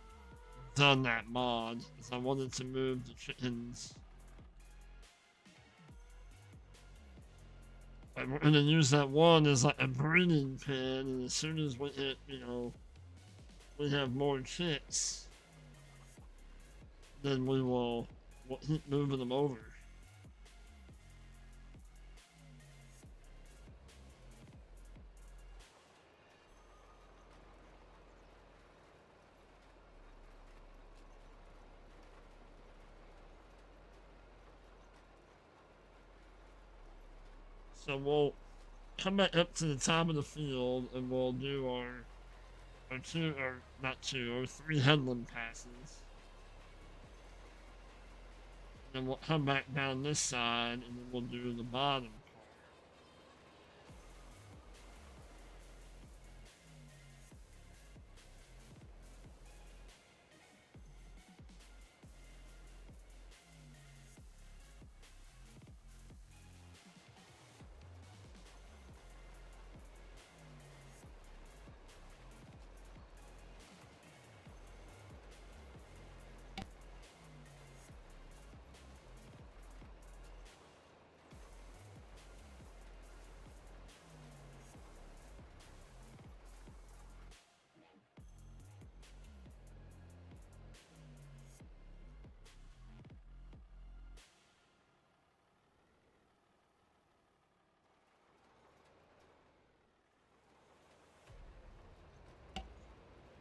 done that mod, is I wanted to move the chickens. And we're gonna use that one as like a breeding pen, and as soon as we hit, we have more chicks, then we'll keep moving them over. So we'll come back up to the top of the field and we'll do our two, or not two, or three headland passes. And then we'll come back down this side and then we'll do the bottom part.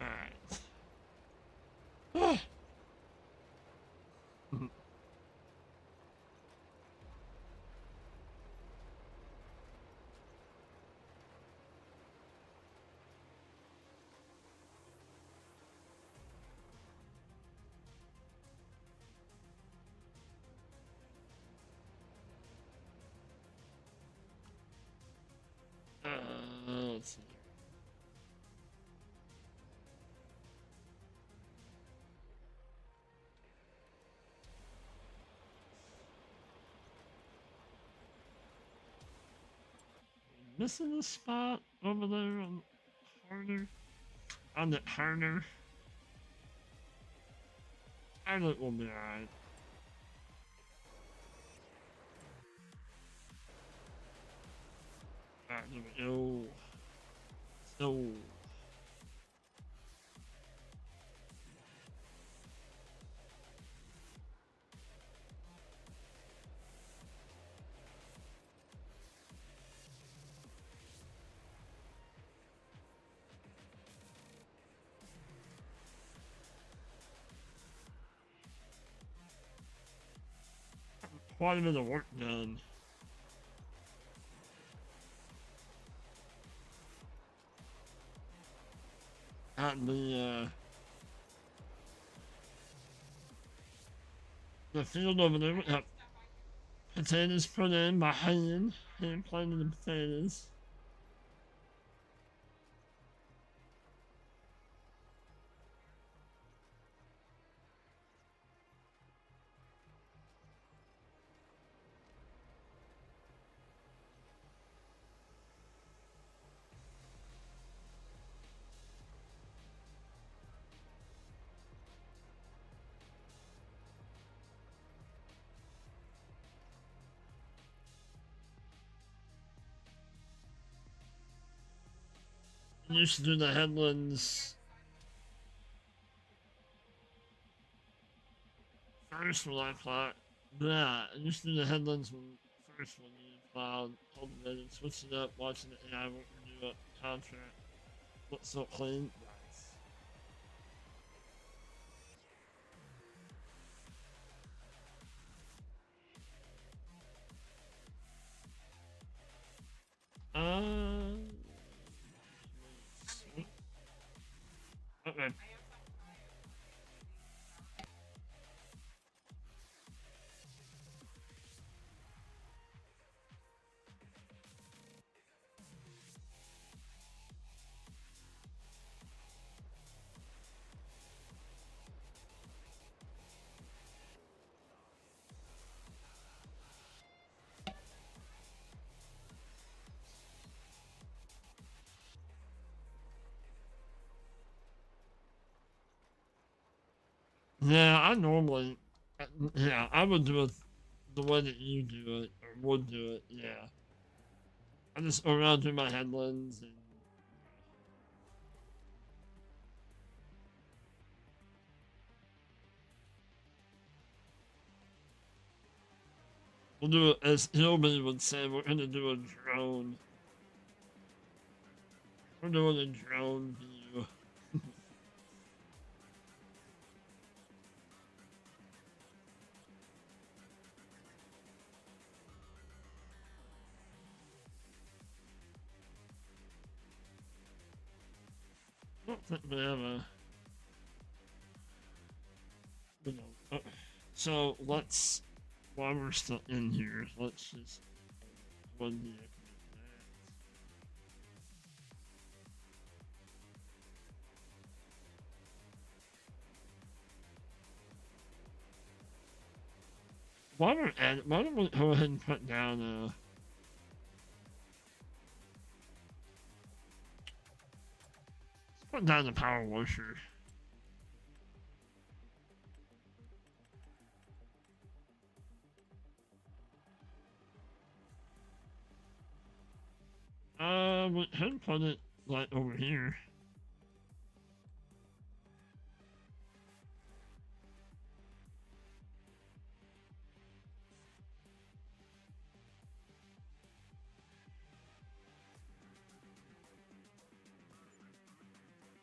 Alright. Let's see. Missing a spot over there on Harder. On the Harder. I think we'll be alright. Alright, here we go. So. Quite a bit of work done. Got the field over there. We got potatoes put in by hand planted the potatoes. I used to do the headlands first when I plowed. Yeah, I used to do the headlands first when you plowed, cultivated, switched it up, watching the AI work renew a contract. Looks so clean. Nice. Okay. Yeah, I normally, yeah, I would do it the way that you do it, or would do it, yeah. I just go around through my headlands and we'll do it as Hillman would say, we're gonna do a drone. We're doing a drone view. I don't think we have a, you know, so let's, while we're still in here, let's just one deactivate that. Why don't we go ahead and put down let's put down the power washer. We could put it like over here.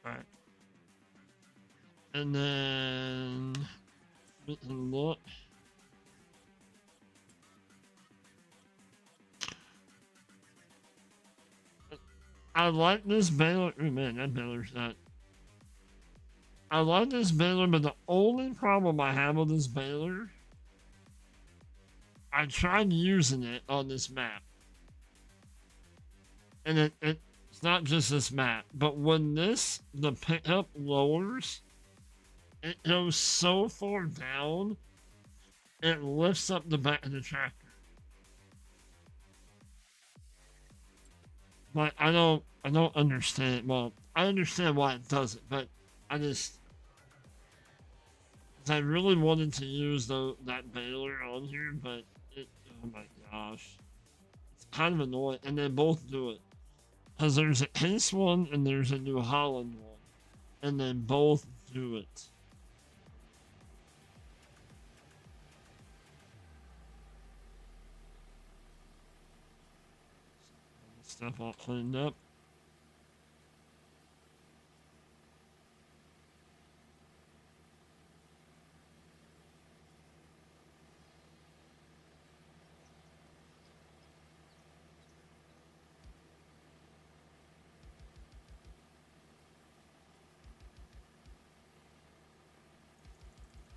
Alright. And then we can look. I like this baler. Oh man, that baler's not. I like this baler, but the only problem I have with this baler, I tried using it on this map. And it's not just this map, but when the pickup lowers, it goes so far down, it lifts up the back of the tractor. Like I don't understand. Well, I understand why it does it, but I just, 'cause I really wanted to use that baler on here, but it, oh my gosh, it's kind of annoying. And they both do it, cause there's a Case one and there's a New Holland one, and they both do it. Stuff all cleaned up.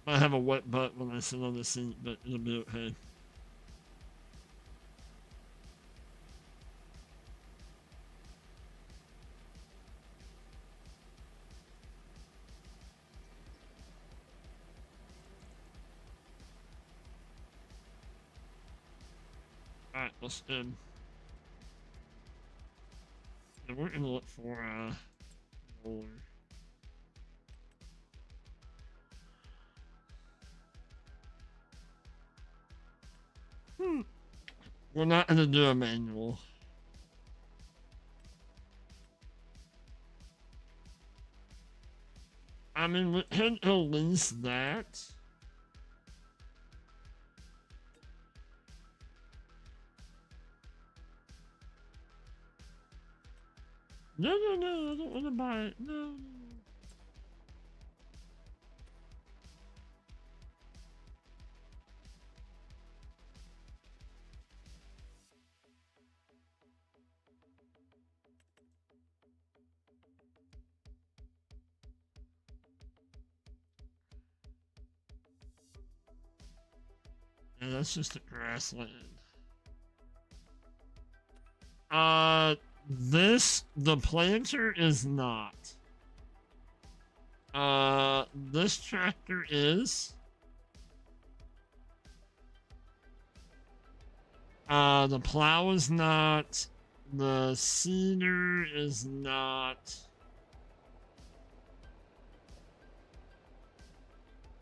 I have a wet butt when I sit on the seat, but it'll be okay. Alright, let's yeah, we're gonna look for roller. We're not gonna do a manual. I mean, we could at least that. No, no, no, I don't want to buy it. No, no. Yeah, that's just a grassland. The planter is not. This tractor is. The plow is not. The seeder is not.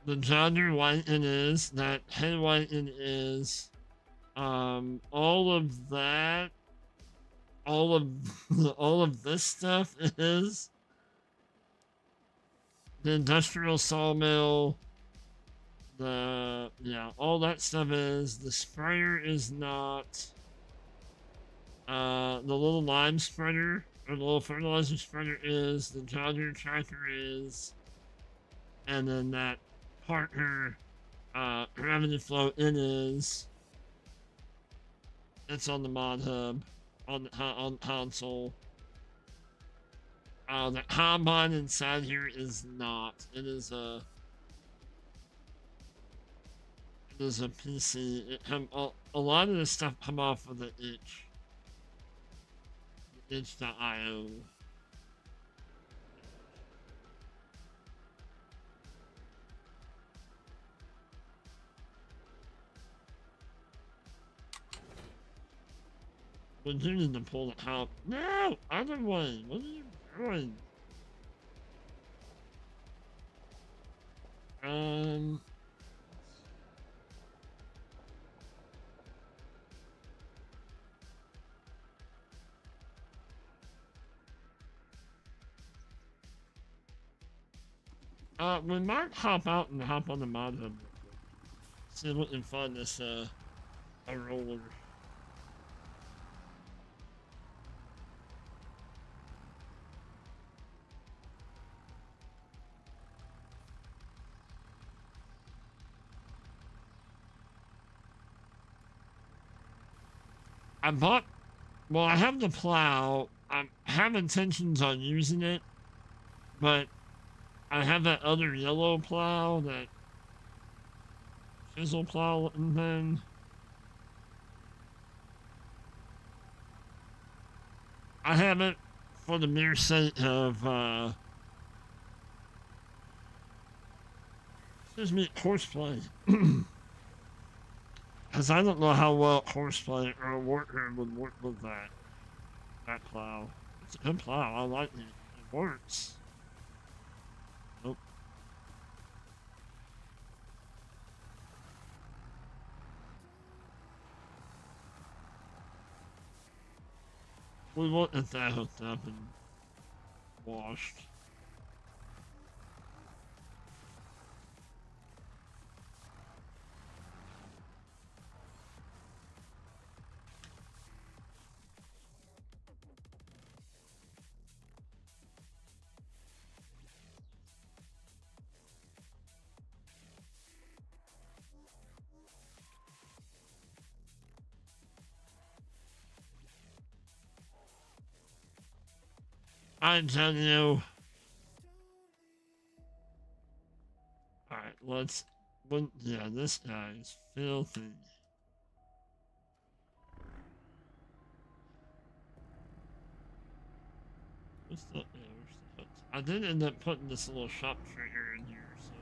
the Jogger Whiten is, that Head Whiten is, all of that, all of all of this stuff is the industrial sawmill. All that stuff is. The sprayer is not. The little lime spreader or the little fertilizer spreader is. The Jogger tractor is, and then that partner revenue flow in is. It's on the mod hub on the console. The combine inside here is not. It is a PC. A lot of this stuff come off of the itch.io. We do need to pull the out. No! Other way! What are you doing? We might hop out and hop on the mod hub. See if we can find this, a roller. I have the plow. I have intentions on using it, but I have that other yellow plow, that chisel plow looking thing. I have it for the mere sake of, excuse me, horseplay. Because I don't know how well horseplay or a worker would work with that plow. It's a good plow. I like it. It works. Nope. We won't get that hooked up and washed. I'm telling you. Alright, let's. Yeah, this guy is filthy. Where's the hooks? I did end up putting this little shop trigger in here, so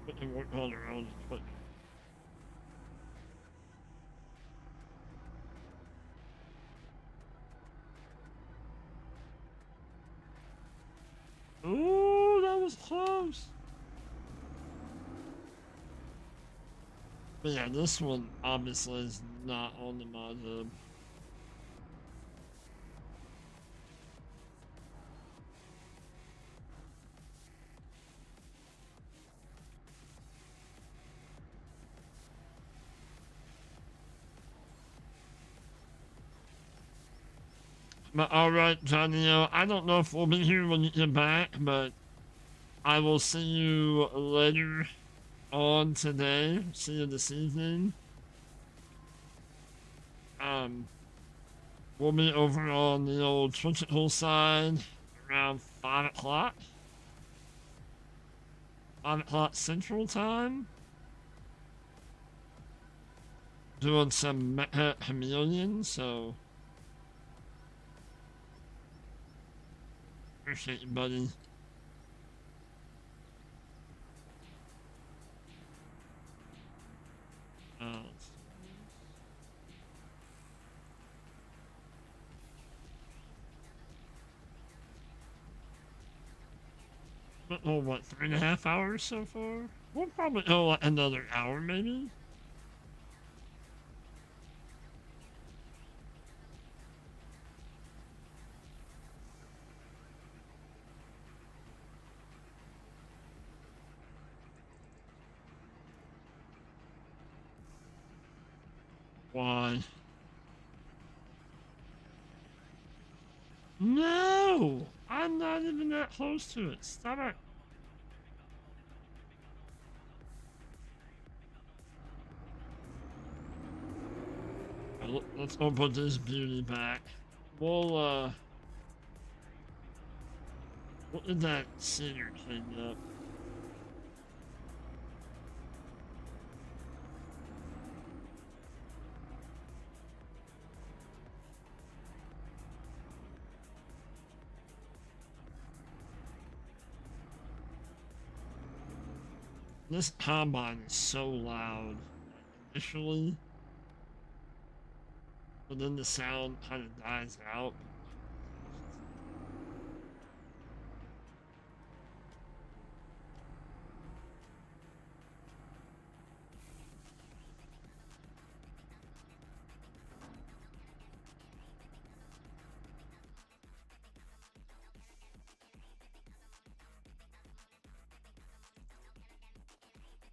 we can work on our own equipment. Ooh, that was close. But yeah, this one obviously is not on the mod hub. But alright, Johnny, I don't know if we'll be here when you get back, but I will see you later on today. See you this evening. We'll be over on the old Twitchical side around 5 o'clock. 5 o'clock Central Time. Doing some Mecha Chameleon, so appreciate you, buddy. Oh, what, 3.5 hours so far? We'll probably go like another hour, maybe. Why? No! I'm not even that close to it. Stop it. Let's go put this beauty back. We'll, what did that singer clean up? This combine is so loud initially, but then the sound kind of dies out.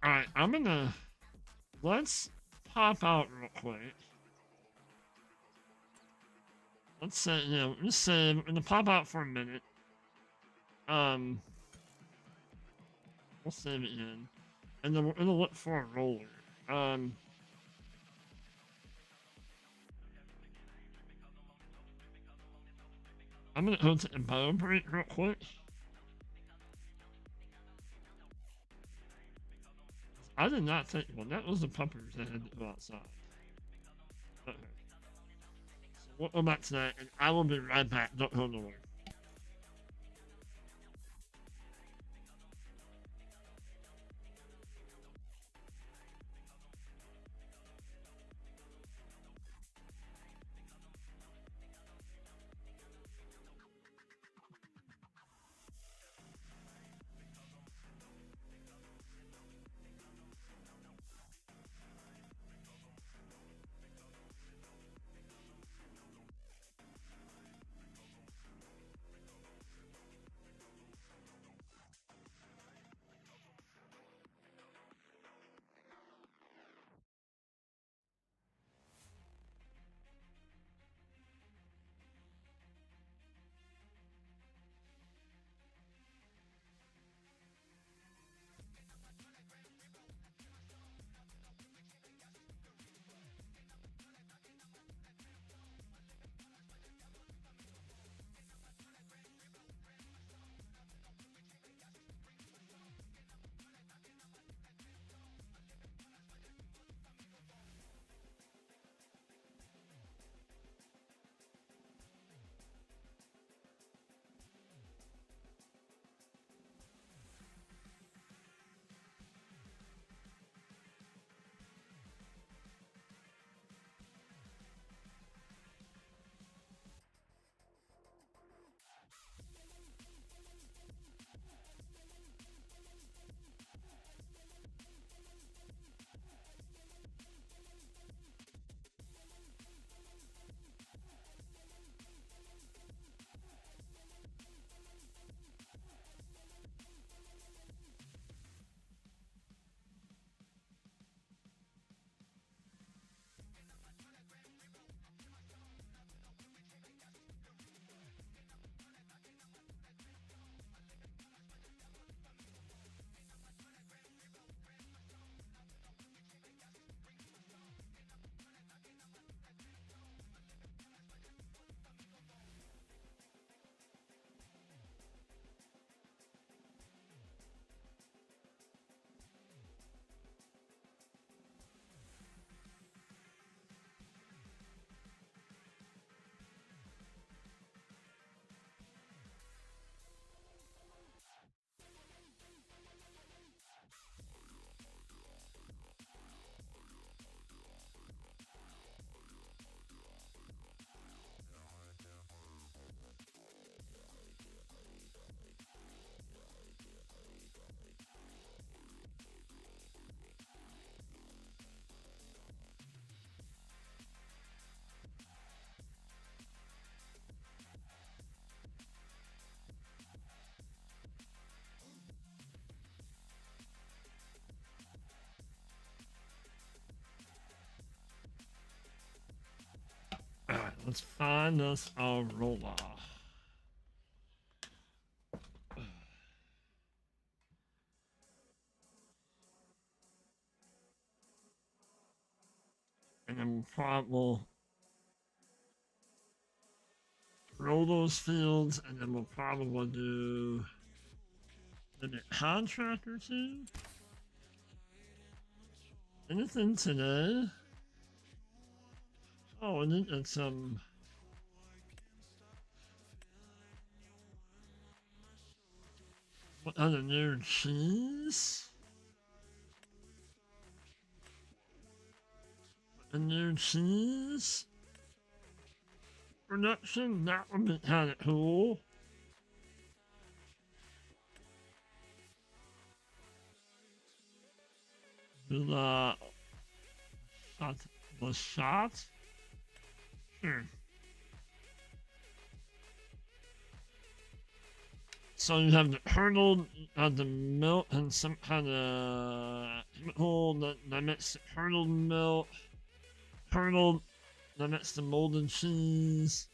Alright, let's pop out real quick. Let's say, just say, we're gonna pop out for a minute. We'll save it in. And then we're gonna look for a roller. Um, I'm gonna go to the bio break real quick. I did not take one. That was the puppers that had to go outside. Okay. So we'll go back to that, and I will be right back. Don't go nowhere. Let's find us a roller. And then we'll probably roll those fields, and then we'll probably do maybe a contract or two. Anything today? Oh, and then it's what other new cheese? A new cheese production? That would be kind of cool. The shot, the shot? Sure. So you have the curdled, the milk, and some kind of chemical that makes the curdled milk, curdled, that makes the molded cheese,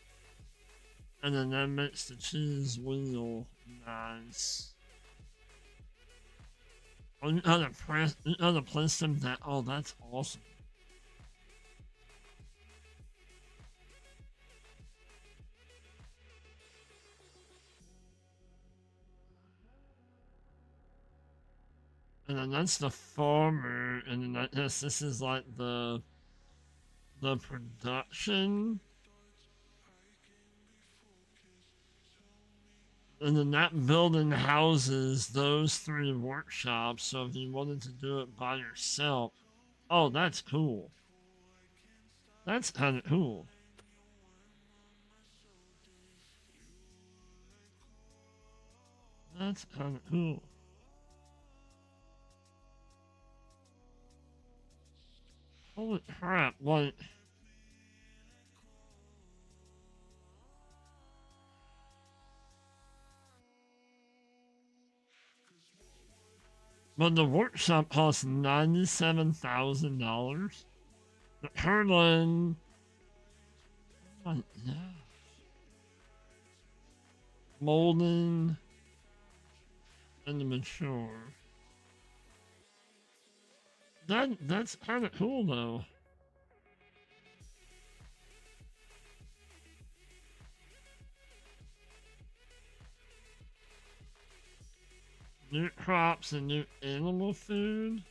and then that makes the cheese wheel. Nice. Oh, you gotta place them that. Oh, that's awesome. And then that's the farmer, and then I guess this is like the production. And then that building houses those three workshops, so if you wanted to do it by yourself, oh, that's cool. That's kind of cool. That's kind of cool. Holy crap, like... But the workshop costs $97,000. The Herlin... Oh my gosh. Molden... And the mature. That's kind of cool though. New crops and new animal food.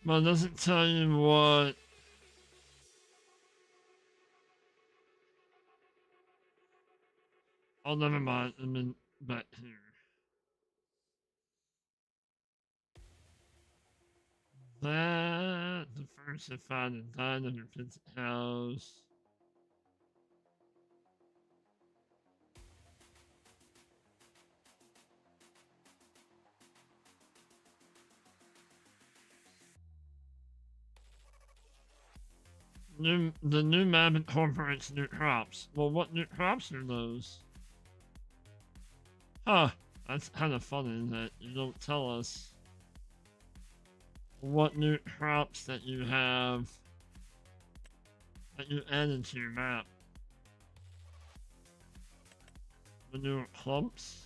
But it doesn't tell you what. Oh, never mind. I mean, back here. That diversified and died under its house. The new map incorporates new crops. Well, what new crops are those? Huh. That's kind of funny that you don't tell us what new crops that you have that you added to your map. The new clumps.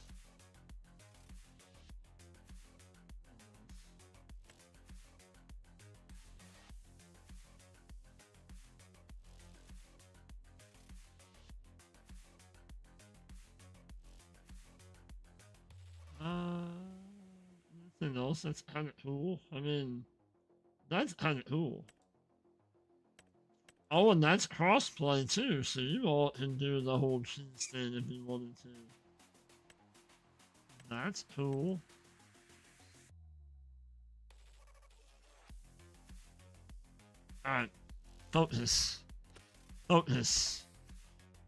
Anything else that's kind of cool? I mean, that's kind of cool. Oh, and that's crossplay too, so you all can do the whole cheese stand if you wanted to. That's cool. Alright, focus. Focus.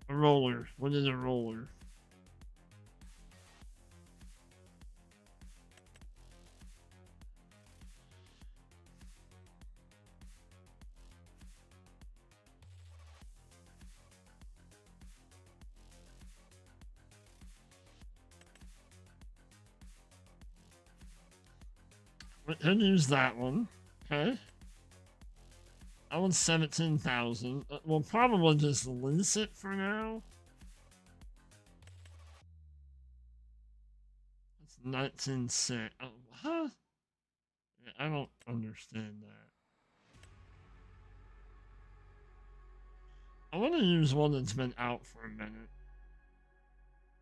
A roller. What is a roller? We could use that one. Okay. That one's 17,000. We'll probably just lease it for now. It's 19.6. Oh, huh? Yeah, I don't understand that. I want to use one that's been out for a minute.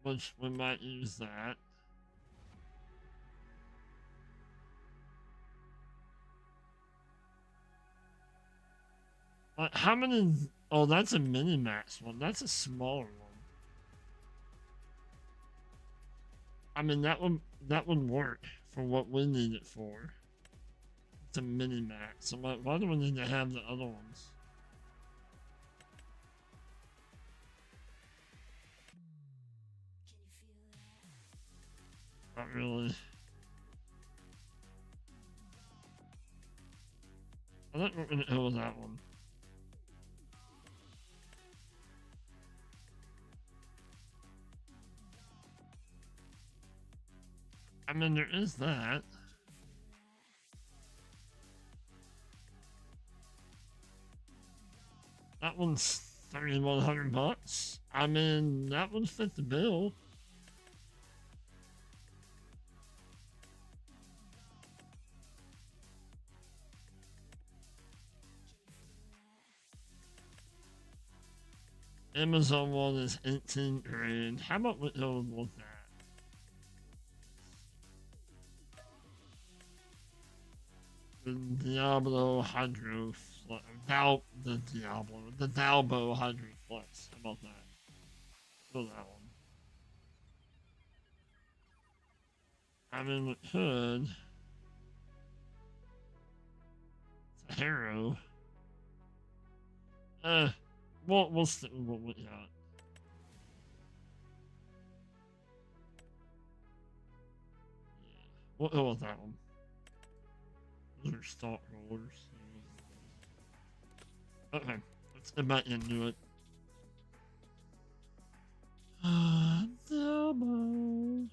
Which we might use that. How many? Oh, that's a mini max one. That's a smaller one. I mean, that would work for what we need it for. It's a mini max. So why do we need to have the other ones? Not really. I think we're gonna go with that one. I mean, there is that. That one's 3,100 bucks. I mean, that would fit the bill. Amazon one is 18 grand. How about we go with that? The Diablo Hydro Flex. The Dalbo Hydro Flex. How about that? Go that one. I mean, we could. It's a Harrow. We'll stick with what we got. Yeah, we'll go with that one. Those are stock rollers. Okay, let's get back into it. Double.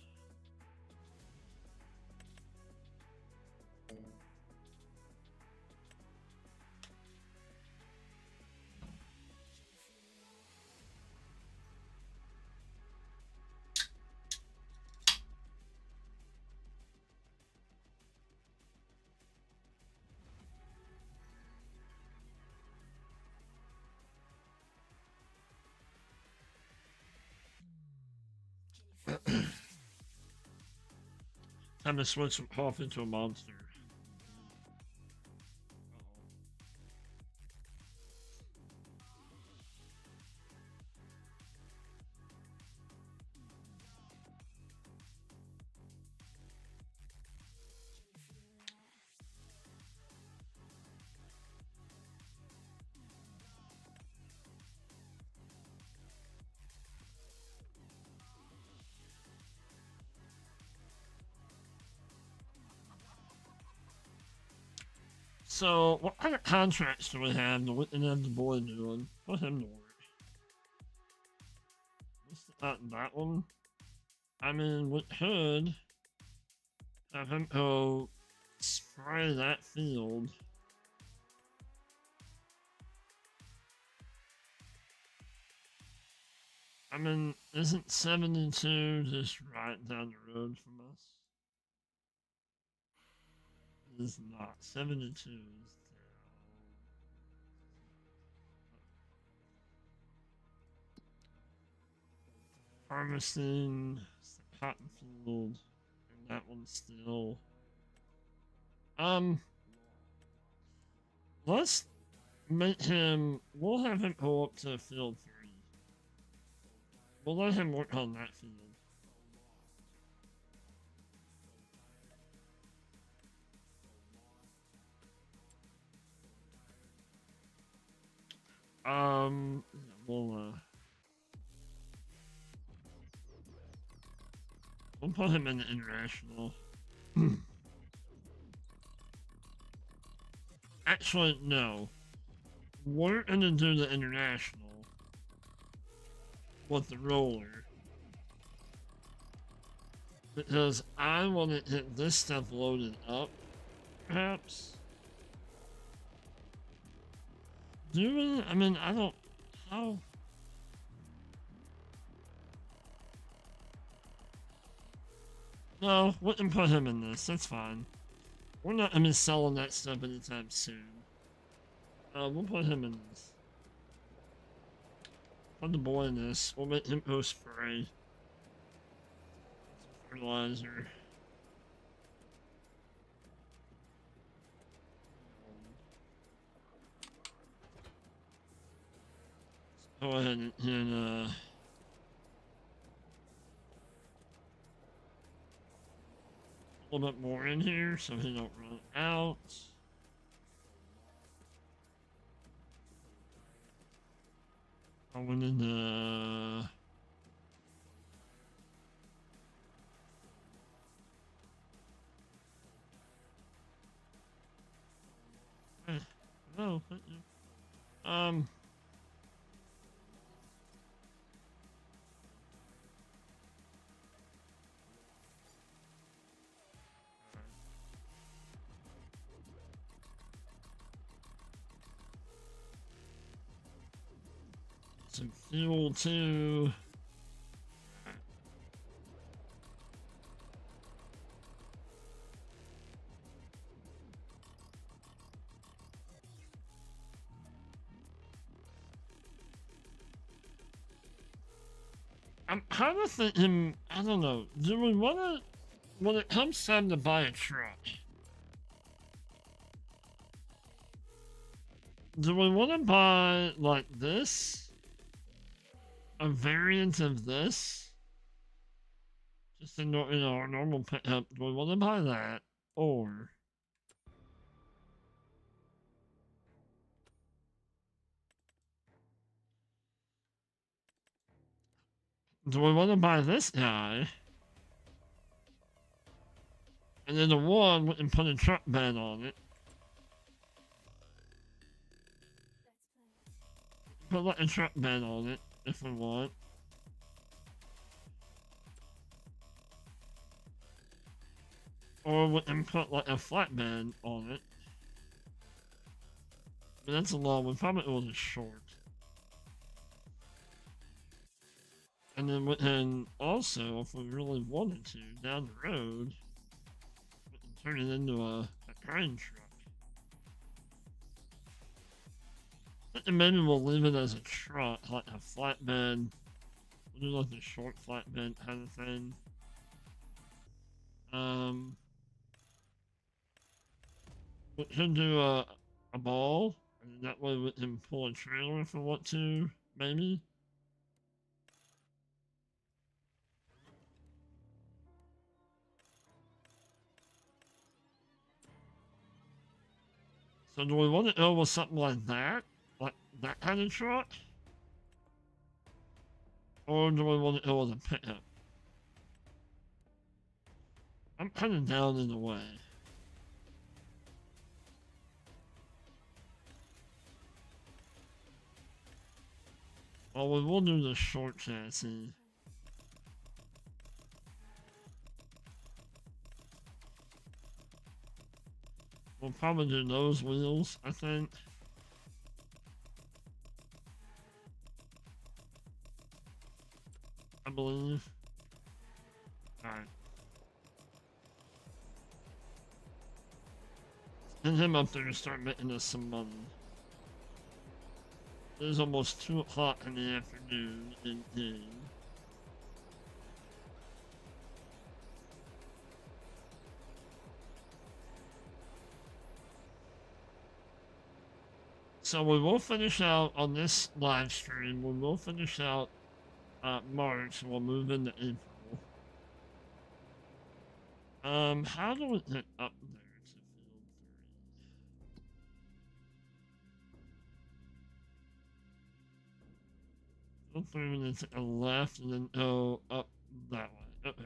Time to switch off into a monster. So, what kind of contracts do we have to and have the boy doing? Put him to work. Not that one. I mean, we could have him go spray that field. I mean, isn't 72 just right down the road from us? It is not. 72 is down. Harvesting, cotton field, and that one's still. Let's make him. We'll have him go up to field 3. We'll let him work on that field. We'll we'll put him in the international. Actually, no. We're gonna do the international with the roller because I want to get this stuff loaded up perhaps? Do we? I mean, I don't. How? No, we can put him in this. That's fine. We're not gonna be selling that stuff anytime soon. We'll put him in this. Put the boy in this. We'll make him go spray. Fertilizer. Go ahead and a little bit more in here so he don't run out. I went in the no, some fuel too. I'm kind of thinking, I don't know, do we want to, when it comes time to buy a truck, do we want to buy like this? A variant of this? Just in our normal pickup, do we want to buy that? Or do we want to buy this guy? And then the one, we can put a truck bed on it. Put like a truck bed on it, if we want. Or we can put like a flatbed on it. But that's a long one, probably a little short. And then we can also, if we really wanted to, down the road, we can turn it into a grain truck. And maybe we'll leave it as a truck, like a flatbed. We'll do like a short flatbed kind of thing. We could do a ball, and that way we can pull a trailer if we want to, maybe. So do we want to go with something like that? Like that kind of truck? Or do we want to go with a pickup? I'm kind of down in the way. Well, we will do the short chassis. We'll probably do those wheels, I think. I believe. Alright. Send him up there to start making us some money. It is almost 2 o'clock in the afternoon indeed. So we will finish out on this live stream. We will finish out March. We'll move into April. How do we get up there to field 3? Field 3, we need to take a left and then go up that way. Okay.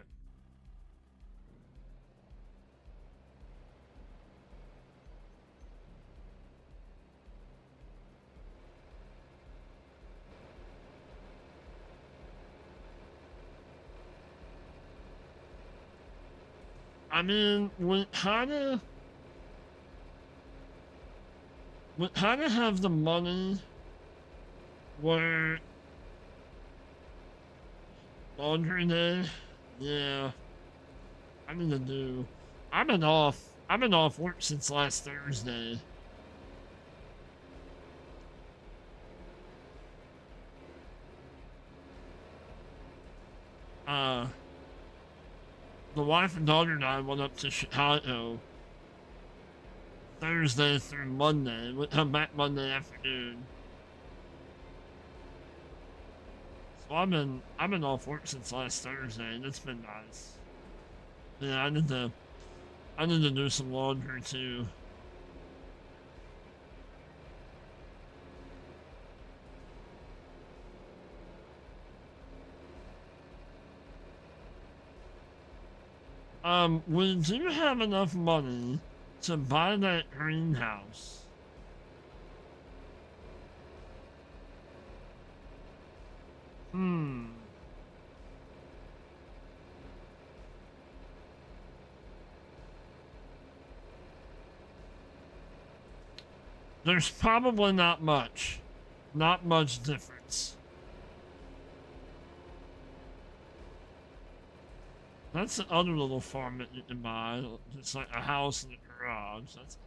I mean, we kinda... we kind of have the money where laundry day. Yeah, I need to do. I've been off. I've been off work since last Thursday. Uh, the wife and daughter and I went up to Chicago Thursday through Monday. We come back Monday afternoon. So I've been off work since last Thursday, and it's been nice. Yeah, I need to do some laundry too. We do have enough money to buy that greenhouse. Hmm. There's probably not much. Not much difference. That's the other little farm that you can buy. It's like a house and a garage. That's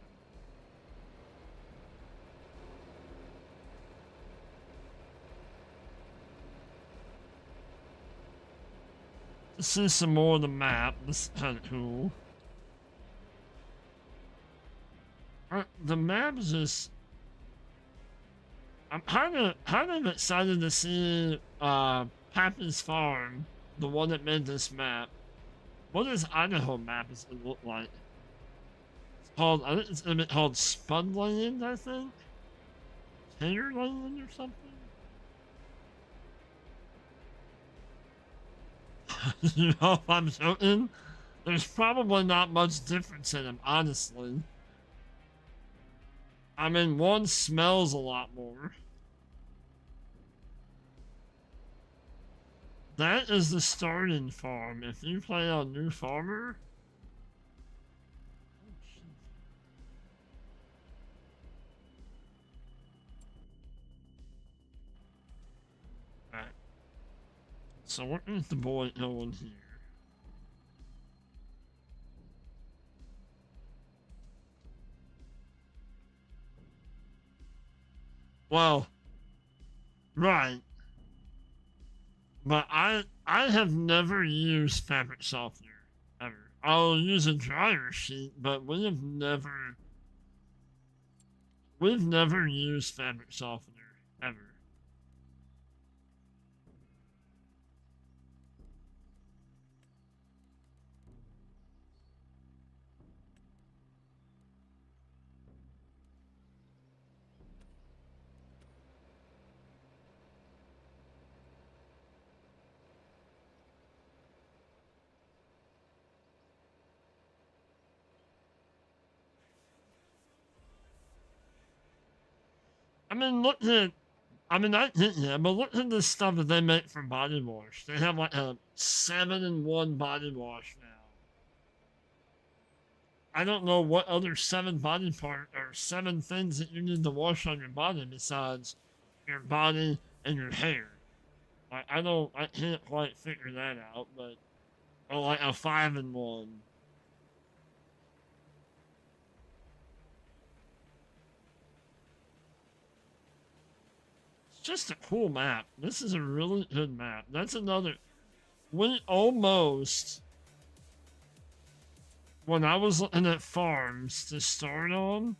This is some more of the map. This is kind of cool. The map is just. I'm kind of excited to see Pappy's Farm, the one that made this map. What is Idaho map is it look like? It's called, I think it's gonna be called Spudland, I think? Taterland or something? You know if I'm joking? There's probably not much difference in them, honestly. I mean, one smells a lot more. That is the starting farm. If you play on New Farmer, alright. So what is the boy going here? Well, right. But I have never used fabric softener ever. I'll use a dryer sheet, but we've never used fabric softener ever. I mean, look at I mean, yeah, but look at the stuff that they make for body wash. They have like a 7-in-1 body wash now. I don't know what other 7 things that you need to wash on your body besides your body and your hair. I can't quite figure that out, but or like a 5-in-1. It's just a cool map. This is a really good map. That's another. We almost, when I was looking at farms to start on,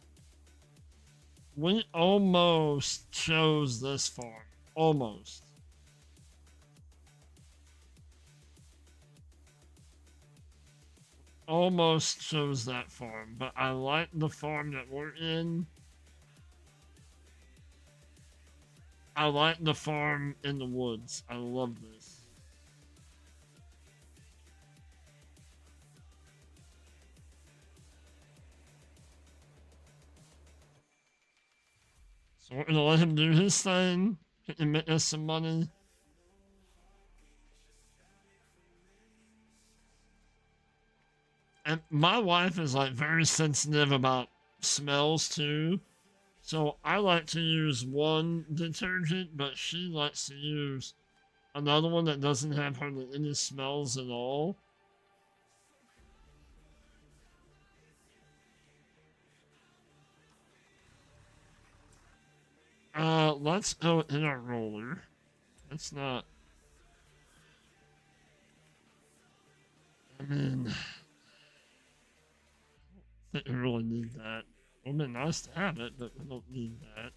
we almost chose this farm. Almost. Almost chose that farm, but I like the farm that we're in. I like the farm in the woods. I love this. So we're gonna let him do his thing and make us some money. And my wife is like very sensitive about smells too. So I like to use one detergent, but she likes to use another one that doesn't have hardly any smells at all. Let's go in our roller. That's not. I mean, I think we really need that. It would be nice to have it, but we don't need that.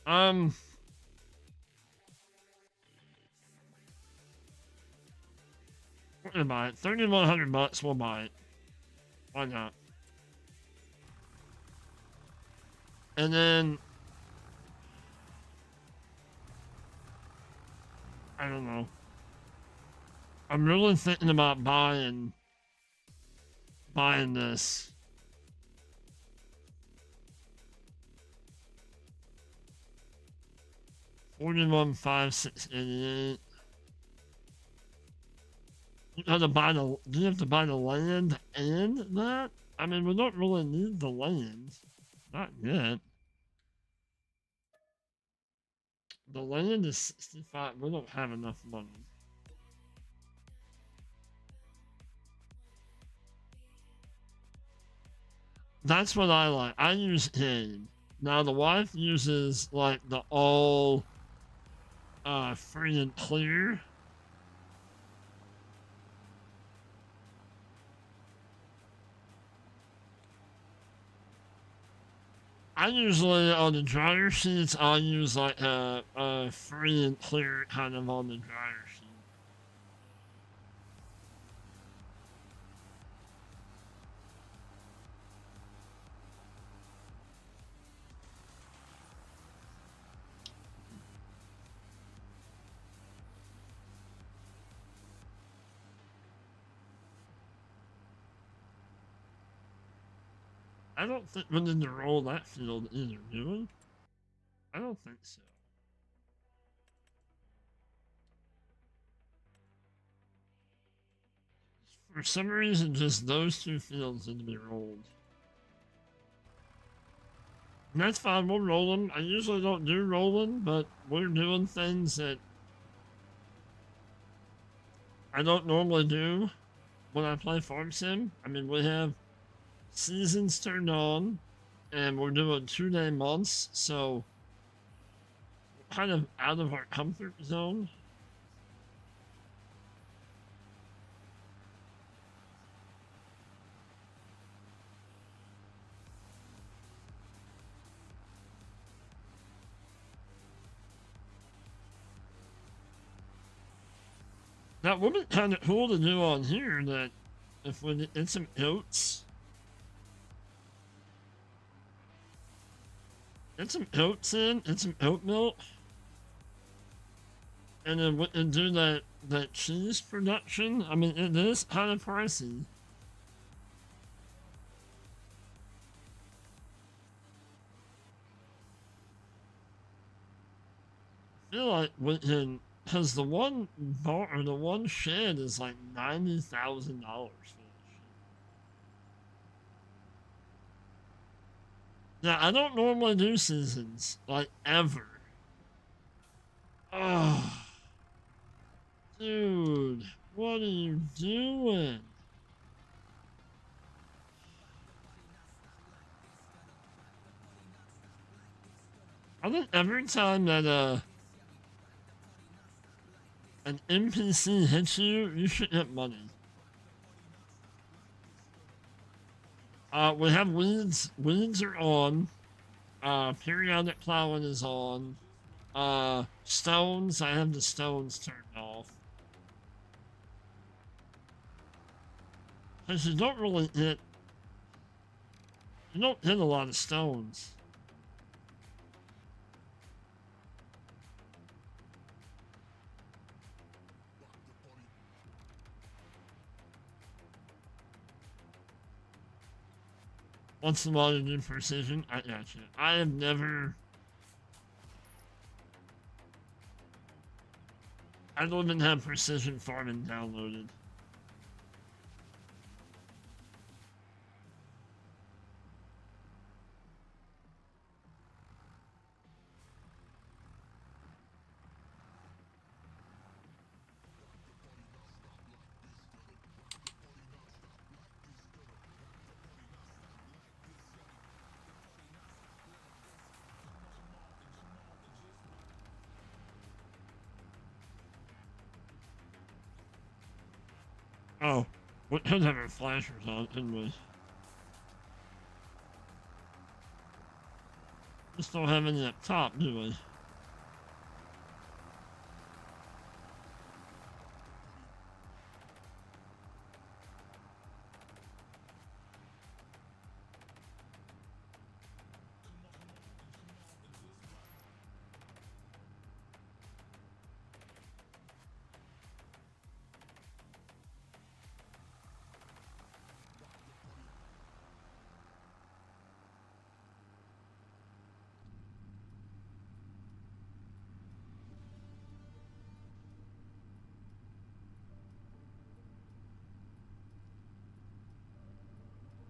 Um, we're gonna buy it. 3,100 bucks, we'll buy it. Why not? And then I don't know. I'm really thinking about buying this. 41,588. You have to buy the. Do you have to buy the land and that? I mean, we don't really need the land. Not yet. The land is 65. We don't have enough money. That's what I like. I use game. Now the wife uses like the all free and clear. I usually on the dryer sheets I use like a free and clear kind of on the dryer sheet. I don't think we need to roll that field either, do we? I don't think so. For some reason, just those two fields need to be rolled. And that's fine, we'll roll them. I usually don't do rolling, but we're doing things that I don't normally do when I play Farm Sim. I mean, we have seasons turned on, and we're doing 2-day months, so kind of out of our comfort zone. That would be kind of cool to do on here. That if we get some oats, get some oats in, and some oat milk, and then we can do that cheese production. I mean, it is kind of pricey. I feel like we can, because the one bar or the one shed is like $90,000. Yeah, I don't normally do seasons like ever. Oh, dude, what are you doing? I think every time that an NPC hits you, you should get money. We have weeds. Weeds are on. Periodic plowing is on. Stones. I have the stones turned off. Because you don't really hit. You don't hit a lot of stones. Once in a while you do precision. I got you. I have never. I don't even have precision farming downloaded. Oh, we could have our flashers on, couldn't we? Just don't have any up top, do we?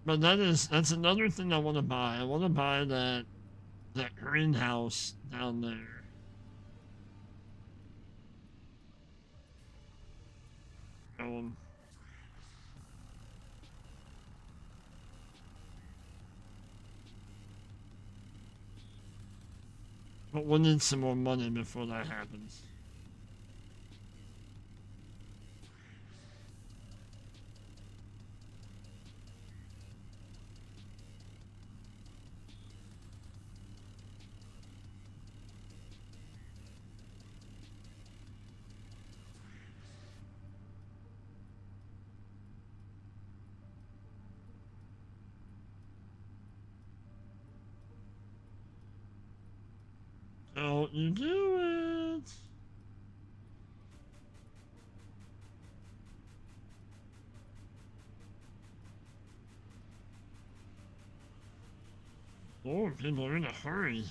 But that's another thing I want to buy. I want to buy that greenhouse down there. Um, but we'll need some more money before that happens. Don't you do it? Lord, people are in a hurry.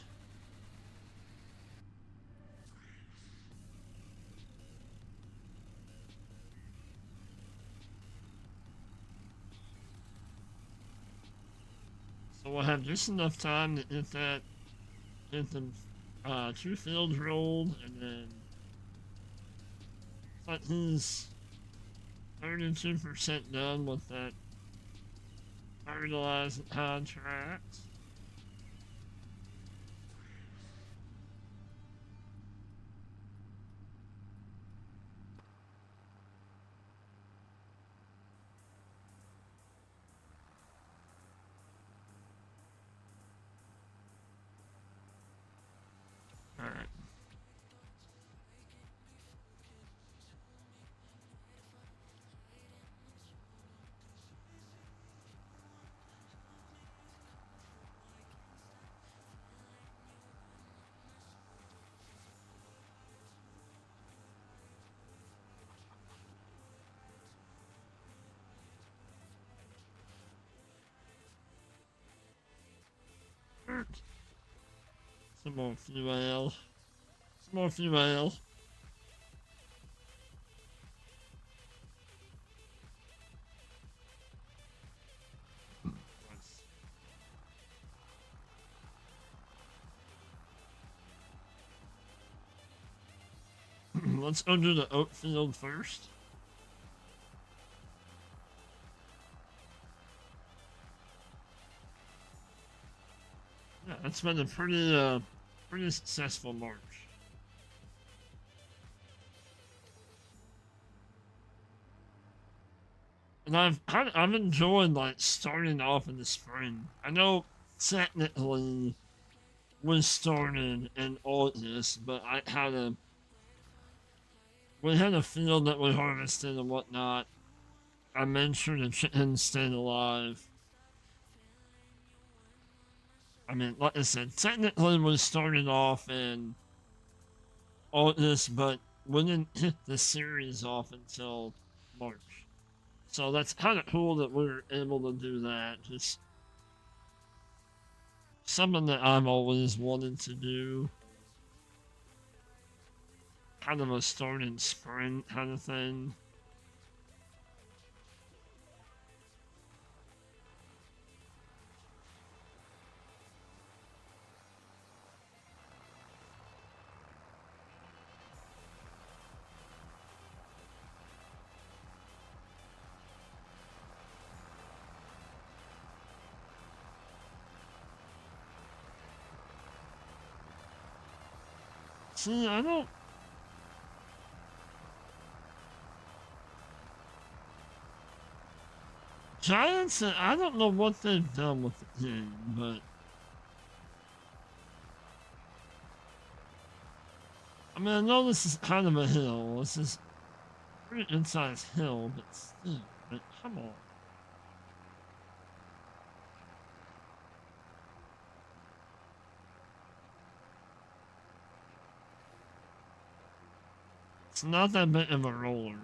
So we'll have just enough time to get the 2 fields rolled, and then but he's 32% done with that fertilizer contract. Alright. Some more fuel. Some more fuel. Let's go do the oat field first. Yeah, that's been a pretty successful march. And I've enjoyed like starting off in the spring. I know technically we started in August, but we had a field that we harvested and whatnot. I made sure the chickens stayed alive. I mean, like I said, technically we started off in August, but we didn't hit the series off until March. So that's kind of cool that we were able to do that. Just something that I've always wanted to do. kind of a start and sprint kind of thing. See, I don't. Giants, I don't know what they've done with the game, but I mean, I know this is kind of a hill. This is a pretty good-sized hill, but still, like, come on. It's not that big of a roller.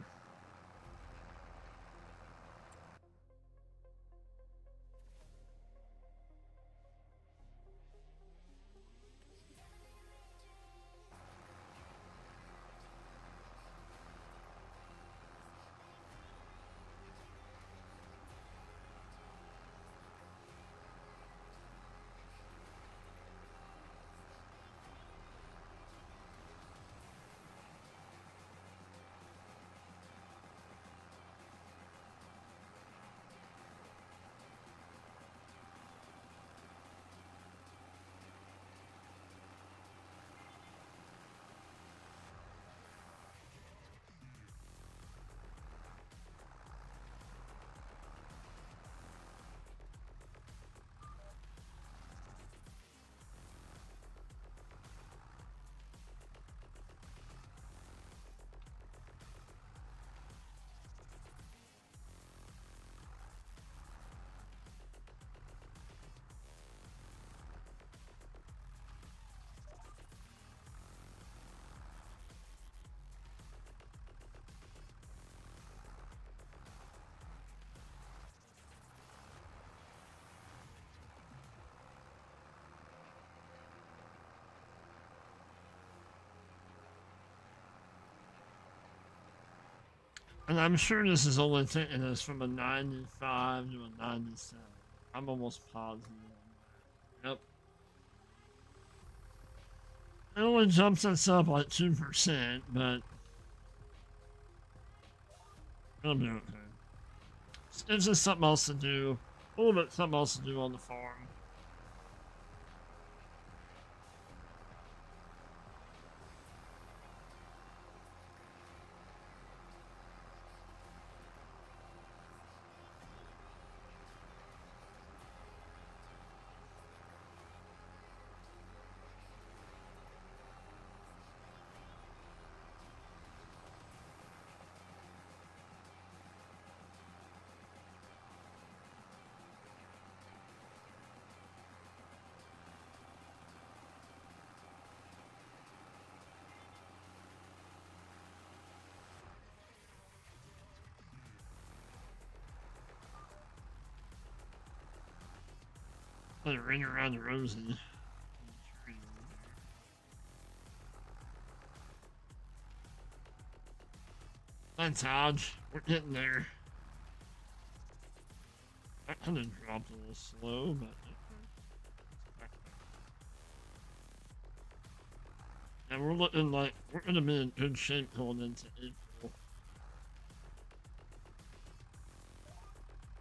And I'm sure this is only taking us from a 95 to a 97. I'm almost positive on that. Yep. It only jumps us up like 2%, but it'll be okay. It gives us something else to do. A little bit something else to do on the farm. Let it ring around the rosy. Thanks, Hodge. We're getting there. That kind of dropped a little slow, but and we're looking like we're gonna be in good shape going into April.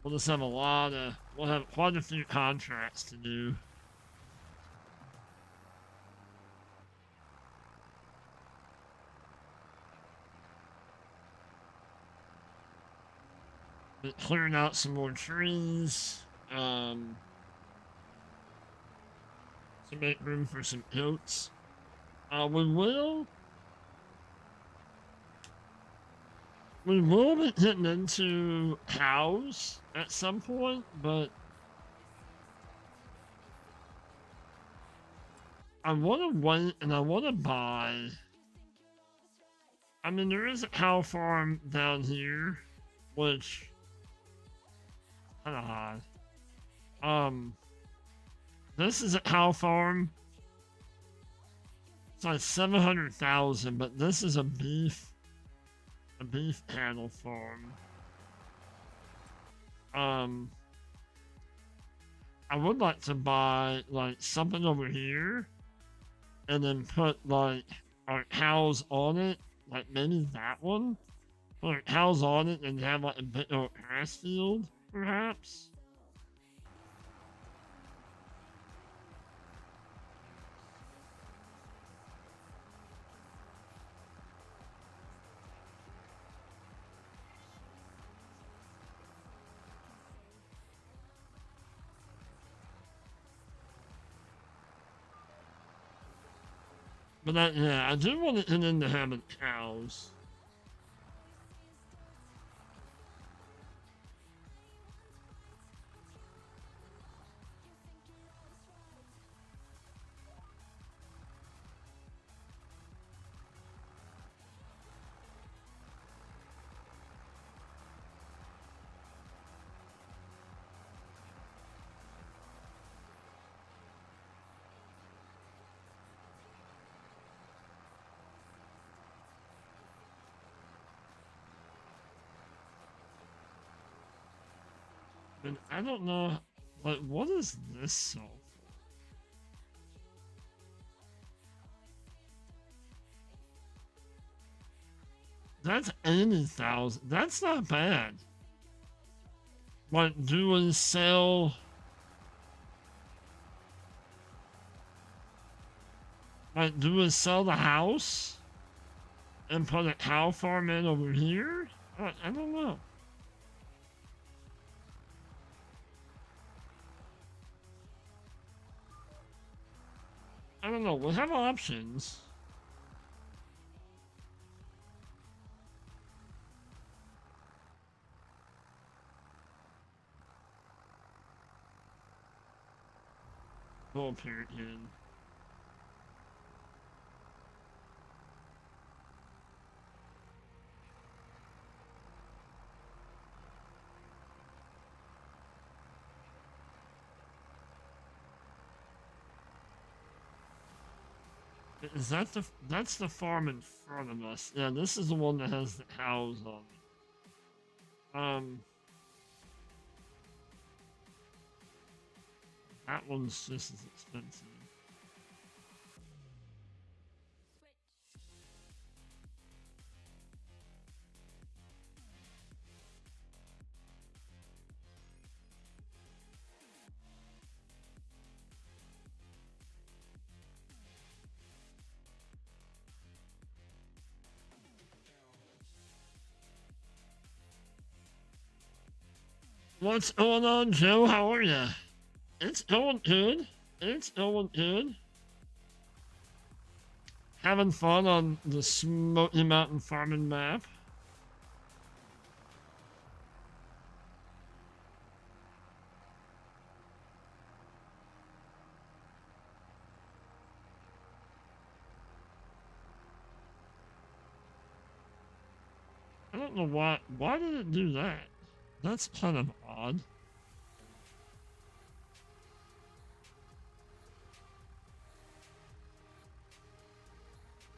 We'll just have we'll have quite a few contracts to do. But clearing out some more trees, to make room for some goats. We will be hitting into cows at some point, but I want to wait and I want to buy. I mean, there is a cow farm down here, which kind of high. This is a cow farm. It's like 700,000, but this is a beef cattle farm. I would like to buy like something over here and then put like our cows on it, like maybe that one. Put our cows on it and have like a bit of a grass field, perhaps. But yeah, I do want to get into having cows. And I don't know, like, what is this sell for? That's 80,000. That's not bad. Like, do we sell? Like, do we sell the house and put a cow farm in over here? I don't know. I don't know. We have options. Full period. Is that that's the farm in front of us? Yeah, this is the one that has the cows on it. That one's just as expensive. What's going on, Joe? How are ya? It's going good. It's going good. Having fun on the Smoky Mountain farming map. I don't know why. Why did it do that? That's kind of odd.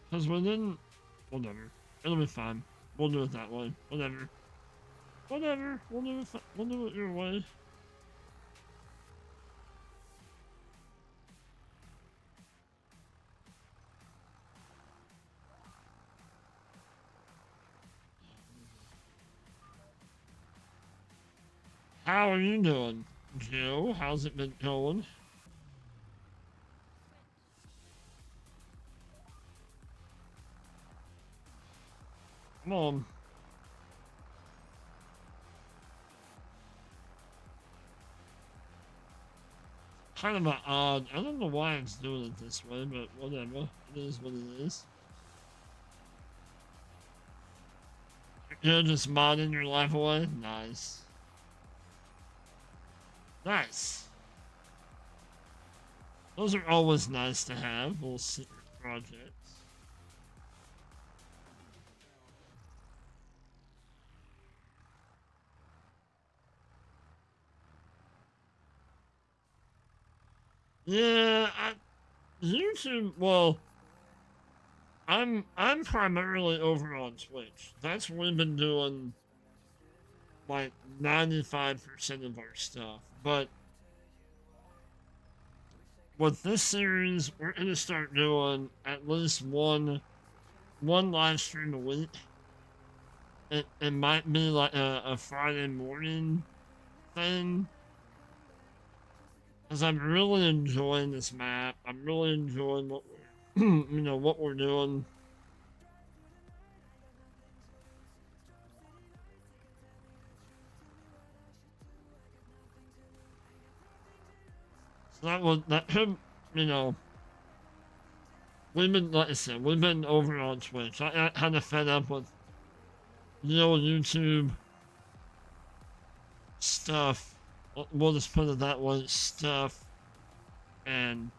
Because we didn't. Whatever. It'll be fine. We'll do it that way. Whatever. Whatever. We'll do it your way. How are you doing, Joe? How's it been going? Mom. Kind of an odd. I don't know why it's doing it this way, but whatever. It is what it is. You're just modding your life away? Nice. Nice. Those are always nice to have, little secret projects. Yeah, YouTube, well, I'm primarily over on Twitch. That's where we've been doing like 95% of our stuff. But with this series, we're gonna start doing at least one live stream a week. It might be like a Friday morning thing. Because I'm really enjoying this map. I'm really enjoying what we're, what we're doing. So that could, you know, we've been, like I said, we've been over on Twitch. I got kind of fed up with the old YouTube stuff. We'll just put it that way, stuff. And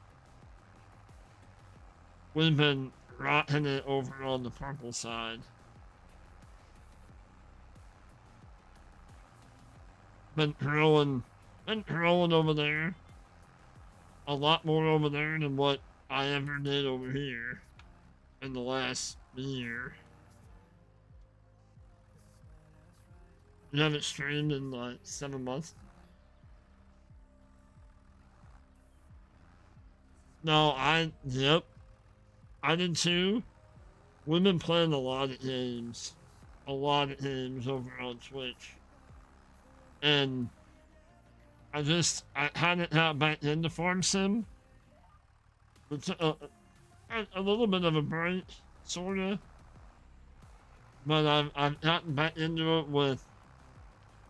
we've been rocking it over on the purple side. Been growing over there. A lot more over there than what I ever did over here in the last year. You haven't streamed in like 7 months? No, yep, I did too. We've been playing a lot of games. A lot of games over on Twitch. And I hadn't got back into Farm Sim. It's a little bit of a break, sorta. But I've gotten back into it with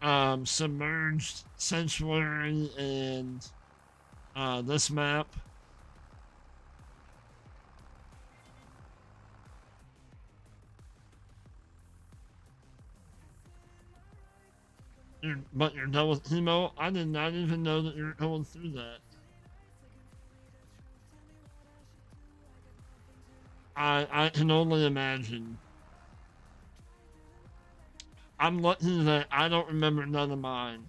Submerged Sanctuary and this map. But you're done with chemo? I did not even know that you're going through that. I can only imagine. I'm lucky that I don't remember none of mine.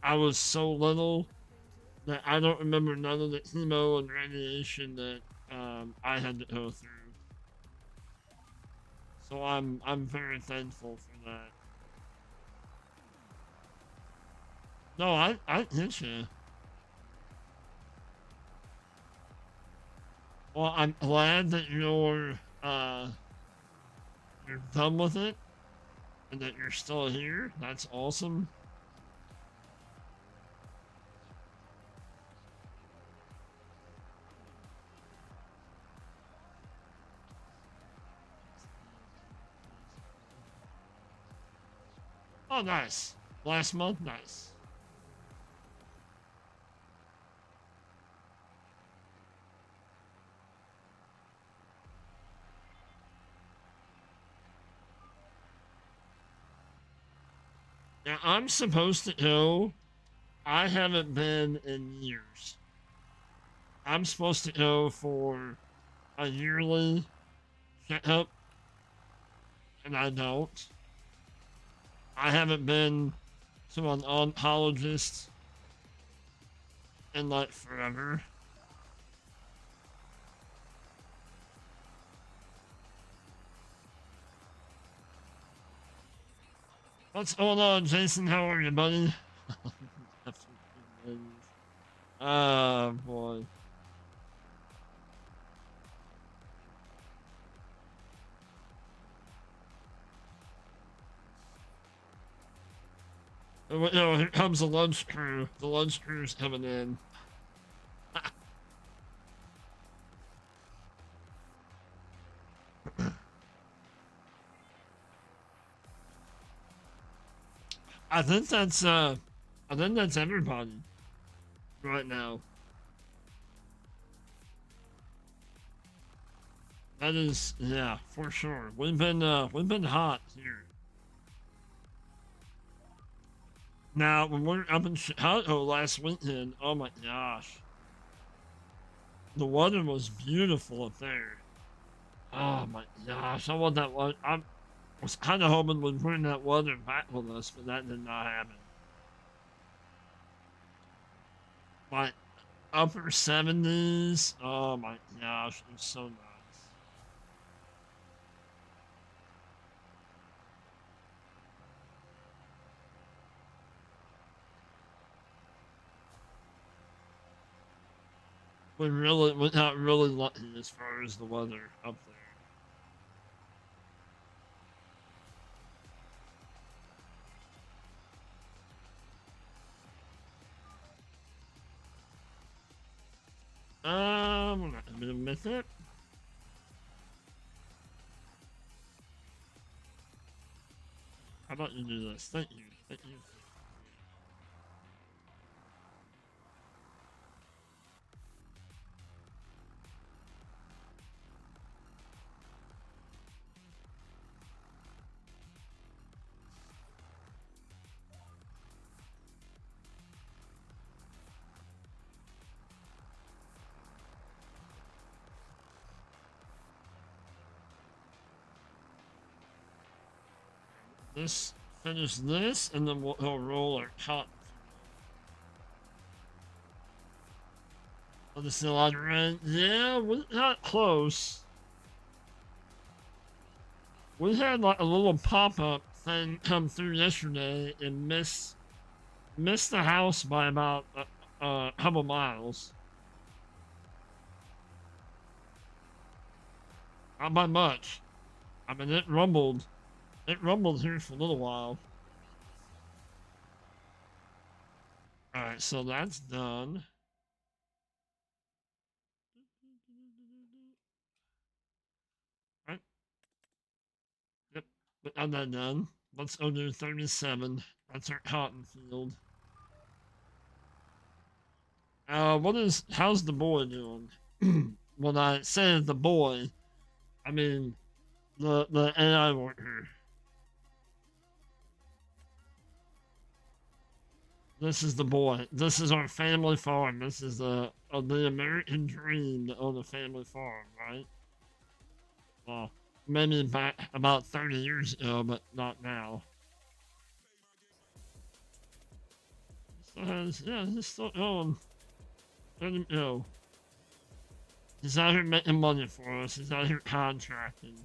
I was so little that I don't remember none of the chemo and radiation that I had to go through. So I'm very thankful for that. No, I hit you. Well, I'm glad that you're done with it and that you're still here. That's awesome. Oh, nice. Last month, nice. Now, I'm supposed to go. I haven't been in years. I'm supposed to go for a yearly checkup, and I don't. I haven't been to an oncologist in like forever. What's going on, Jason? How are you, buddy? Oh, boy. Here comes the lunch crew. The lunch crew's coming in. I think that's everybody right now. That is, yeah, for sure. We've been hot here. Now, when we are up in Chicago last weekend, oh my gosh, the weather was beautiful up there. Oh my gosh, I want that one. I was kind of hoping we'd bring that weather back with us, but that did not happen. Like upper 70s. Oh my gosh, it was so nice. we're not really lucky as far as the weather up there. We're not gonna miss it. How about you do this? Thank you. Thank you. Let's finish this, and then we'll roll our top. Oh, this is a lot of rain. Yeah, we're not close. We had like a little pop-up thing come through yesterday and missed the house by about a couple miles. Not by much. I mean, it rumbled. It rumbled here for a little while. Alright, so that's done. Right. Yep. But I'm not done. Let's go to 37. That's our cotton field. How's the boy doing? When I say the boy, I mean the AI worker. This is the boy. This is our family farm. This is the American dream to own a family farm, right? Well, maybe back about 30 years ago, but not now. Still has, yeah, he's still going. Let him go. He's out here making money for us. He's out here contracting.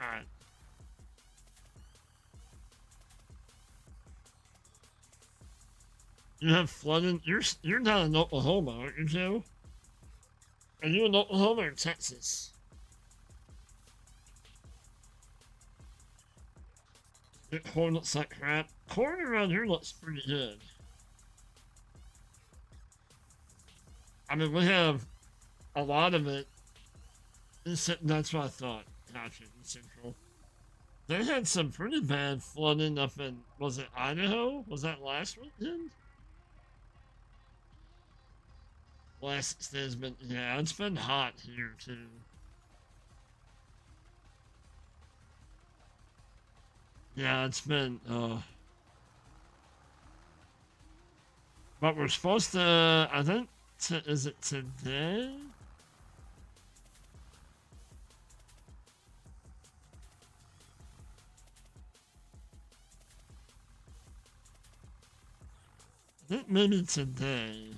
Alright. You have flooding. You're not in Oklahoma, aren't you, Joe? Are you in Oklahoma or Texas? Corn looks like crap. Corn around here looks pretty good. I mean, we have a lot of it. That's what I thought. Gotcha, in Central. They had some pretty bad flooding up in, was it Idaho? Was that last weekend? Last day's been, yeah, it's been hot here too. Yeah, it's been, but we're supposed to, I think, is it today? I think maybe today.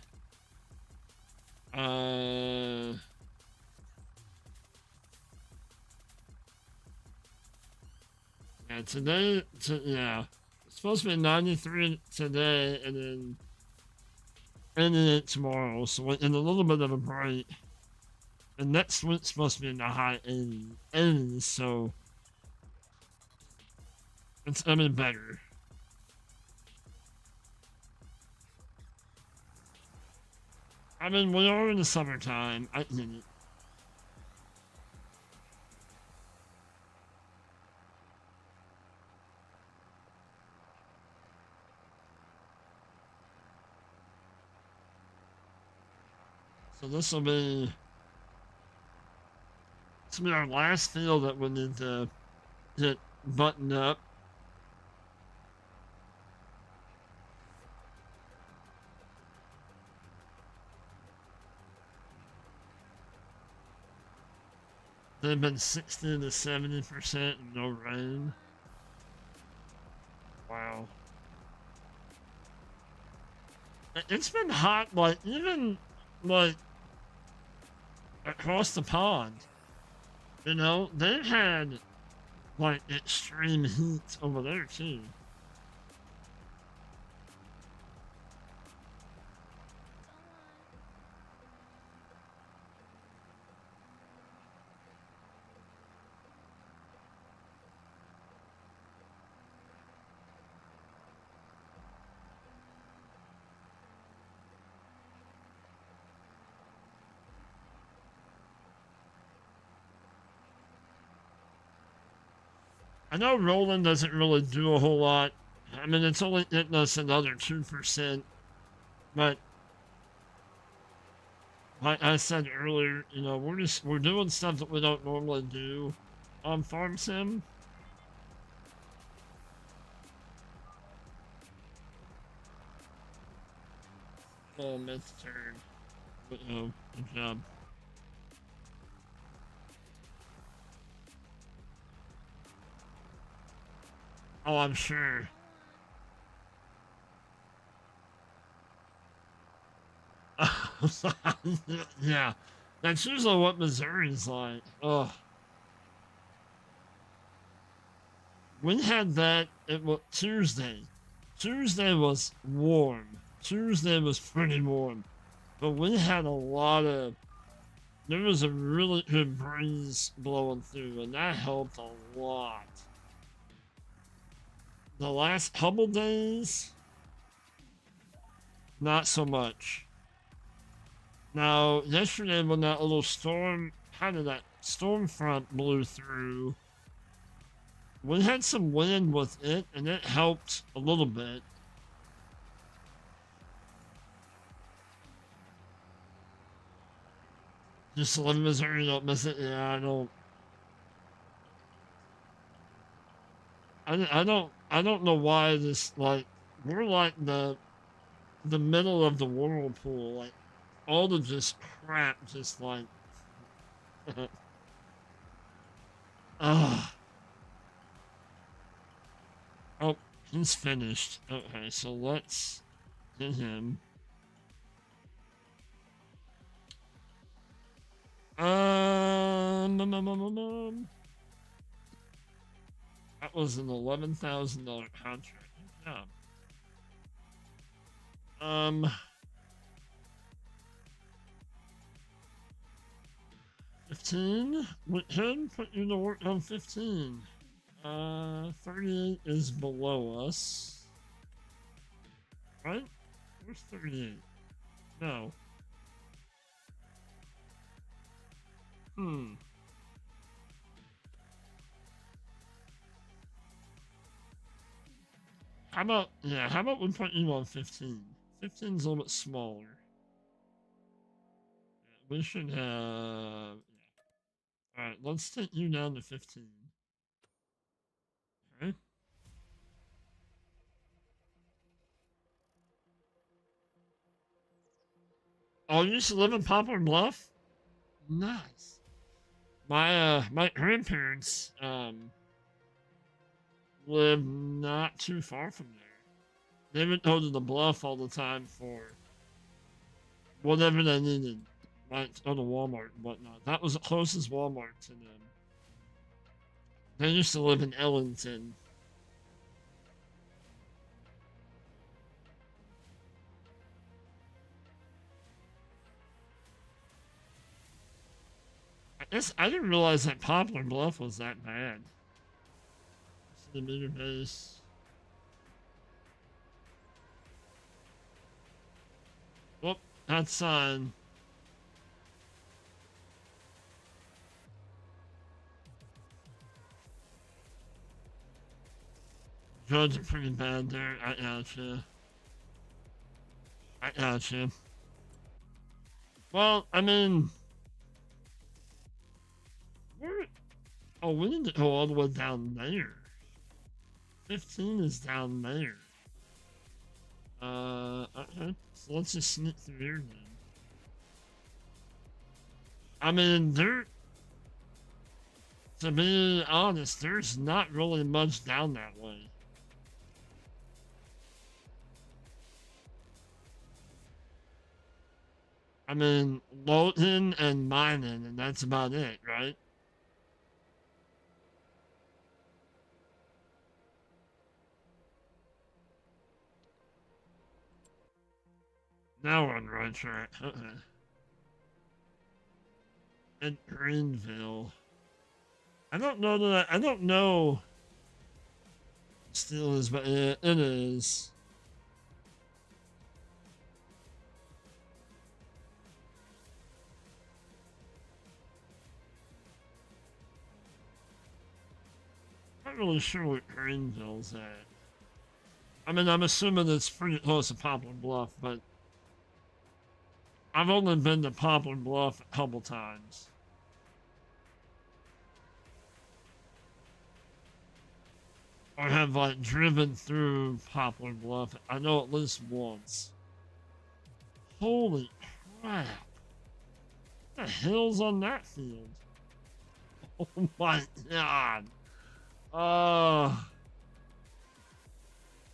Yeah, today, yeah. It's supposed to be 93 today, and then ending it tomorrow, so in a little bit of a break. And next week's supposed to be in the high 80s, so it's even better. I mean, we are in the summertime. I get it. So this will be our last field that we need to get buttoned up. They've been 60 to 70% and no rain. Wow. It's been hot, like, even, like, across the pond. You know, they've had like extreme heat over there too. I know Roland doesn't really do a whole lot. I mean, it's only getting us another 2%, but like I said earlier, you know, we're doing stuff that we don't normally do on Farm Sim. Oh, Myth's turn. Oh, good job. Oh, I'm sure. Yeah, that's usually what Missouri's like. Oh, we had that. It was Tuesday. Tuesday was warm. Tuesday was pretty warm, but we had a lot of. There was a really good breeze blowing through, and that helped a lot. The last couple days, not so much. Now, yesterday when that little storm, kind of that storm front blew through, we had some wind with it, and it helped a little bit. Just to live in Missouri, don't miss it. Yeah, I don't. I don't know why this like we're like the middle of the whirlpool. Like all the just crap, just like. Ah. Oh, he's finished. Okay, so let's hit him. That was an $11,000 contract. Good job. 15 with him. Put you to work on 15. 38 is below us. Right? Where's 38? No. Hmm. How about we put you on 15? 15's a little bit smaller. We should have. Alright, let's take you down to 15. Okay. Oh, you used to live in Poplar Bluff? Nice. My grandparents live not too far from there. They would go to the bluff all the time for whatever they needed. Like go to Walmart and whatnot. That was the closest Walmart to them. They used to live in Ellington. I didn't realize that Poplar Bluff was that bad. The meter base. Whoop, that's sign. Roads are pretty bad there. I gotcha. I gotcha. Well, I mean, where? Oh, we need to go all the way down there. 15 is down there. Okay. So let's just sneak through here then. I mean, to be honest, there's not really much down that way. I mean, loading and mining, and that's about it, right? Now we're on the right track. Okay. And Greenville. I don't know that. I don't know. Still is, but it is. Not really sure what Greenville's at. I mean, I'm assuming it's pretty close to Poplar Bluff, but I've only been to Poplar Bluff a couple times. Or have, like, driven through Poplar Bluff. I know at least once. Holy crap. What the hell's on that field? Oh my god. I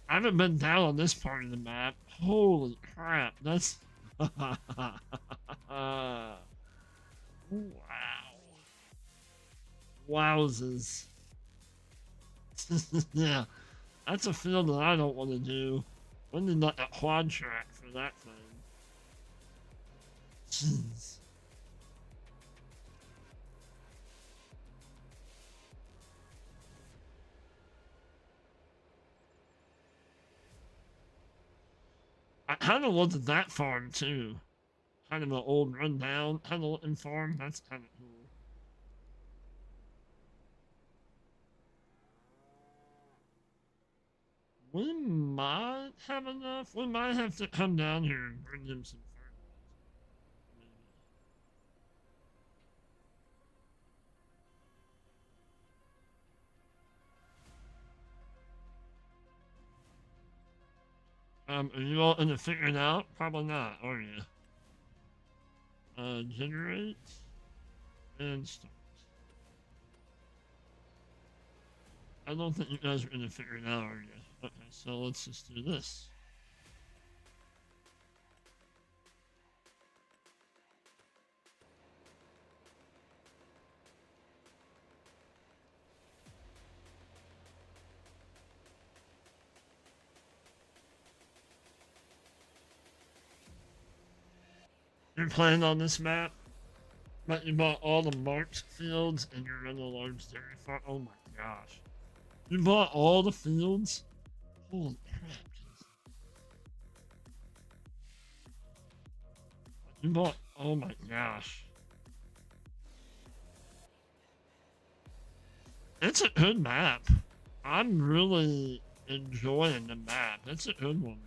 haven't been down on this part of the map. Holy crap. That's... wow. Wowzers. Yeah. That's a field that I don't want to do. When did not a quad track for that thing? Jeez. I kind of looked at that farm too. Kind of an old rundown kind of looking farm. That's kind of cool. We might have enough. We might have to come down here and bring them some fertilizer. Are you all into figuring out? Probably not, are you? Generate and start. I don't think you guys are into figuring out, are you? Okay, so let's just do this. You're playing on this map, but you bought all the marked fields and you're in a large dairy farm. Oh my gosh. You bought all the fields? Holy crap. You bought, oh my gosh. It's a good map. I'm really enjoying the map. It's a good one.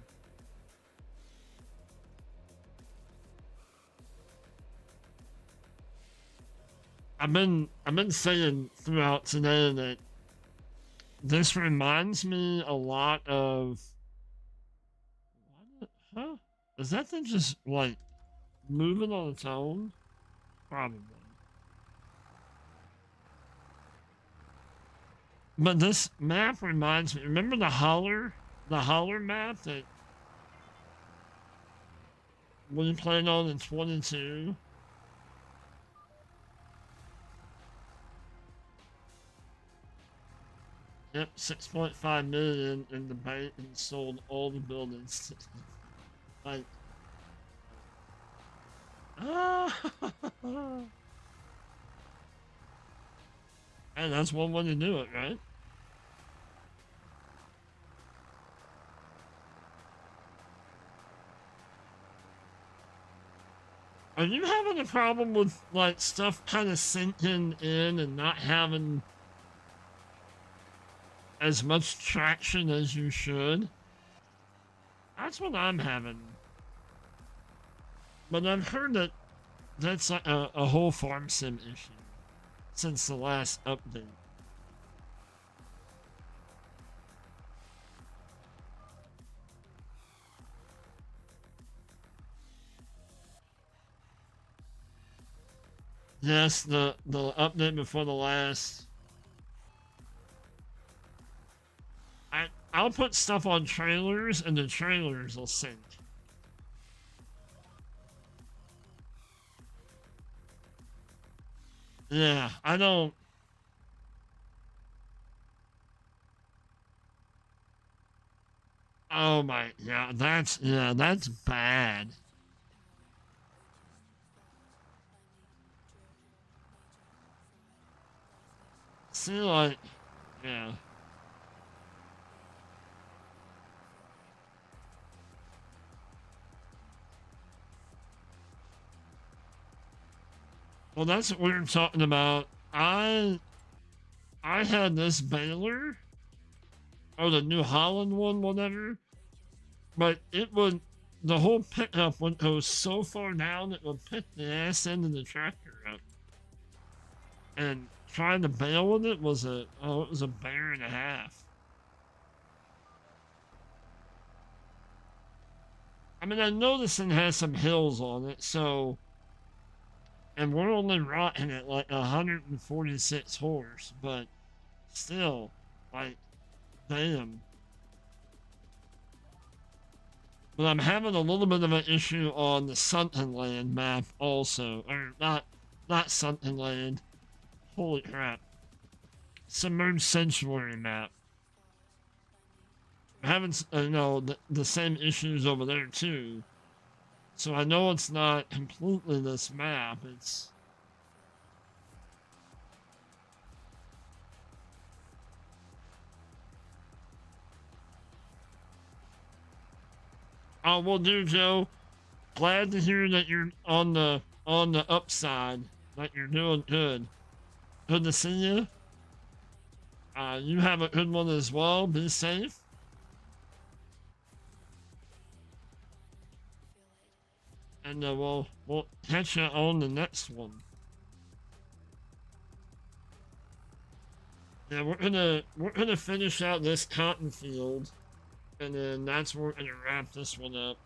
I've been saying throughout today that this reminds me a lot of what? Huh? Is that thing just like moving on its own? Probably. But this map reminds me. Remember the holler map that we played on in 22? Yep, 6.5 million in the bank and sold all the buildings. Like, and that's one way to do it, right? Are you having a problem with like stuff kind of sinking in and not having as much traction as you should? That's what I'm having. But I've heard that that's a whole farm sim issue since the last update. Yes, the update before the last. I'll put stuff on trailers and the trailers will sync. Yeah, I don't. Oh my, yeah, that's bad. See, like, yeah. Well, that's what we were talking about. I had this baler, or the New Holland one, whatever, but it would, the whole pickup would go so far down it would pick the ass end of the tractor up. And trying to bail with it was it was a bear and a half. I mean, I know this thing has some hills on it, so, and we're only rocking at like 146 horse, but still, like, damn. But I'm having a little bit of an issue on the Sunken Land map also, or not Sunken Land. Holy crap! Submerged Sanctuary map. I'm having the same issues over there too. So I know it's not completely this map. It's oh well, do Joe. Glad to hear that you're on the upside. That you're doing good. Good to see you. You have a good one as well. Be safe. And we'll catch you on the next one. Yeah, we're gonna finish out this cotton field, and then that's where we're gonna wrap this one up.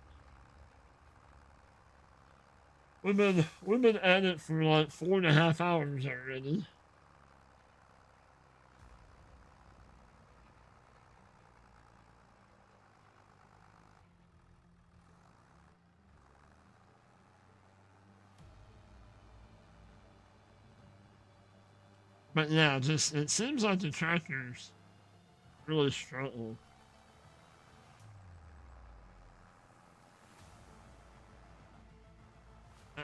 We've been at it for like 4.5 hours already. But yeah, just it seems like the tractors really struggle.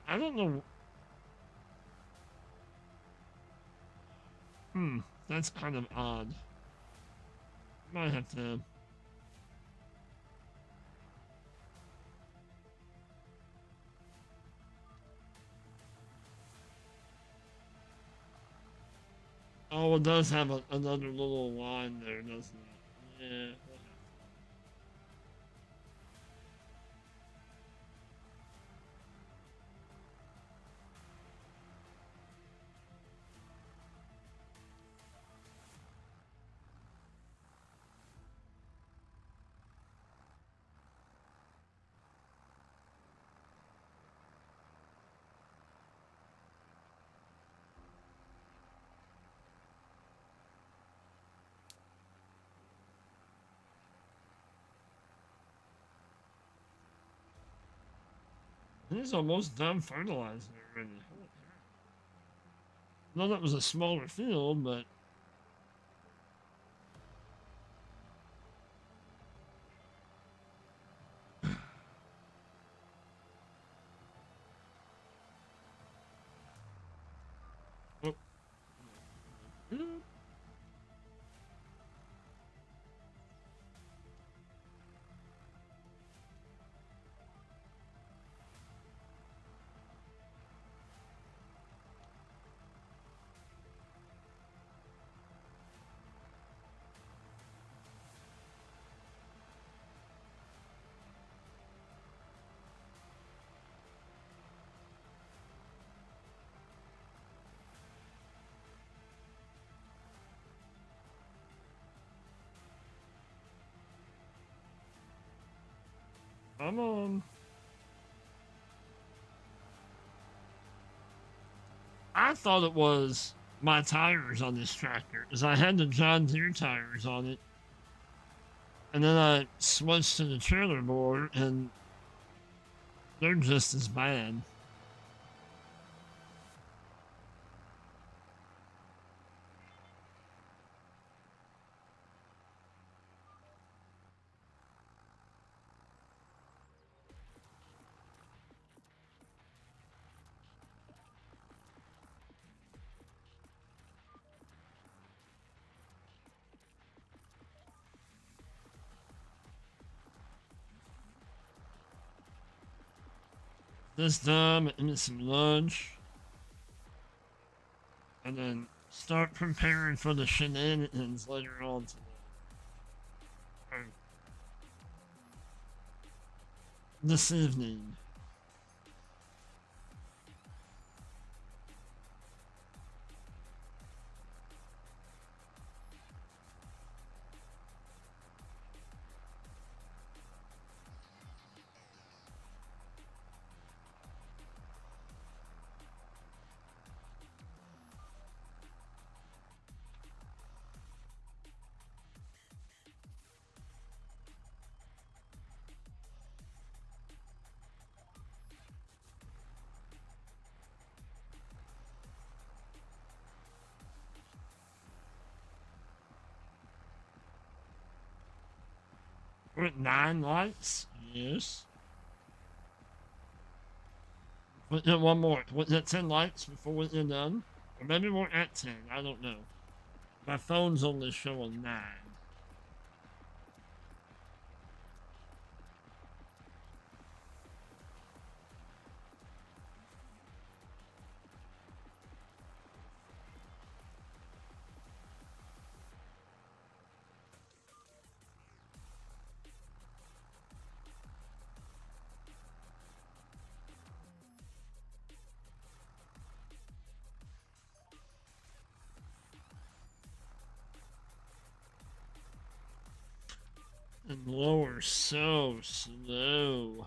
I don't know. Hmm, that's kind of odd. Might have to. Oh, it does have another little line there, doesn't it? Yeah. He's almost done fertilizing already. No, that was a smaller field, but oh, I'm on. I thought it was my tires on this tractor, because I had the John Deere tires on it, and then I switched to the trailer board, and they're just as bad. this done and eat some lunch. And then start preparing for the shenanigans later on today. Or this evening. We're at 9 lights? Yes. We'll get one more. We'll get 10 lights before we're done. Or maybe we're at 10. I don't know. My phone's only showing 9. And lower so slow.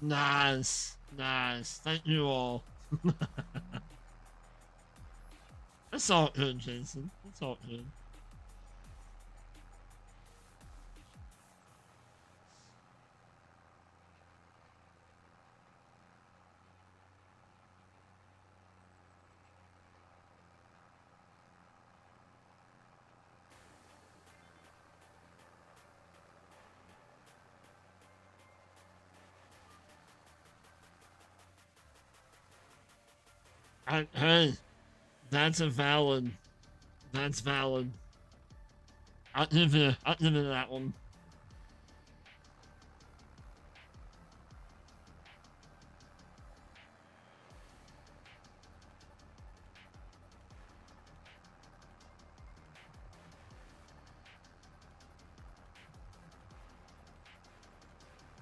Nice. Nice. Thank you all. That's all good, Jason. That's all good. Hey, that's a valid. That's valid. I'll give you that one.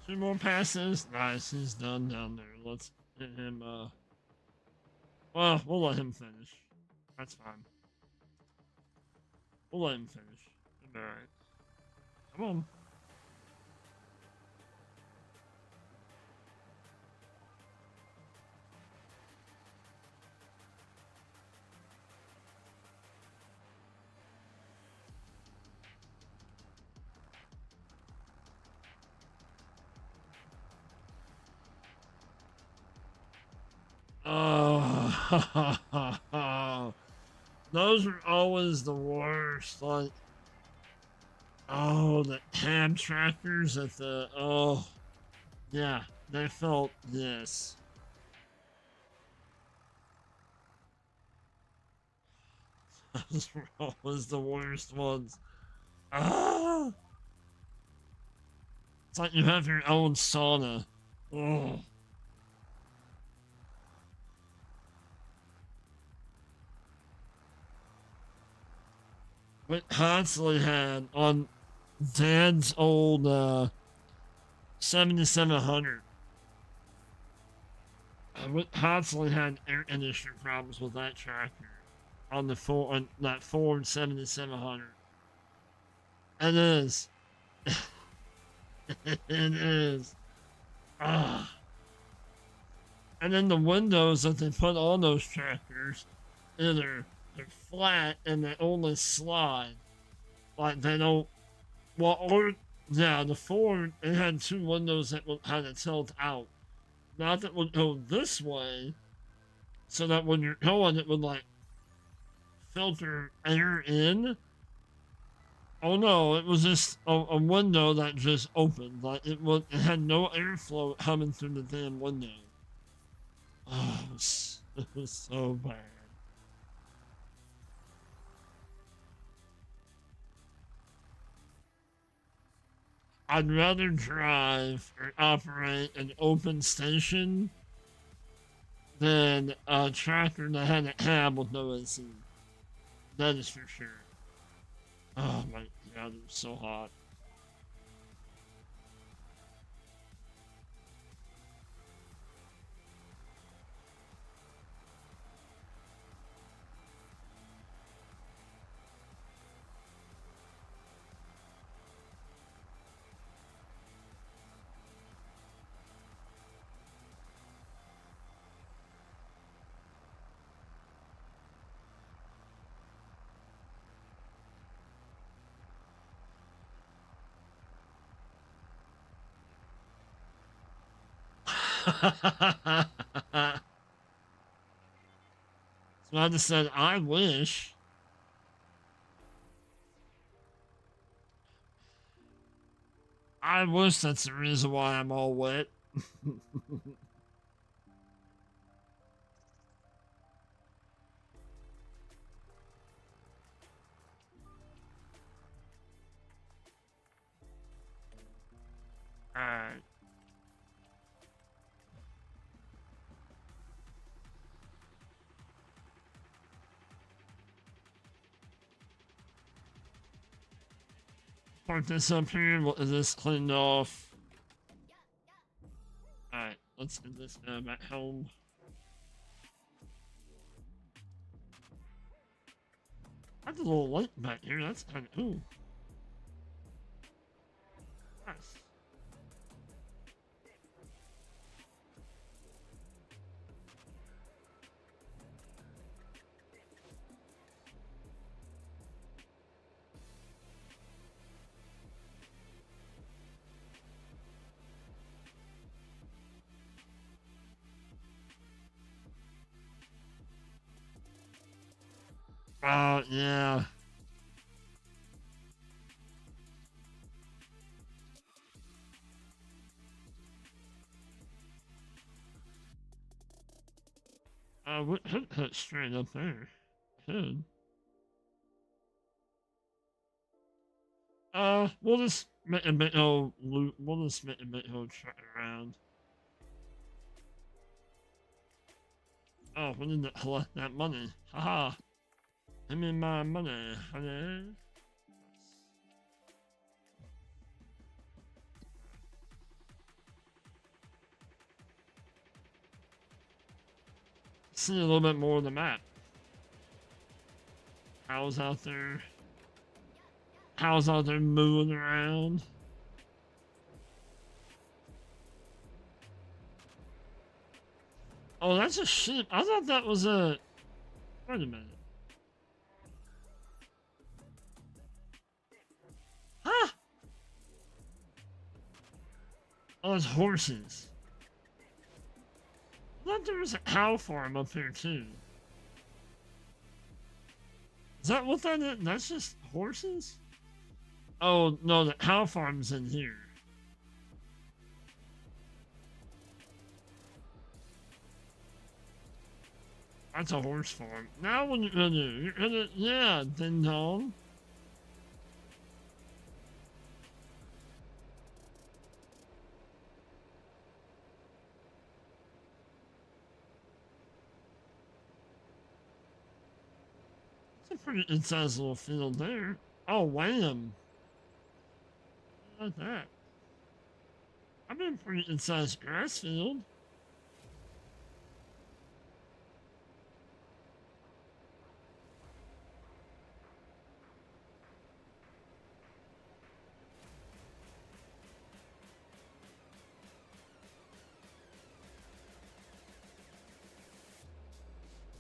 Two more passes. Nice, he's done down there. Let's get him, well, we'll let him finish. That's fine. We'll let him finish. He'll be alright. Come on. Oh, those are always the worst. Like, oh, the cab trackers at the, oh, yeah, they felt this. Those were always the worst ones. Ah, it's like you have your own sauna. Oh. We constantly had on Dad's old 7700. We constantly had air conditioner problems with that tractor on the on that Ford 7700. It is. It is. Ah. And then the windows that they put on those tractors, either they're flat and they only slide. Like they don't. Well, or yeah, the Ford it had two windows that would kind of tilt out. Not that would go this way, so that when you're going, it would like filter air in. Oh no, it was just a window that just opened. Like it had no airflow coming through the damn window. Oh, it was so bad. I'd rather drive or operate an open station than a tractor that had a cab with no AC. That is for sure. Oh my god, it was so hot. So I just said, I wish. I wish that's the reason why I'm all wet. Alright. Park this up here. What is this cleaned off? Alright, let's get this back home. That's a little light back here. That's kind of ooh. Nice. Oh yeah. We could put it straight up there. Could. We'll just make a bit of loot. We'll just make a bit of try around. Oh, we need to collect that money. Haha. Give me my money, honey. See a little bit more of the map. Cows out there. Cows out there moving around. Oh, that's a sheep. I thought that was a. Wait a minute. Huh? Oh, it's horses. I thought there was a cow farm up here too. Is that what that is? That's just horses? Oh, no, the cow farm's in here. That's a horse farm. Now what you gonna do? You're gonna, yeah, ding dong. It's a pretty good-sized little field there. Oh, wham. Look at that. I'm in a pretty good-sized grass field.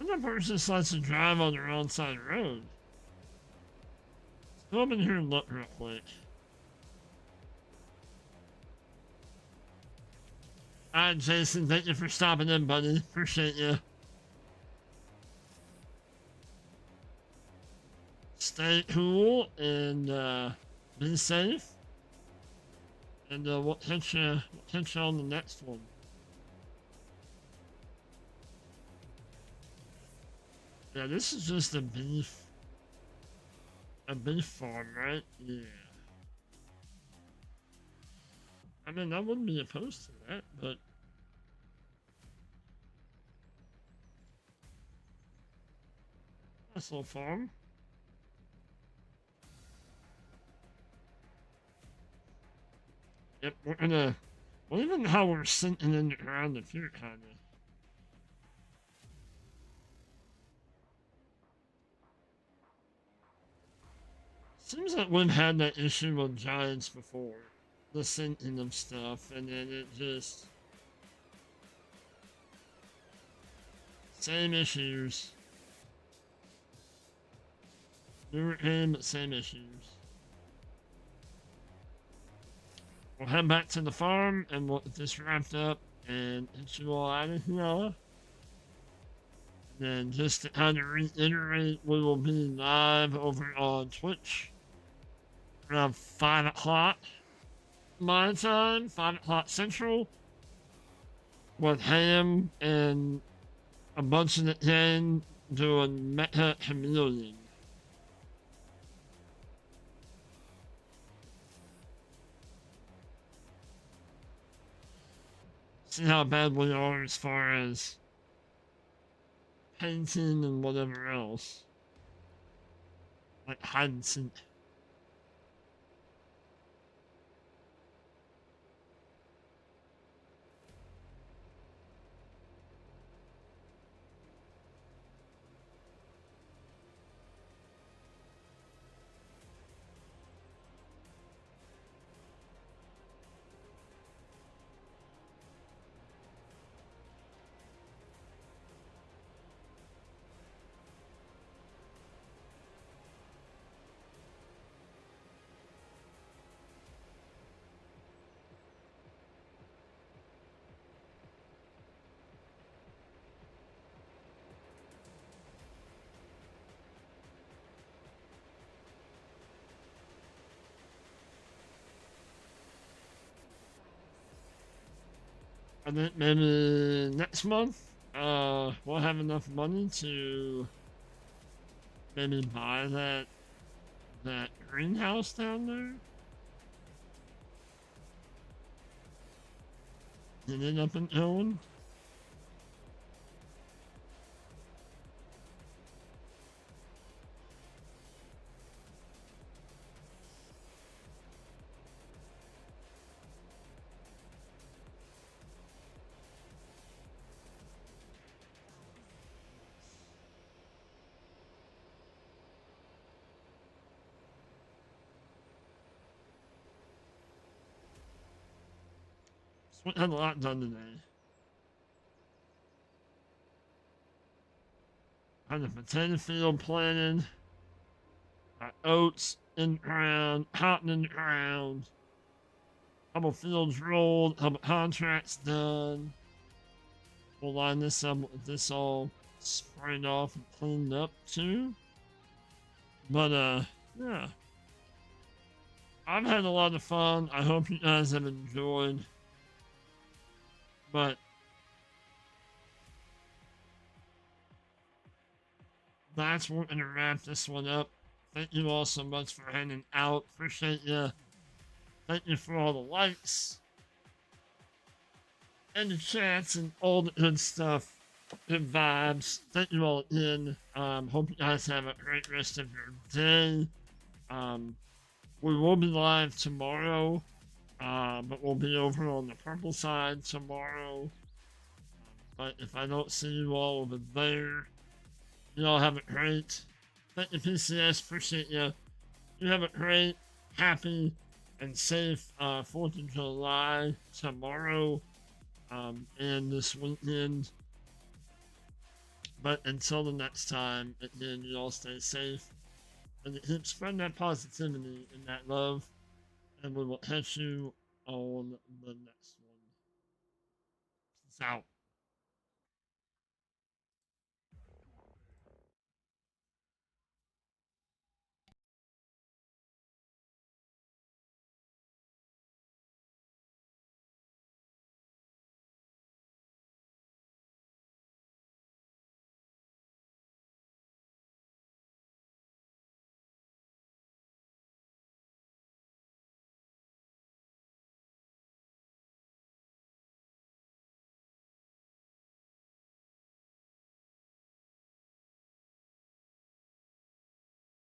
And that person decides to drive on the wrong side of the road. Let's go up in here and look real quick. Alright, Jason, thank you for stopping in, buddy. Appreciate you. Stay cool and be safe. And we'll catch you on the next one. Yeah, this is just a beef farm, right? Yeah. I mean, I wouldn't be opposed to that, but nice little farm. Yep, we're gonna. Well, even how we're sinking in the ground, if you're kind of. Seems like we've had that issue with Giants before. The sinking of stuff, and then it just. Same issues. Newer game, but same issues. We'll head back to the farm and we'll get this wrapped up and get you all out of here. And then just to kind of reiterate, we will be live over on Twitch around 5 o'clock my time, 5 o'clock Central, with Ham and a bunch of the gang doing Mecha Chameleon. See how bad we are as far as painting and whatever else. Like hide and seek. I think maybe next month, we'll have enough money to maybe buy that greenhouse down there. And then up in Owen. So we had a lot done today. Had the potato field planted, got oats in the ground, cotton in the ground, couple fields rolled, couple contracts done. We'll line this up with this all sprayed off and cleaned up too. But yeah. I've had a lot of fun. I hope you guys have enjoyed. But that's we're gonna wrap this one up. Thank you all so much for hanging out. Appreciate you. Thank you for all the likes and the chats and all the good stuff. Good vibes. Thank you all again. Hope you guys have a great rest of your day. We will be live tomorrow, but we'll be over on the purple side tomorrow. But if I don't see you all over there, you all have it great. Thank you, PCS. Appreciate you. You have a great, happy, and safe 4th of July tomorrow and this weekend. But until the next time, again, you all stay safe and keep spreading that positivity and that love. And we will catch you on the next one. Peace out.